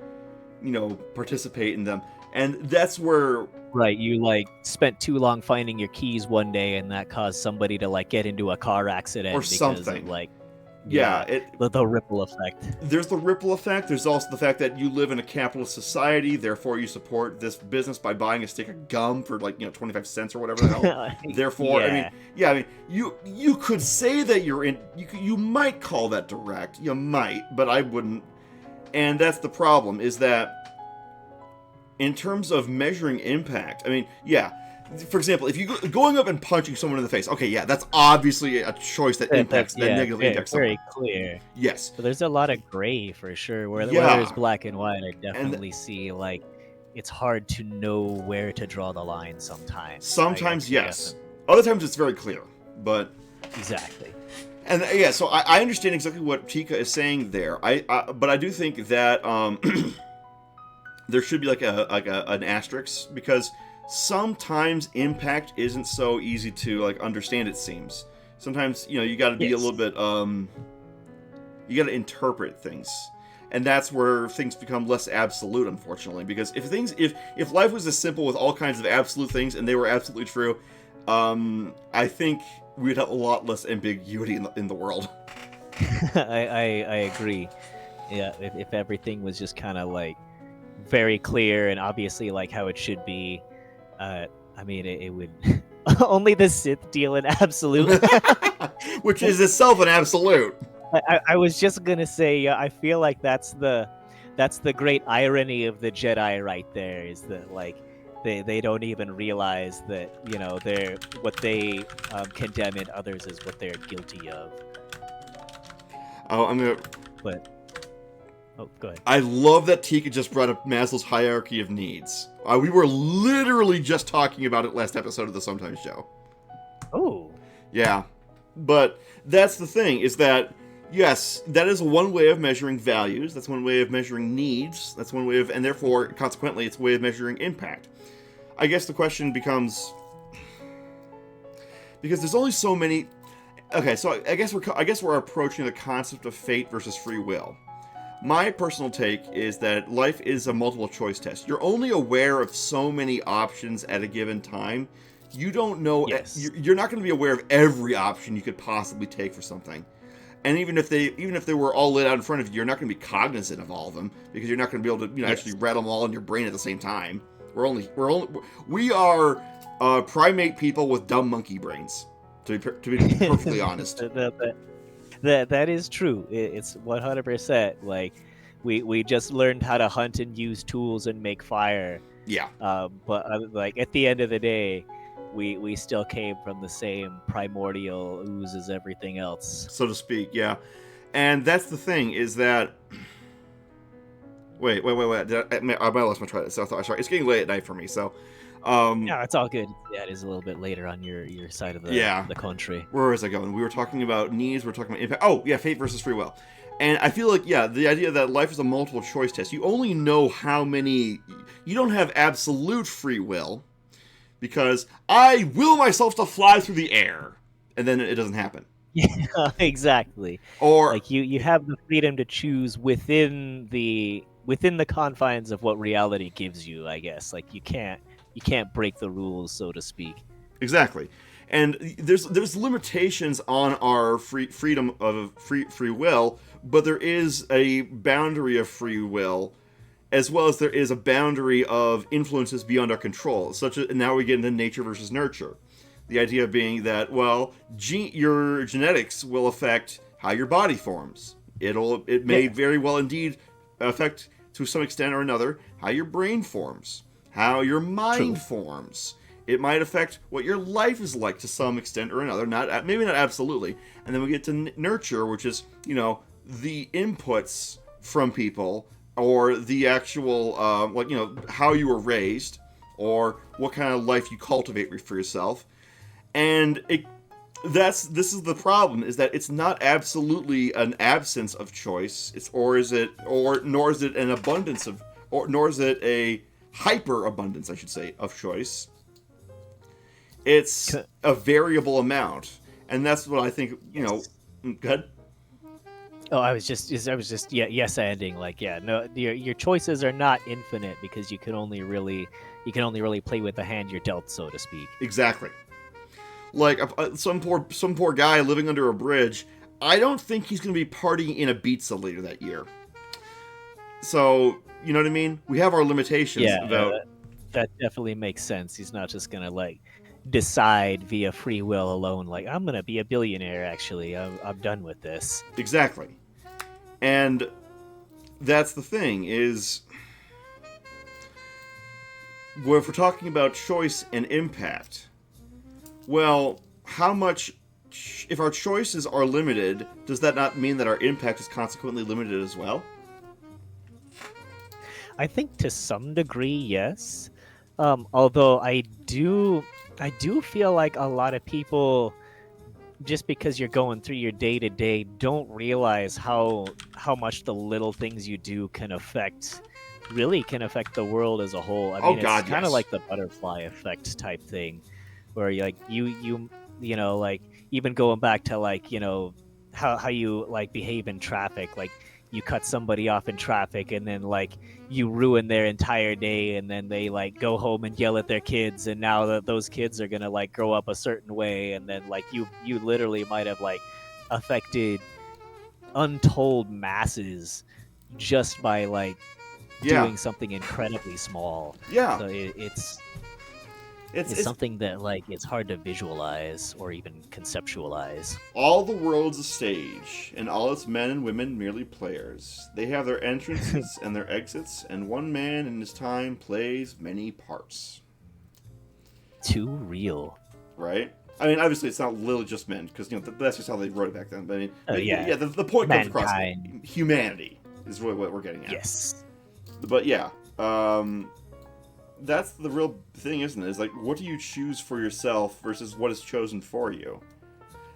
participate in them. And that's where, Right, you like spent too long finding your keys one day, and that caused somebody to like get into a car or accident because of something. like, Yeah, yeah, the ripple effect. there's the ripple effect. There's also the fact that you live in a capitalist society, therefore you support this business by buying a stick of gum for 25 cents or whatever the hell. Therefore, Yeah. you could say that you might call that direct. You might, but I wouldn't. And that's the problem, is that in terms of measuring impact, for example, if you going up and punching someone in the face, okay, yeah, that's obviously a choice that That's negatively impacts someone. very clear. Yes. But there's a lot of gray for sure. Where there's Yeah. black and white, I And definitely see like it's hard to know where to draw the line sometimes. I sometimes, can yes. definitely Other times it's very clear. But exactly. and yeah, so I understand exactly what Tika is saying there. But I do think that there should be like an asterisk, because sometimes impact isn't so easy to like understand. It seems sometimes you got to be a Yes. little bit you got to interpret things, and that's where things become less absolute, unfortunately. Because if life was as simple with all kinds of absolute things and they were absolutely true, I think we'd have a lot less ambiguity in the world. I agree. Yeah, if everything was just kind of like very clear and obviously like how it should be, uh, I mean, it would only the Sith deal in absolute. Which is itself an absolute. I was just gonna say, I feel like that's the great irony of the Jedi right there, is that like they don't even realize that they're what they condemn in others is what they're guilty of. Oh, I'm gonna. But go ahead. I love that Tika just brought up Maslow's hierarchy of needs. We were literally just talking about it last episode of the Sometimes Show. Oh, Yeah, but that's the thing, is that yes, that is one way of measuring values. That's one way of measuring needs. That's one way of, and therefore, consequently, it's a way of measuring impact. I guess the question becomes, because there's only so many. Okay, so I guess we're approaching the concept of fate versus free will. My personal take is that life is a multiple choice test. You're only aware of so many options at a given time. You don't know. Yes. You're not going to be aware of every option you could possibly take for something. And even if they were all laid out in front of you, you're not going to be cognizant of all of them because you're not going to be able to Yes. actually rattle them all in your brain at the same time. We are primate people with dumb monkey brains. To be perfectly honest. That is true. It's 100%. Like, we just learned how to hunt and use tools and make fire. Yeah. But like at the end of the day, we still came from the same primordial ooze as everything else. So to speak, yeah. And that's the thing is that. Wait. I might have lost my train of thought. Sorry, it's getting late at night for me. So. Yeah, it's all good. Yeah, it is a little bit later on your side of the country. Where was I going? We were talking about needs. We were talking about impact. Oh, yeah, fate versus free will. And I feel like, yeah, the idea that life is a multiple choice test. You only know how many. You don't have absolute free will, because I will myself to fly through the air, and then it doesn't happen. Yeah, exactly. Or like you have the freedom to choose within the confines of what reality gives you, I guess. Like you can't break the rules, so to speak. Exactly. And there's limitations on our freedom of free will, but there is a boundary of free will, as well as there is a boundary of influences beyond our control. Such as, and now we get into nature versus nurture. The idea being that, well, your genetics will affect how your body forms. It may very well indeed affect, to some extent or another, how your brain forms, how your mind forms. It might affect what your life is like to some extent or another, maybe not absolutely. And then we get to nurture, which is, the inputs from people, or the actual, how you were raised, or what kind of life you cultivate for yourself. And this is the problem, is that it's not absolutely an absence of choice. Nor is it an abundance of, nor is it a hyper abundance, I should say, of choice. It's a variable amount, and that's what I think. Good. Oh, I was just yes ending. Like, yeah, no, your choices are not infinite, because you can only really play with the hand you're dealt, so to speak. Exactly. Like some poor guy living under a bridge. I don't think he's going to be partying in Ibiza later that year. So, you know what I mean? We have our limitations. Yeah, that definitely makes sense. He's not just going to decide via free will alone, like, I'm going to be a billionaire, actually. I'm done with this. Exactly. And that's the thing, is, if we're talking about choice and impact, well, if our choices are limited, does that not mean that our impact is consequently limited as well? I think to some degree, yes. Although I do feel like a lot of people, just because you're going through your day to day, don't realize how much the little things you do can affect the world as a whole. I mean, it's kind of like the butterfly effect type thing, where you even going back to how you behave in traffic. Like, you cut somebody off in traffic, and then you ruin their entire day, and then they go home and yell at their kids, and now those kids are gonna grow up a certain way, and then you literally might have affected untold masses just by doing something incredibly small. Yeah. So it's something that it's hard to visualize or even conceptualize. All the world's a stage, and all its men and women merely players. They have their entrances and their exits, and one man in his time plays many parts. Too real. Right? I mean, obviously it's not literally just men, because that's just how they wrote it back then. But I mean, the point Mankind. comes across. Humanity is what we're getting at. Yes. But yeah, that's the real thing, isn't it? Is what do you choose for yourself versus what is chosen for you?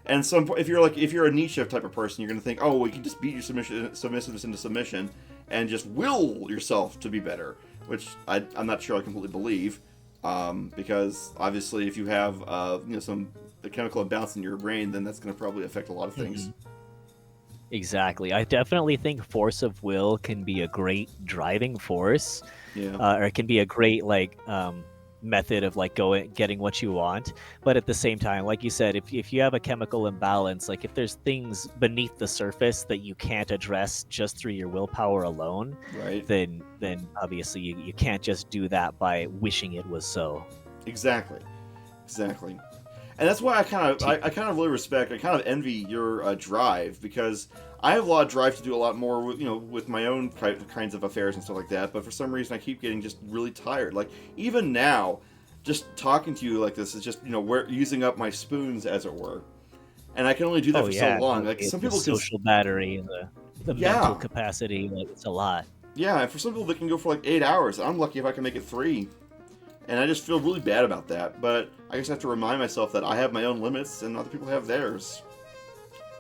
And if you're a Nietzsche type of person, you're going to think, oh, well, you can just beat your submissiveness into submission and just will yourself to be better, which I'm not sure I completely believe, because obviously if you have the chemical imbalance in your brain, then that's going to probably affect a lot of things. Mm-hmm. Exactly. I definitely think force of will can be a great driving force, Yeah. or it can be a great method of like getting what you want. But at the same time, like you said, if you have a chemical imbalance, like if there's things beneath the surface that you can't address just through your willpower alone, Right. then obviously you can't just do that by wishing it was so. Exactly. Exactly. And that's why T- I kind of really respect, I kind of envy your drive, because I have a lot of drive to do a lot more with, with my own kinds of affairs and stuff like that. But for some reason, I keep getting just really tired. Like even now, just talking to you like this is just we're using up my spoons, as it were, and I can only do that oh for so yeah, long. no, Like some the people can, social battery and the mental yeah, capacity, like it's a lot. yeah. And for some people, they can go for like 8 hours. I'm lucky if I can make it 3. And I just feel really bad about that. But I just have to remind myself that I have my own limits and other people have theirs.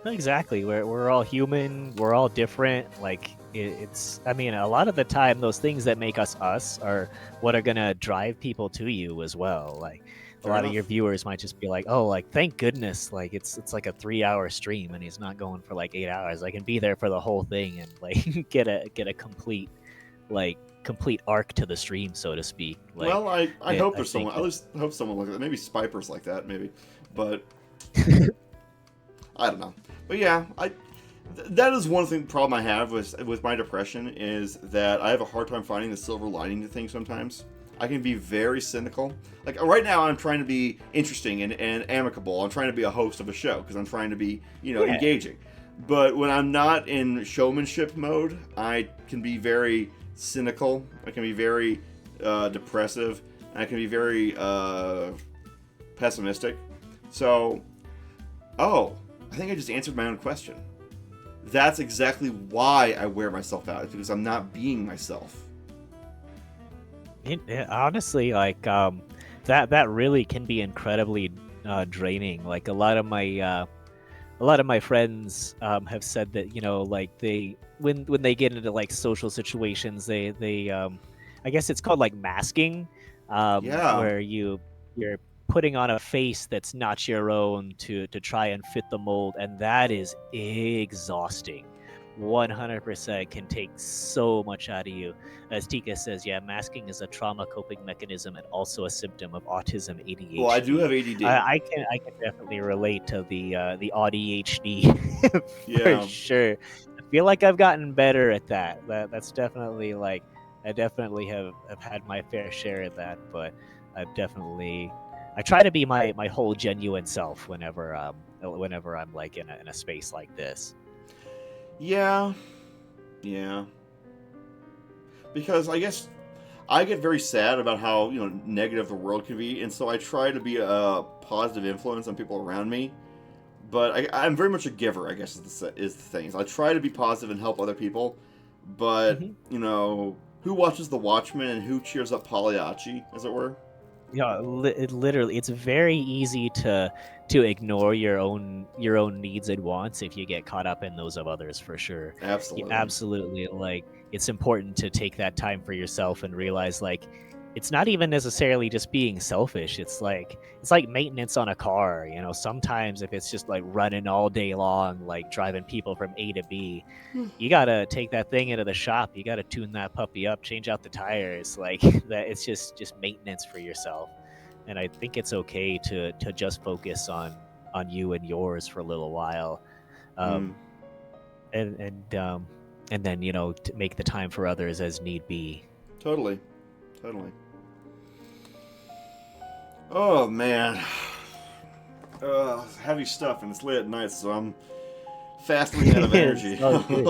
Exactly. We're all human. We're all different. Like it's. I mean, a lot of the time, those things that make us us are what are gonna drive people to you as well. Like a Fair lot of your enough. viewers might just be like, "Oh, like thank goodness, like it's like a 3 hour stream, and he's not going for like 8 hours. I can be there for the whole thing and like get a complete arc to the stream, so to speak." Like Well, I hope I there's think someone. I just hope someone like that. Maybe Spipers like that, maybe. But I don't know. But yeah, that is one thing problem I have with my depression is that I have a hard time finding the silver lining to things sometimes. I can be very cynical. Like right now, I'm trying to be interesting and amicable. I'm trying to be a host of a show because I'm trying to be, yeah. engaging. But when I'm not in showmanship mode, I can be very cynical. I can be very depressive. And I can be very pessimistic. So, oh, I think I just answered my own question. That's exactly why I wear myself out. It's because I'm not being myself. Honestly, like that really can be incredibly draining. Like a lot of my friends have said that like they when they get into like social situations, they I guess it's called like masking, Yeah. where you're putting on a face that's not your own to try and fit the mold, and that is exhausting. 100% can take so much out of you. As Tika says, yeah, masking is a trauma coping mechanism and also a symptom of autism Well, I do ADHD. have ADD. I can definitely relate to the ADHD for Yeah. sure. I feel like I've gotten better at that. That's definitely like I definitely have had my fair share of that, but I try to be my whole genuine self whenever I'm like in a space like this. Yeah. Yeah. Because I guess I get very sad about how negative the world can be, and so I try to be a positive influence on people around me. But I'm very much a giver, I guess is the thing. So I try to be positive and help other people, but Hmm. who watches The Watchmen and who cheers up Pagliacci, as it were? Yeah, literally, it's very easy to ignore your own needs and wants if you get caught up in those of others, for sure. You Absolutely. absolutely like it's important to take that time for yourself and realize like it's not even necessarily just being selfish. It's like maintenance on a car. Sometimes if it's just like running all day long, like driving people from A to B, you gotta take that thing into the shop. You gotta tune that puppy up, change out the tires. Like that, it's just maintenance for yourself. And I think it's okay to just focus on you and yours for a little while, Mm, um, and then to make the time for others as need be. totally. Totally. Oh man. Heavy stuff, and it's late at night, so I'm fast running out of It's energy. all good.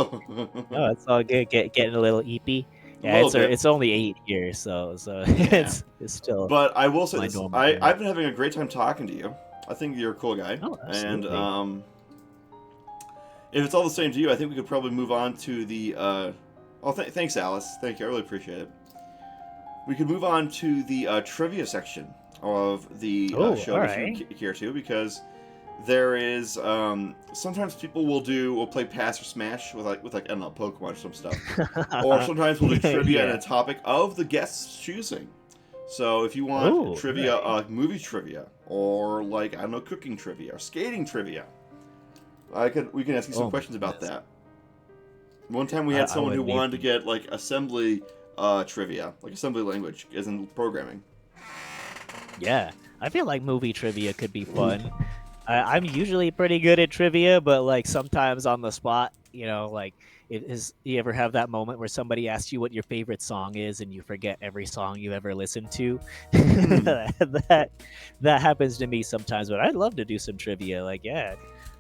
No, it's all good. Getting a little eepy. A Yeah, little bit. it's only 8 years, so Yeah. it's still But I will say my this: normal day. I've been having a great time talking to you. I think you're a cool guy, Oh, and absolutely. if it's all the same to you, I think we could probably move on to the. Thanks, Alice. Thank you. I really appreciate it. We could move on to the trivia section of the Oh, all show if you right. care to, because there is sometimes people will play Pass or Smash with I don't know, Pokemon or some stuff, or sometimes we'll do trivia on Yeah. a topic of the guest's choosing. So if you want Oh, all trivia, right. movie trivia, or like I don't know, cooking trivia or skating trivia, we can ask you some Oh my questions about goodness. that. One time we had I someone who wouldn't wanted to even- get like assembly trivia, like assembly language, as in programming. Yeah, I feel like movie trivia could be fun. I'm usually pretty good at trivia, but like sometimes on the spot, like you ever have that moment where somebody asks you what your favorite song is and you forget every song you ever listened to? Hmm. That happens to me sometimes, but I'd love to do some trivia. Like, yeah,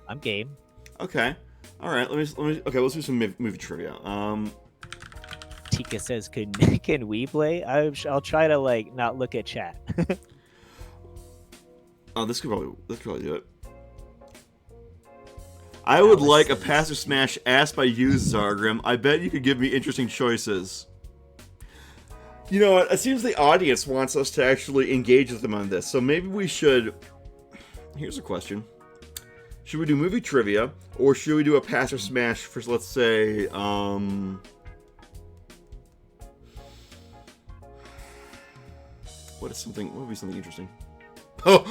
I'm game. Okay. All right. Okay, let's do some movie trivia. Tika says, "Can can we play?" I'll try to like not look at chat. Oh, this could probably do it. I would Alice like a says- pass or smash asked by you, Zargrim. I bet you could give me interesting choices. You know what? It seems the audience wants us to actually engage with them on this, so maybe we should. Here's a question: should we do movie trivia, or should we do a pass or smash for, let's say, what would be something interesting? Oh!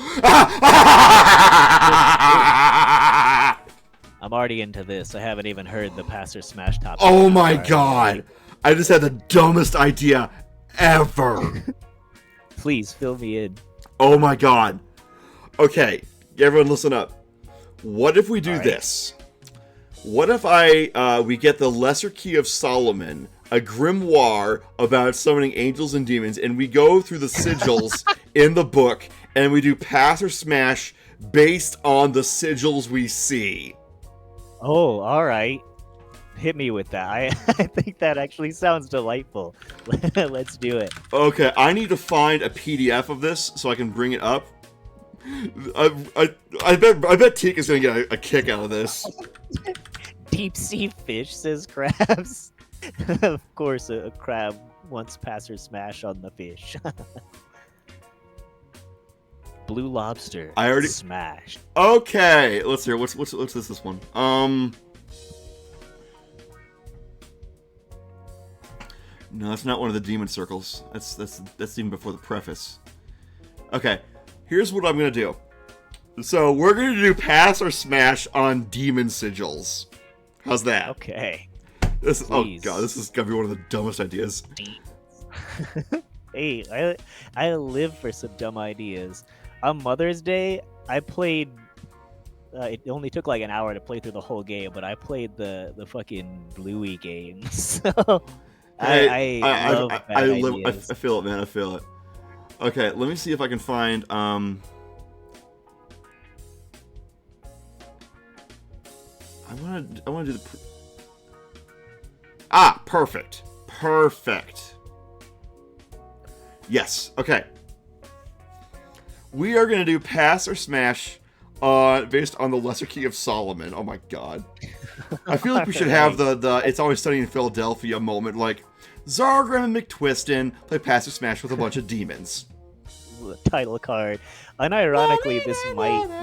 I'm already into this. I haven't even heard the pass or smash topic. Oh my Sorry. god! I just had the dumbest idea ever! Please fill me in. Oh my god. Okay, everyone listen up. What if we do Alright. this? What if we get the Lesser Key of Solomon, a grimoire about summoning angels and demons, and we go through the sigils in the book, and we do pass or smash based on the sigils we see? Oh, all right. Hit me with that. I think that actually sounds delightful. Let's do it. Okay, I need to find a PDF of this so I can bring it up. I bet Tika's gonna get a kick out of this. Deep sea fish, says Crabs. Of course, a crab wants pass or smash on the fish. Blue lobster. I already- smashed. Okay, let's hear. What's this one? No, that's not one of the demon circles. That's even before the preface. Okay, here's what I'm gonna do. So we're gonna do pass or smash on demon sigils. How's that? Okay. Oh Please. god, this is gonna be one of the dumbest ideas. Hey, I live for some dumb ideas. On Mother's Day, I played. It only took like an hour to play through the whole game, but I played the fucking Bluey games. So I love bad ideas. I feel it, man. I feel it. Okay, let me see if I can find. I want to do the. Perfect. Perfect. Yes. Okay. We are gonna do pass or smash, based on the Lesser Key of Solomon. Oh my god. I feel like we should have the It's Always Sunny in Philadelphia moment, like Zargrim and McTwiston play pass or smash with a bunch of demons. Title card. Unironically,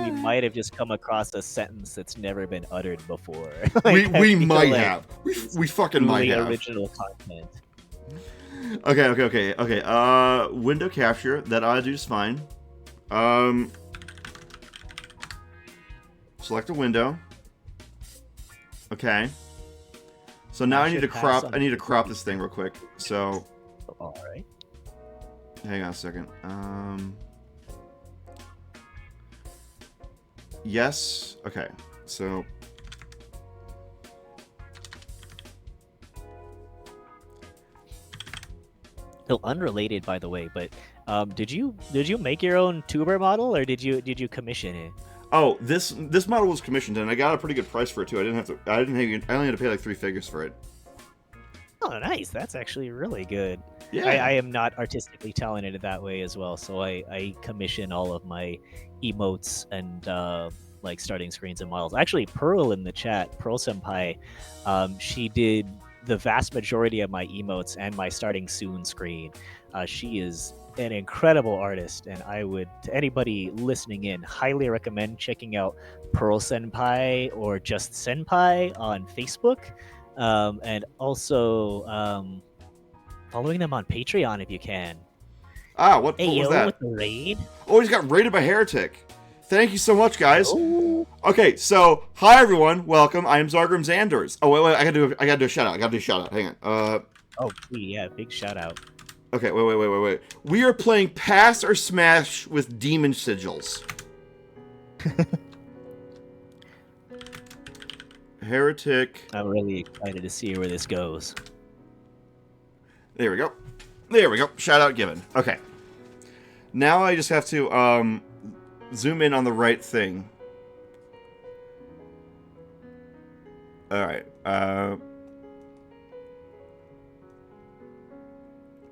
we might have just come across a sentence that's never been uttered before. we I feel might like have. We fucking might truly have. original content. Okay. Window capture. That ought to do just fine. Select a window. Okay. So now I need to crop. I need to crop this thing real quick. So, All right. hang on a second. Yes. Okay. So. So unrelated, by the way, but did you make your own tuber model, or did you commission it? Oh, this model was commissioned, and I got a pretty good price for it too. I only had to pay like 3 figures for it. Oh, nice. That's actually really good. Yeah. I am not artistically talented that way as well, so I commission all of my emotes and like starting screens and models. Actually, Pearl in the chat, Pearl Senpai, she did the vast majority of my emotes and my starting soon screen. She is an incredible artist, and I would, to anybody listening in, highly recommend checking out Pearl Senpai or just Senpai on Facebook, and also following them on Patreon if you can. What Hey, was yo, that? with the raid. Oh, he's got raided by Heretic. Thank you so much, guys. Oh, Okay, so hi everyone, welcome. I am Zargrim Zanders. Oh wait, I gotta do a shout out. Hang on. Oh, yeah, big shout out. Okay, wait. We are playing Pass or Smash with Demon Sigils. Heretic. I'm really excited to see where this goes. There we go. Shout out given. Okay. Now I just have to zoom in on the right thing. All right.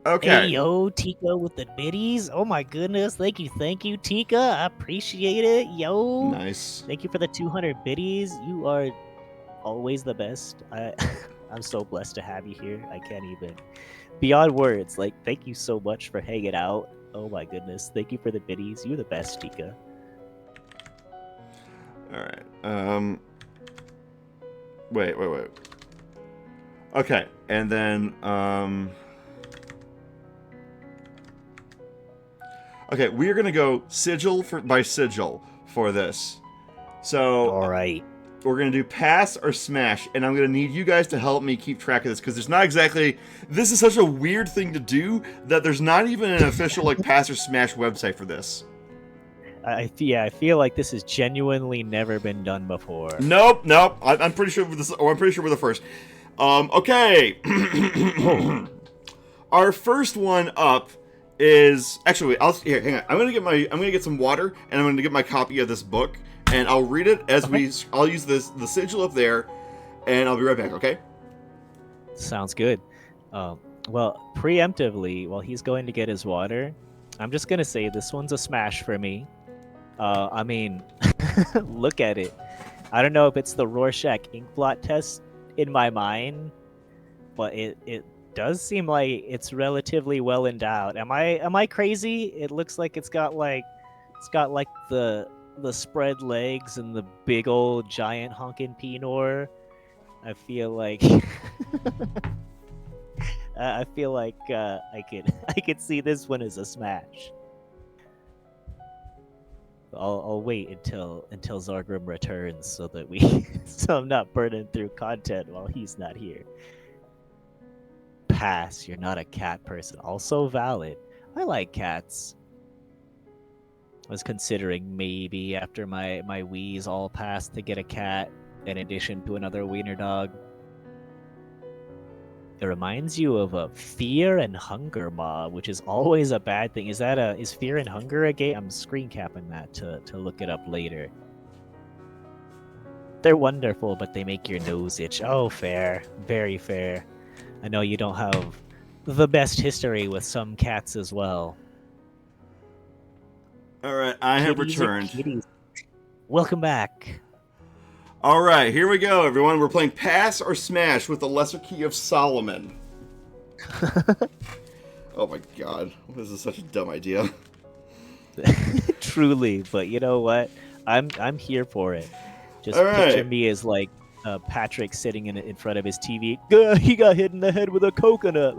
Okay. Hey, yo, Tika with the biddies. Oh my goodness. Thank you, Tika. I appreciate it. Yo. Nice. Thank you for the 200 biddies. You are always the best. I'm so blessed to have you here. I can't even. Beyond words. Like, thank you so much for hanging out. Oh my goodness. Thank you for the biddies. You're the best, Tika. All right. Wait. Okay, and then okay, we are gonna go sigil by sigil for this. So All right. we're gonna do pass or smash, and I'm gonna need you guys to help me keep track of this because there's not exactly. This is such a weird thing to do that there's not even an official like pass or smash website for this. I feel like this has genuinely never been done before. Nope. I'm pretty sure this. Oh, I'm pretty sure we're the first. Okay. Our first one up is actually. Here, hang on. I'm gonna get some water, and I'm gonna get my copy of this book, and I'll read it as I'll use the sigil up there, and I'll be right back. Okay. Sounds good. Well, preemptively, while he's going to get his water, I'm just gonna say this one's a smash for me. I mean, look at it. I don't know if it's the Rorschach ink blot test in my mind, but it does seem like it's relatively well endowed. Am I crazy? It looks like it's got like the spread legs and the big old giant honkin' Pinor. I feel like I could see this one as a smash. I'll wait until Zargrim returns so that so I'm not burning through content while he's not here. Pass. You're not a cat person. Also valid. I like cats. I was considering maybe after my wheeze all passed to get a cat in addition to another wiener dog. It reminds you of a fear and hunger mob, which is always a bad thing. Is fear and hunger a game? I'm screen capping that to look it up later. They're wonderful, but they make your nose itch. Oh, fair. Very fair. I know you don't have the best history with some cats as well. All right, I have Kitties are returned. kitties. Welcome back. All right, here we go, everyone. We're playing Pass or Smash with the Lesser Key of Solomon. Oh my god, this is such a dumb idea. Truly, but you know what? I'm here for it. Just All right. picture me as like Patrick sitting in front of his TV. He got hit in the head with a coconut.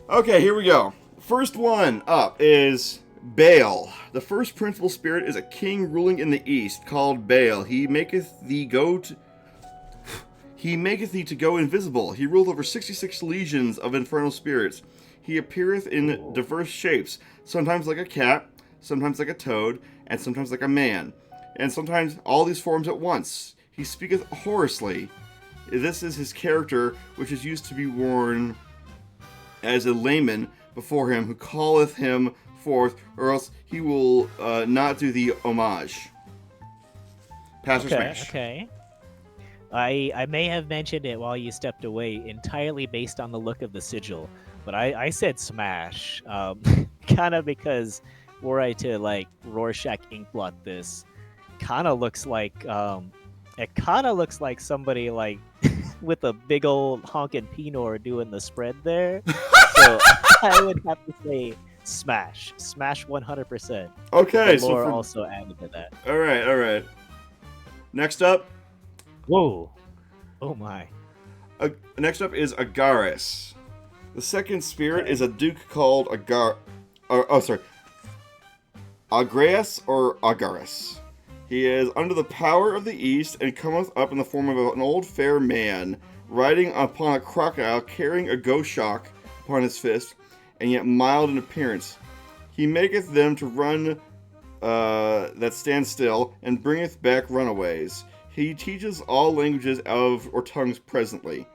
Okay, here we go. First one up is Baal. The first principal spirit is a king ruling in the east, called Baal. He maketh thee to go invisible. He ruleth over 66 legions of infernal spirits. He appeareth in diverse shapes, sometimes like a cat, sometimes like a toad, and sometimes like a man, and sometimes all these forms at once. He speaketh hoarsely. This is his character, which is used to be worn as a layman before him, who calleth him forth, or else he will not do the homage. Pass or smash. Okay. I may have mentioned it while you stepped away, entirely based on the look of the sigil, but I said smash, kind of because were I to like Rorschach inkblot this, kind of looks like somebody like with a big old honkin' Pinot doing the spread there. So I would have to say smash 100%. Okay, the lore also added to that. All right. Next up. Whoa! Oh my. Next up is Agaris. The second spirit is a duke called Agreus or Agaris. He is under the power of the East and cometh up in the form of an old fair man, riding upon a crocodile, carrying a goshawk upon his fist, and yet mild in appearance. He maketh them to run that stand still, and bringeth back runaways. He teaches all languages or tongues presently.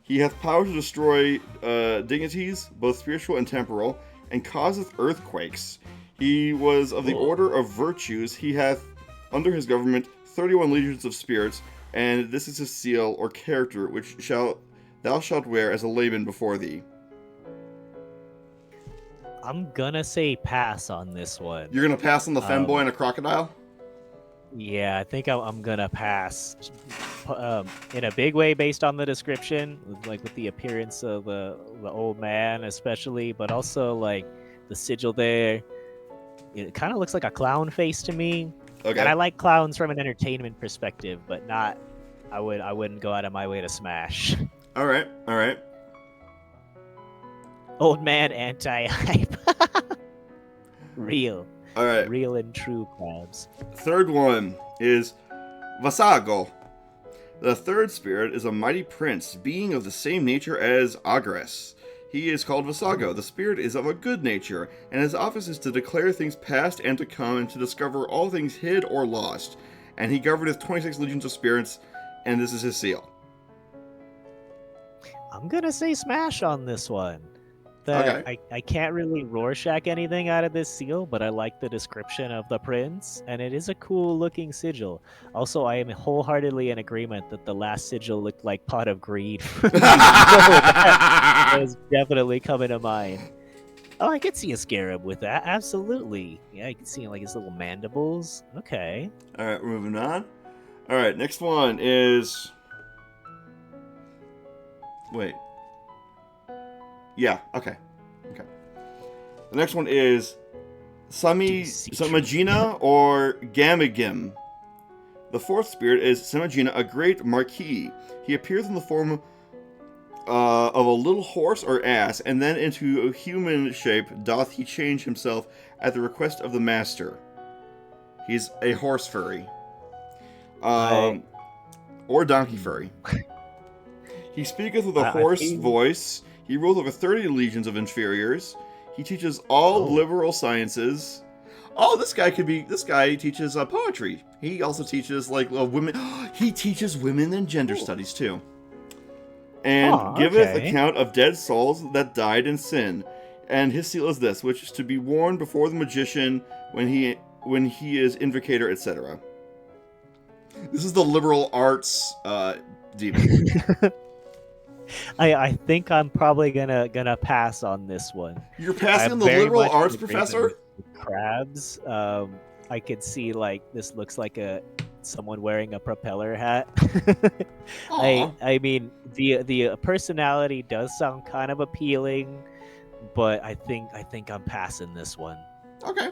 He hath power to destroy dignities, both spiritual and temporal, and causeth earthquakes. He was of the order of virtues. He hath under his government 31 legions of spirits, and this is his seal or character, which thou shalt wear as a Laban before thee. I'm gonna say pass on this one. You're gonna pass on the femboy and a crocodile? Yeah, I think I'm gonna pass. In a big way, based on the description, like with the appearance of the old man, especially, but also like the sigil there. It kind of looks like a clown face to me. Okay. And I like clowns from an entertainment perspective, but not. I wouldn't go out of my way to smash. All right. Old man anti-hype. Real. All right. Real and true crabs. Third one is Vasago. The third spirit is a mighty prince, being of the same nature as Agres. He is called Vasago. The spirit is of a good nature, and his office is to declare things past and to come, and to discover all things hid or lost. And he governeth 26 legions of spirits, and this is his seal. I'm gonna say smash on this one. Okay. I can't really Rorschach anything out of this seal, but I like the description of the prince, and it is a cool looking sigil. Also, I am wholeheartedly in agreement that the last sigil looked like Pot of Greed. That was definitely coming to mind. Oh, I could see a scarab with that. Absolutely. Yeah, I can see like his little mandibles. Okay. All right, we're moving on. All right, next one is... Wait. Yeah, okay. The next one is Samagina or Gamagim. The fourth spirit is Samagina, a great marquis. He appears in the form of a little horse or ass, and then into a human shape doth he change himself at the request of the master. He's a horse furry. Or donkey furry. He speaketh with a hoarse voice. He rules over 30 legions of inferiors. He teaches all liberal sciences. Oh, this guy teaches poetry. He also teaches like women. He teaches women and gender studies too. And giveth account of dead souls that died in sin. And his seal is this, which is to be worn before the magician when he is invocator, etc. This is the liberal arts demon. I think I'm probably gonna pass on this one. You're passing on the liberal arts professor? Crabs. I could see like this looks like someone wearing a propeller hat. I mean the personality does sound kind of appealing, but I think I'm passing this one. Okay.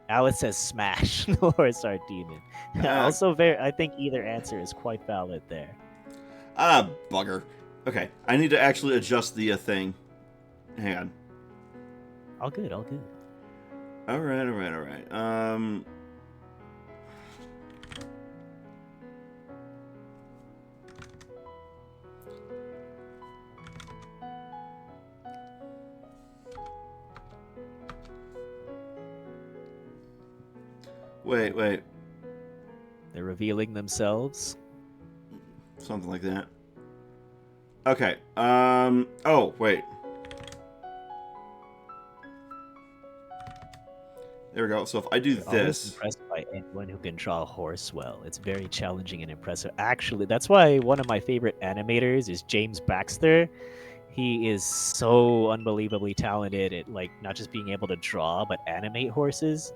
Now it says smash or start demon. Also I think either answer is quite valid there. Bugger. Okay, I need to actually adjust the thing. Hang on. All good. All right. Wait. They're revealing themselves. Something like that. Okay. Oh, wait. There we go. So if I do this... I was impressed by anyone who can draw a horse well. It's very challenging and impressive. Actually, that's why one of my favorite animators is James Baxter. He is so unbelievably talented at like not just being able to draw, but animate horses.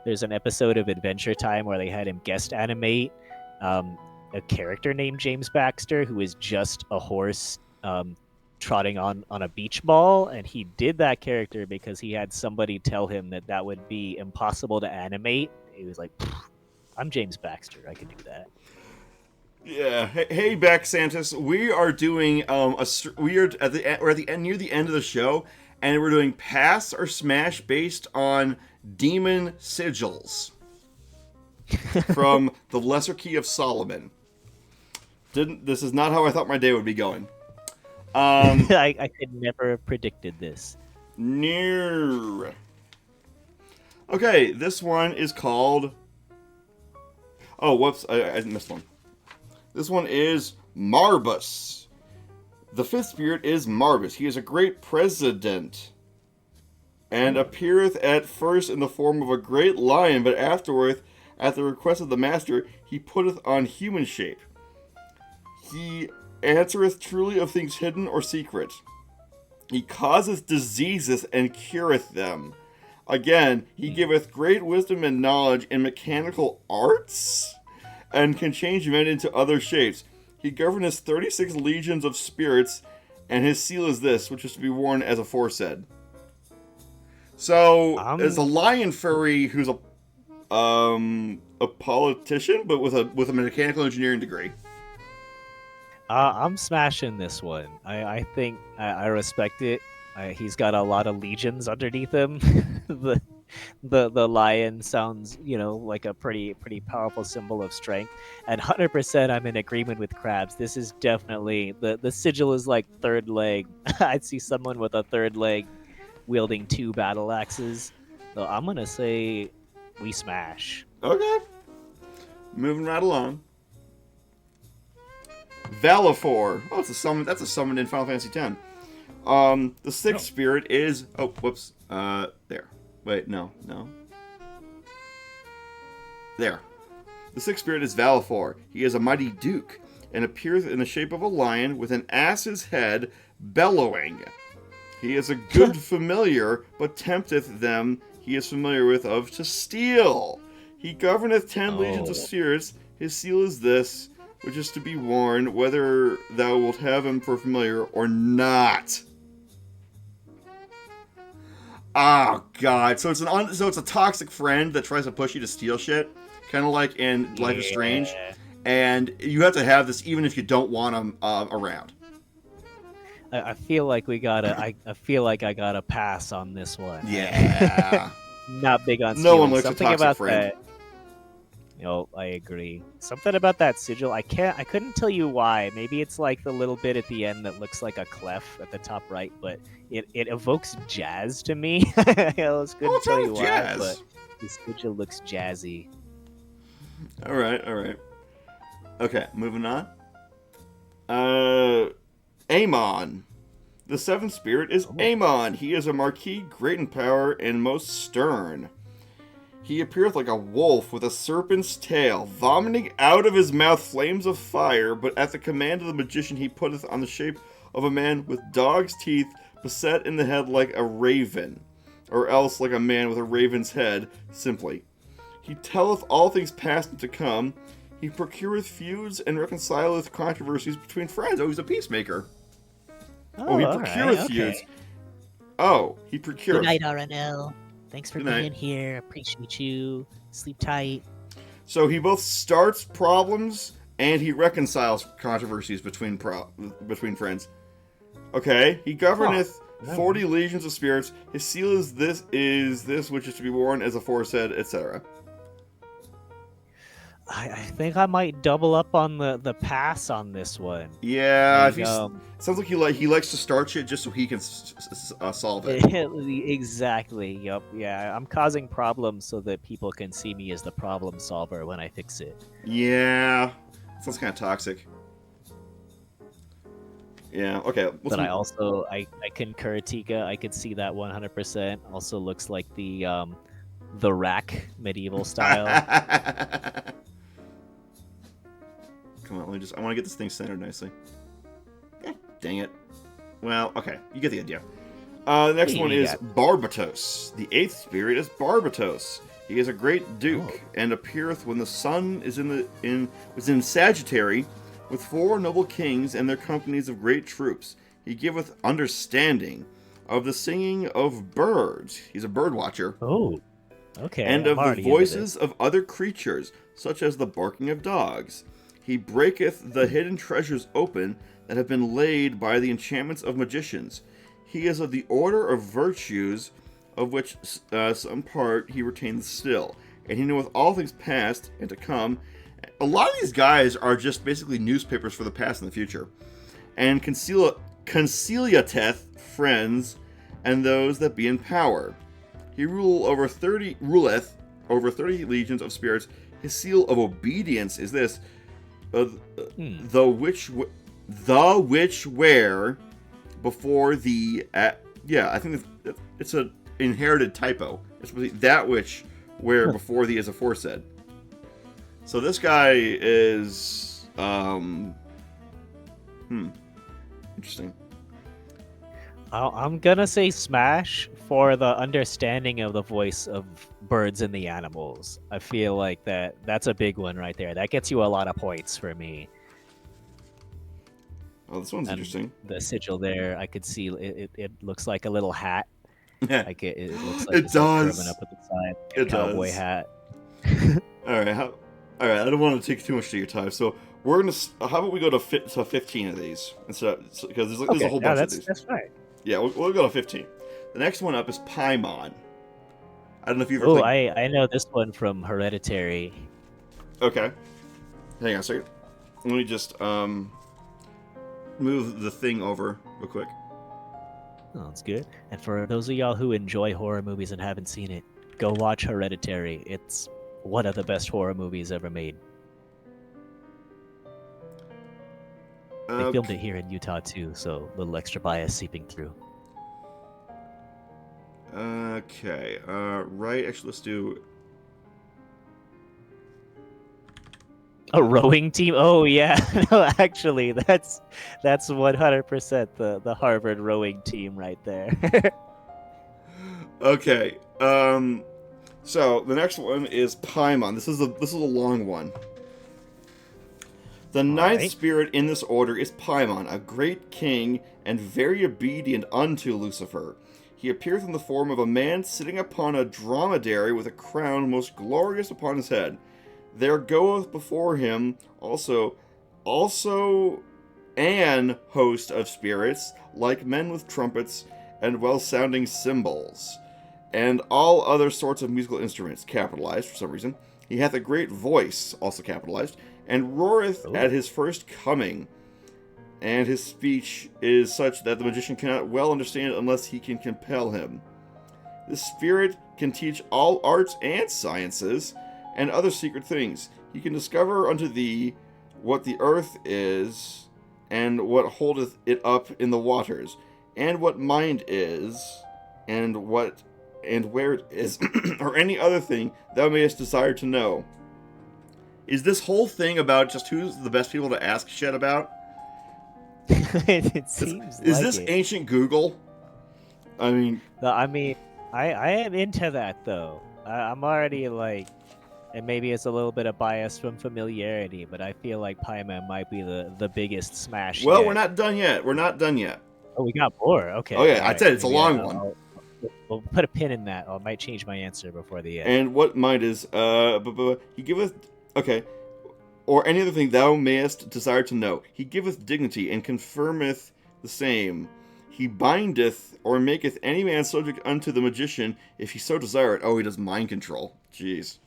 There's an episode of Adventure Time where they had him guest animate a character named James Baxter who is just a horse trotting on a beach ball, and he did that character because he had somebody tell him that would be impossible to animate. He was like, I'm James Baxter, I can do that. Yeah. Hey, Beck Santos, we are doing we're at the end, near the end of the show, and we're doing pass or smash based on demon sigils from the Lesser Key of Solomon. This is not how I thought my day would be going. I could never have predicted this. No. Okay, this one is called... Oh, whoops, I missed one. This one is Marbus. The fifth spirit is Marbus. He is a great president, and appeareth at first in the form of a great lion, but afterwards, at the request of the master, he putteth on human shape. He answereth truly of things hidden or secret. He causeth diseases and cureth them. Again, he giveth great wisdom and knowledge in mechanical arts, and can change men into other shapes. He governeth 36 legions of spirits, and his seal is this, which is to be worn as aforesaid. So, as a lion furry who's a politician, but with a mechanical engineering degree. I'm smashing this one. I think I respect it. He's got a lot of legions underneath him. the lion sounds, like a pretty powerful symbol of strength. And 100% I'm in agreement with Krabs. This is definitely the sigil is like third leg. I'd see someone with a third leg wielding 2 battle axes. So I'm gonna say we smash. Okay. Moving right along. Valifor. Oh, it's a summon. That's a summon in Final Fantasy X. The sixth spirit is... Oh, whoops. There. Wait, no. There. The sixth spirit is Valifor. He is a mighty duke, and appears in the shape of a lion with an ass's head bellowing. He is a good familiar, but tempteth them he is familiar with of to steal. He governeth 10 legions of spirits. His seal is this, which is to be worn, whether thou wilt have him for familiar or not. Oh God! So it's a toxic friend that tries to push you to steal shit, kind of like in Life is Strange, and you have to have this even if you don't want him around. I feel like I feel like I got a pass on this one. Yeah. Not big on stealing. No one likes Something a toxic about friend. that. I agree. Something about that sigil. I couldn't tell you why. Maybe it's like the little bit at the end that looks like a clef at the top right, but it evokes jazz to me. I almost couldn't tell you why, but the sigil looks jazzy. All right. Okay, moving on. Amon. The seventh spirit is Amon. He is a marquis, great in power, and most stern. He appeareth like a wolf with a serpent's tail, vomiting out of his mouth flames of fire, but at the command of the magician he putteth on the shape of a man with dog's teeth, beset in the head like a raven, or else like a man with a raven's head, simply. He telleth all things past and to come. He procureth feuds and reconcileth controversies between friends. Oh, he's a peacemaker. He procureth feuds. Oh, he procureth. Good night, RNL. Thanks for being here. Appreciate you. Sleep tight. So he both starts problems and he reconciles controversies between friends. Okay, he governeth 40 legions of spirits. His seal is this which is to be worn as aforesaid, etc. I think I might double up on the pass on this one. Yeah, sounds like he likes to start shit just so he can solve it. Exactly. Yep. Yeah, I'm causing problems so that people can see me as the problem solver when I fix it. Yeah, sounds kind of toxic. Yeah. Okay. But I concur, Tika. I could see that 100%. Also looks like the rack medieval style. Come on, I want to get this thing centered nicely. Dang it. Well, okay, you get the idea. The next one is Barbatos. The eighth spirit is Barbatos. He is a great duke, and appeareth when the sun is in Sagittary, with 4 noble kings and their companies of great troops. He giveth understanding of the singing of birds. He's a bird watcher. Oh, okay. And of the voices of other creatures, such as the barking of dogs. He breaketh the hidden treasures open that have been laid by the enchantments of magicians. He is of the order of virtues, of which some part he retains still, and he knoweth all things past and to come. A lot of these guys are just basically newspapers for the past and the future, and conciliateth friends and those that be in power. He ruleth over 30 legions of spirits. His seal of obedience is this: the which wear before the I think it's an inherited typo. It's that which where before the is aforesaid. So this guy is interesting. I'm gonna say smash for the understanding of the voice of birds and the animals. I feel like that's a big one right there. That gets you a lot of points for me. Oh, this one's interesting. The sigil there, I could see it looks like a little hat. Yeah, like it looks like it does. Like up at the side, like it a cowboy does. hat. All right, all right. I don't want to take too much of your time, so we're gonna. How about we go to 15 of these instead? Because there's a whole bunch of these. That's right. Yeah, we'll go to 15. The next one up is Paimon. I don't know if you've. Oh, I know this one from Hereditary. Okay. Hang on a second. Let me just move the thing over real quick. Oh, that's good. And for those of y'all who enjoy horror movies and haven't seen it, go watch Hereditary. It's one of the best horror movies ever made. They filmed it here in Utah too, so a little extra bias seeping through. Okay. Right. Actually, let's do a rowing team. Oh yeah, no, actually, that's 100% the Harvard rowing team right there. Okay. So the next one is Paimon. This is a long one. The ninth spirit in this order is Paimon, a great king and very obedient unto Lucifer. He appeareth in the form of a man sitting upon a dromedary with a crown most glorious upon his head. There goeth before him also an host of spirits, like men with trumpets and well-sounding cymbals, and all other sorts of musical instruments, capitalized for some reason. He hath a great voice, also capitalized, and roareth at his first coming. And his speech is such that the magician cannot well understand unless he can compel him. This spirit can teach all arts and sciences, and other secret things. He can discover unto thee what the earth is, and what holdeth it up in the waters, and what mind is, and where it is, or any other thing thou mayest desire to know. Is this whole thing about just who's the best people to ask shit about? It seems is this ancient Google? I mean, I am into that though. I'm already like, and maybe it's a little bit of bias from familiarity, but I feel like Paimon might be the biggest smash. Well, yet. We're not done yet. Oh, we got more. Okay. Oh yeah, I said it's a long one. We'll put a pin in that. I might change my answer before the end. And what might is he giveth or any other thing thou mayest desire to know. He giveth dignity and confirmeth the same. He bindeth or maketh any man subject unto the magician if he so desire it. Oh, he does mind control. Jeez.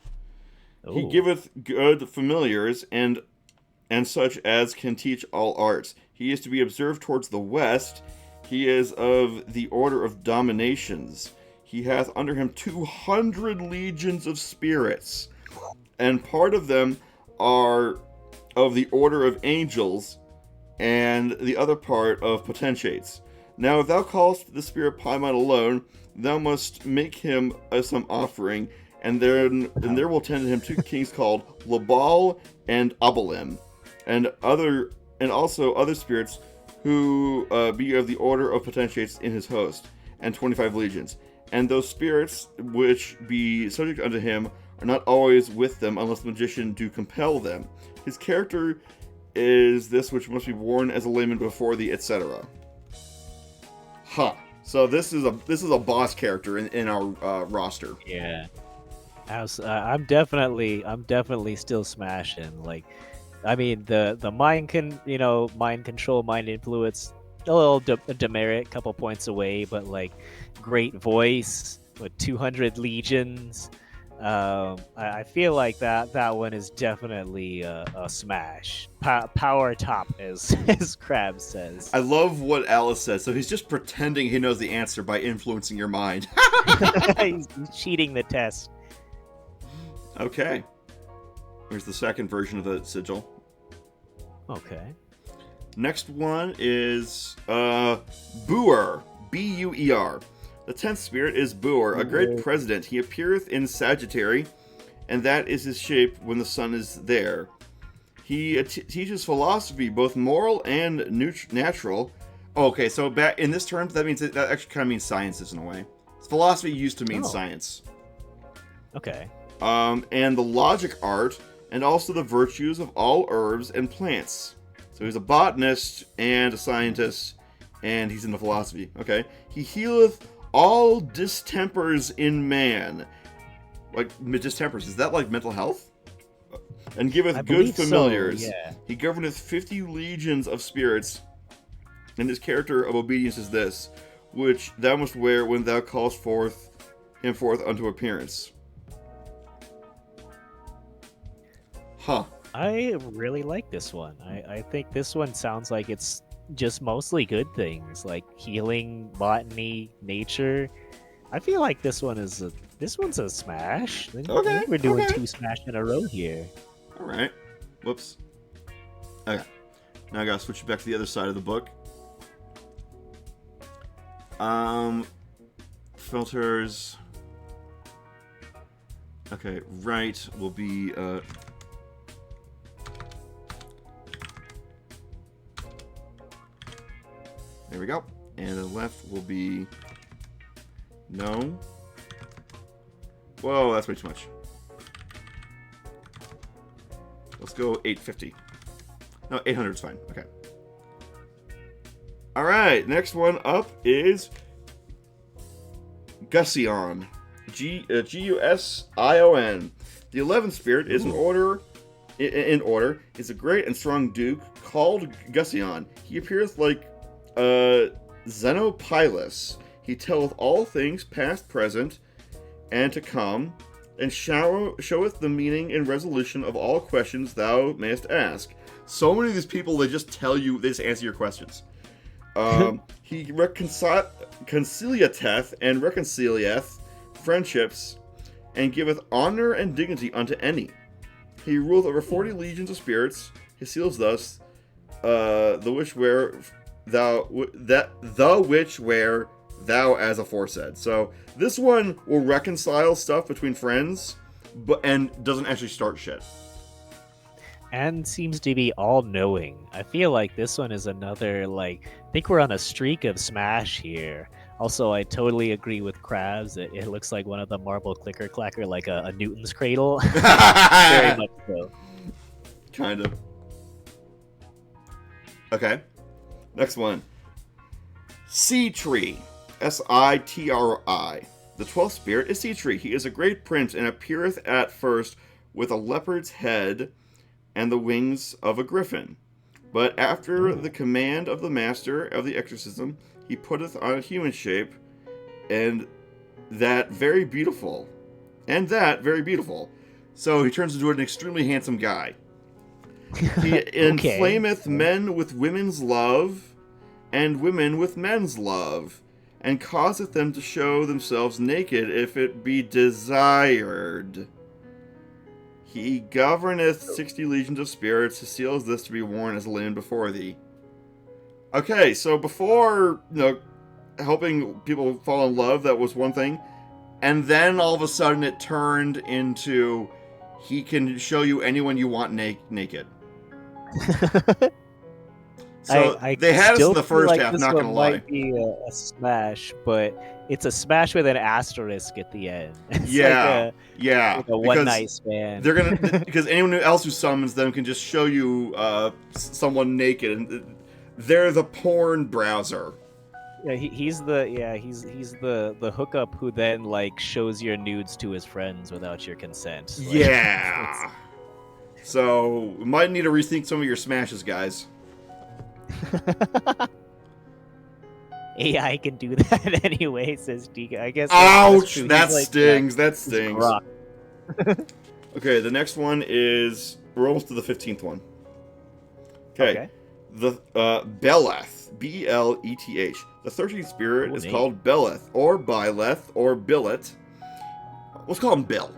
Ooh. He giveth good familiars and such as can teach all arts. He is to be observed towards the west. He is of the order of dominations. He hath under him 200 legions of spirits, and part of them are of the order of angels, and the other part of potentates. Now, if thou callest the spirit Paimon alone, thou must make him some offering, and there will tend him 2 kings called Labal and Abalim, and also other spirits who be of the order of potentates in his host, and 25 legions. And those spirits which be subject unto him are not always with them unless the magician do compel them. His character is this which must be worn as a layman before thee, etc. So this is a boss character in our roster. Yeah, I'm definitely still smashing. Like, I mean, the mind control, mind influence, a little demerit, couple points away, but like great voice, with 200 legions. I feel like that one is definitely a smash. Power top, as as Krabs says. I love what Alice says. So he's just pretending he knows the answer by influencing your mind. He's cheating the test. Okay. Here's the second version of the sigil. Okay. Next one is Buer. B-U-E-R. The 10th spirit is Buer, a great president. He appeareth in Sagittary, and that is his shape when the sun is there. He teaches philosophy, both moral and natural. Oh, okay, so back in this term, that means that actually kind of means sciences in a way. Philosophy used to mean science. Okay. And the logic art, and also the virtues of all herbs and plants. So he's a botanist and a scientist, and he's into philosophy. Okay. He healeth all distempers in man. Like, distempers, is that like mental health? And giveth good familiars. So, yeah. He governeth 50 legions of spirits, and his character of obedience is this, which thou must wear when thou callest him forth unto appearance. Huh. I really like this one. I think this one sounds like it's just mostly good things, like healing, botany, nature. I feel like this one's a smash. I think we're doing 2 smash in a row here. All right. Whoops. Okay. Now I gotta switch back to the other side of the book. Filters. Okay, right will be there we go. And the left will be no. Whoa, that's way too much. Let's go 850. No, 800 is fine. Okay. All right, next one up is Gusion. Gusion. The 11th spirit is in order is a great and strong duke called Gusion. He appeareth like Xenopilus. He telleth all things past, present, and to come, and showeth the meaning and resolution of all questions thou mayest ask. So many of these people, they just tell you, they just answer your questions. He conciliateth and reconcilieth friendships, and giveth honor and dignity unto any. He ruleth over 40 legions of spirits. His seals thus, the which wear thou as aforesaid. So this one will reconcile stuff between friends, and doesn't actually start shit. And seems to be all-knowing. I feel like this one is another, like, I think we're on a streak of smash here. Also, I totally agree with Krabs. It looks like one of the marble clicker clacker, like a Newton's cradle. Very much so. Kind of. Okay. Next one. Sea-Tree. S-I-T-R-I. The 12th spirit is Sea-Tree. He is a great prince and appeareth at first with a leopard's head and the wings of a griffin. But after the command of the master of the exorcism, he putteth on a human shape, and that very beautiful. So he turns into an extremely handsome guy. He inflameth men with women's love, and women with men's love, and causeth them to show themselves naked if it be desired. He governeth 60 legions of spirits. His seal is this to be worn as a linen before thee. Okay, so before, helping people fall in love, that was one thing. And then all of a sudden it turned into he can show you anyone you want naked. So they had us in the first half, not gonna lie. Might be a smash, but it's a smash with an asterisk at the end. It's like a one night span. They're gonna because anyone else who summons them can just show you someone naked, and they're the porn browser. Yeah, he's the hookup who then like shows your nudes to his friends without your consent. Like, yeah. So might need to rethink some of your smashes, guys. AI can do that anyway, says Dika. I guess that's Ouch! true. That He's like, stings. That he's stings. Grok. Okay, the next one is we're almost to the 15th one. Okay, Okay. the Beleth, Beleth. The 13th spirit Cool is name. called Beleth, or Byleth, or Billet. Let's call him Bill.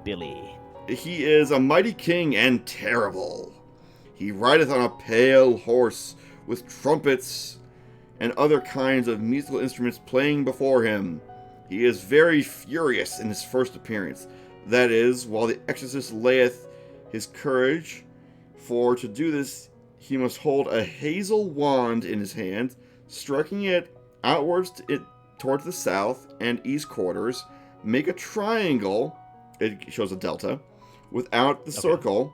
Billy. He is a mighty king and terrible. He rideth on a pale horse, with trumpets and other kinds of musical instruments playing before him. He is very furious in his first appearance. That is, while the exorcist layeth his courage, for to do this he must hold a hazel wand in his hand, striking it outwards towards the south and east quarters, make a triangle, it shows a delta, without the circle,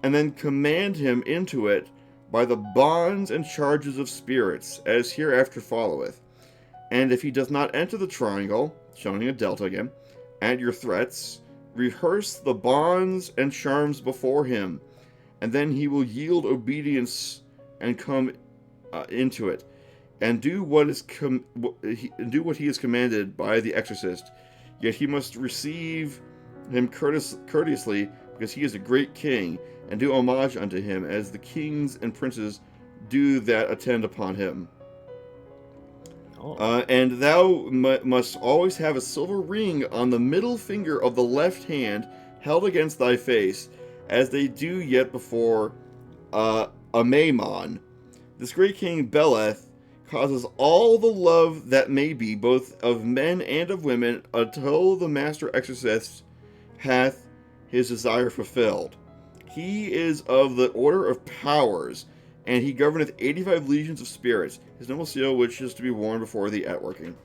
and then command him into it by the bonds and charges of spirits, as hereafter followeth. And if he does not enter the triangle, showing a delta again, at your threats, rehearse the bonds and charms before him, and then he will yield obedience and come into it, and do what he is commanded by the exorcist. Yet he must receive him courteously, because he is a great king, and do homage unto him, as the kings and princes do that attend upon him. And thou must always have a silver ring on the middle finger of the left hand, held against thy face, as they do yet before Amaimon. This great king Beleth causes all the love that may be, both of men and of women, until the master exorcist hath his desire fulfilled. He is of the order of powers, and he governeth 85 legions of spirits, his noble seal which is to be worn before the outworking.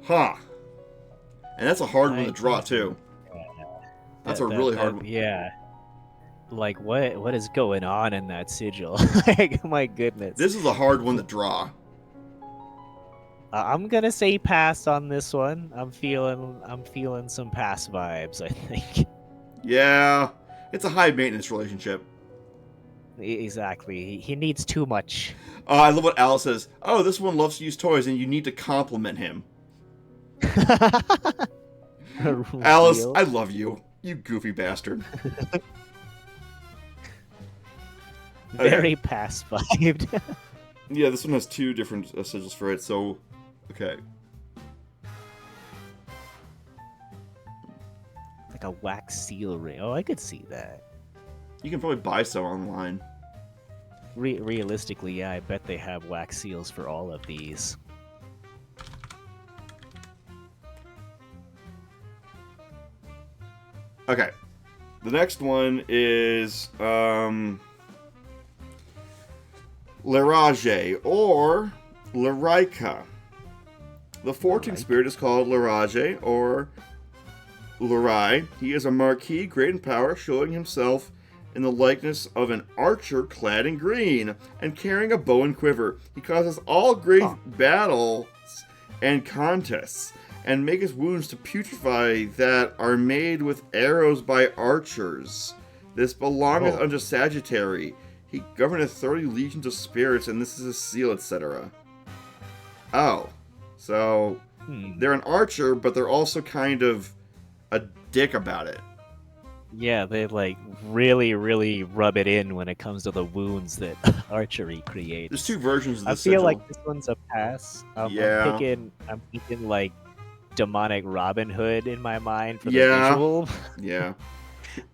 Ha! And that's a hard one to draw, too. That's a really hard one. Yeah. Like, what is going on in that sigil? Like, my goodness. This is a hard one to draw. I'm gonna say pass on this one. I'm feeling some pass vibes, I think. Yeah, it's a high maintenance relationship. Exactly. He needs too much. I love what Alice says. Oh, this one loves to use toys, and you need to compliment him. Alice, I love you. You goofy bastard. Very pass vibed. Yeah, this one has two different sigils for it, so... Okay. Like a wax seal ring. Oh, I could see that. You can probably buy some online. Realistically, yeah, I bet they have wax seals for all of these. Okay. The next one is... Larage, or Laraika. The 14th spirit is called Larage, or Larai. He is a marquis, great in power, showing himself in the likeness of an archer clad in green, and carrying a bow and quiver. He causes all great battles and contests, and maketh wounds to putrefy that are made with arrows by archers. This belongeth unto Sagittary. He governeth 30 legions of spirits, and this is a seal, etc. Oh. So, they're an archer, but they're also kind of a dick about it. Yeah, they like really, really rub it in when it comes to the wounds that archery creates. There's two versions of I this feel sigil. like this one's a pass. Yeah. I'm thinking like demonic Robin Hood in my mind for the Yeah. visual. Yeah.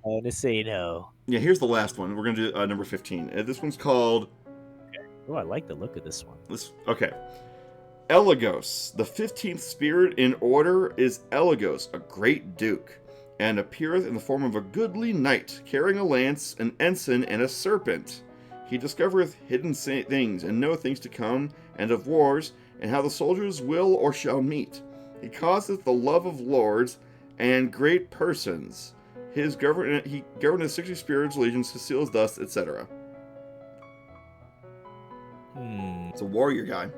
I'm gonna say no. Yeah, here's the last one. We're gonna do number 15. This one's called... Oh, I like the look of this one. Okay. Eligos. The 15th spirit in order is Eligos, a great duke, and appeareth in the form of a goodly knight, carrying a lance, an ensign, and a serpent. He discovereth hidden things, and knoweth things to come, and of wars, and how the soldiers will or shall meet. He causeth the love of lords and great persons. He governeth 60 spirits, legions, his seals, dust, etc. It's a warrior guy.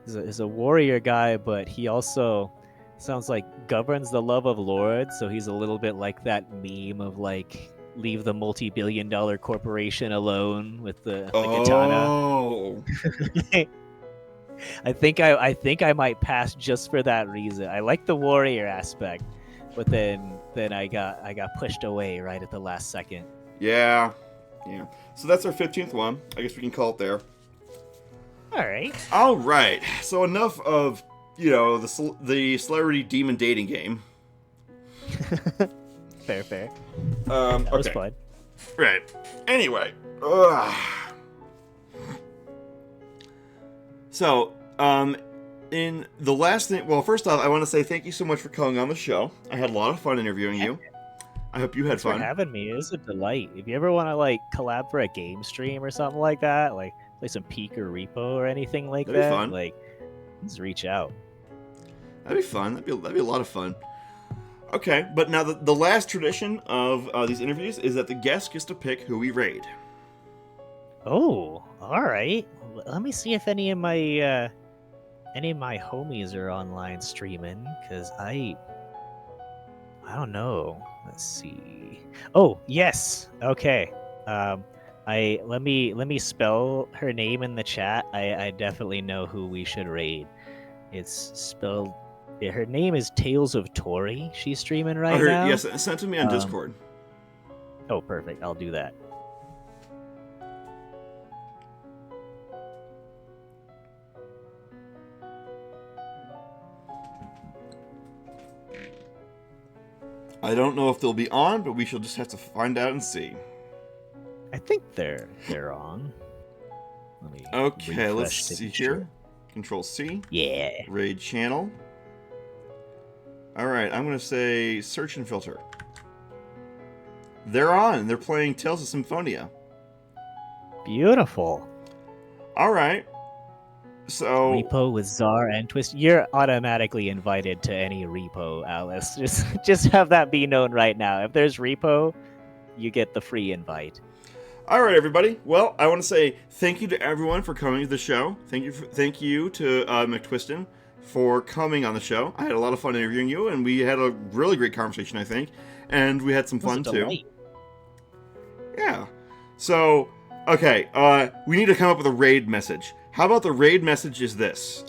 He's a warrior guy, but he also sounds like governs the love of lords, so he's a little bit like that meme of like leave the multi-billion-dollar corporation alone with the katana. Oh. I think I might pass just for that reason. I like the warrior aspect, but then I got pushed away right at the last second. Yeah. Yeah. So that's our 15th one. I guess we can call it there. All right. All right. So enough of, the celebrity demon dating game. Fair. That was fun. Right. Anyway. Ugh. So, in the last thing, well, first off, I want to say thank you so much for coming on the show. I had a lot of fun interviewing you. I hope you had Thanks fun. for having me. It was a delight. If you ever want to collab for a game stream or something like that, play some Peak or Repo or anything like That'd be that, fun. just reach out. That'd be fun. That'd be a lot of fun. Okay, but now the last tradition of these interviews is that the guest gets to pick who we raid. Oh, all right. Let me see if any of my homies are online streaming, because I don't know. Let's see. Oh, yes. Okay. Let me spell her name in the chat. I definitely know who we should raid. It's spelled. Her name is Tales of Tori. She's streaming right now. Yes, send it to me on Discord. Oh, perfect. I'll do that. I don't know if they'll be on, but we shall just have to find out and see. I think they're on. Let me Okay, let's refresh to see be here. sure. Control C. Yeah. Raid channel. Alright, I'm going to say search and filter. They're on. They're playing Tales of Symphonia. Beautiful. Alright. So Repo with Czar and Twist. You're automatically invited to any repo, Alice. Just have that be known right now. If there's repo, you get the free invite. all right, everybody. Well, I want to say thank you to everyone for coming to the show. Thank you to McTwiston for coming on the show. I had a lot of fun interviewing you, and we had a really great conversation, I think. And we had some fun, too. Yeah. So, okay, we need to come up with a raid message. How about the raid message is this?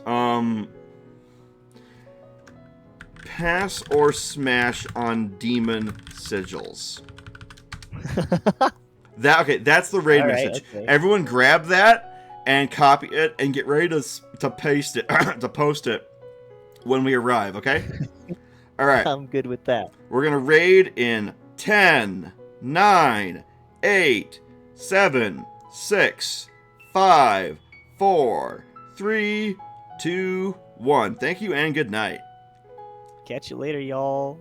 Pass or smash on demon sigils. That's the raid message. Okay. Everyone grab that and copy it and get ready to paste it to post it when we arrive, okay? All right. I'm good with that. We're going to raid in 10, 9, 8, 7, 6, 5, 4, 3, 2, 1. Thank you and good night. Catch you later, y'all.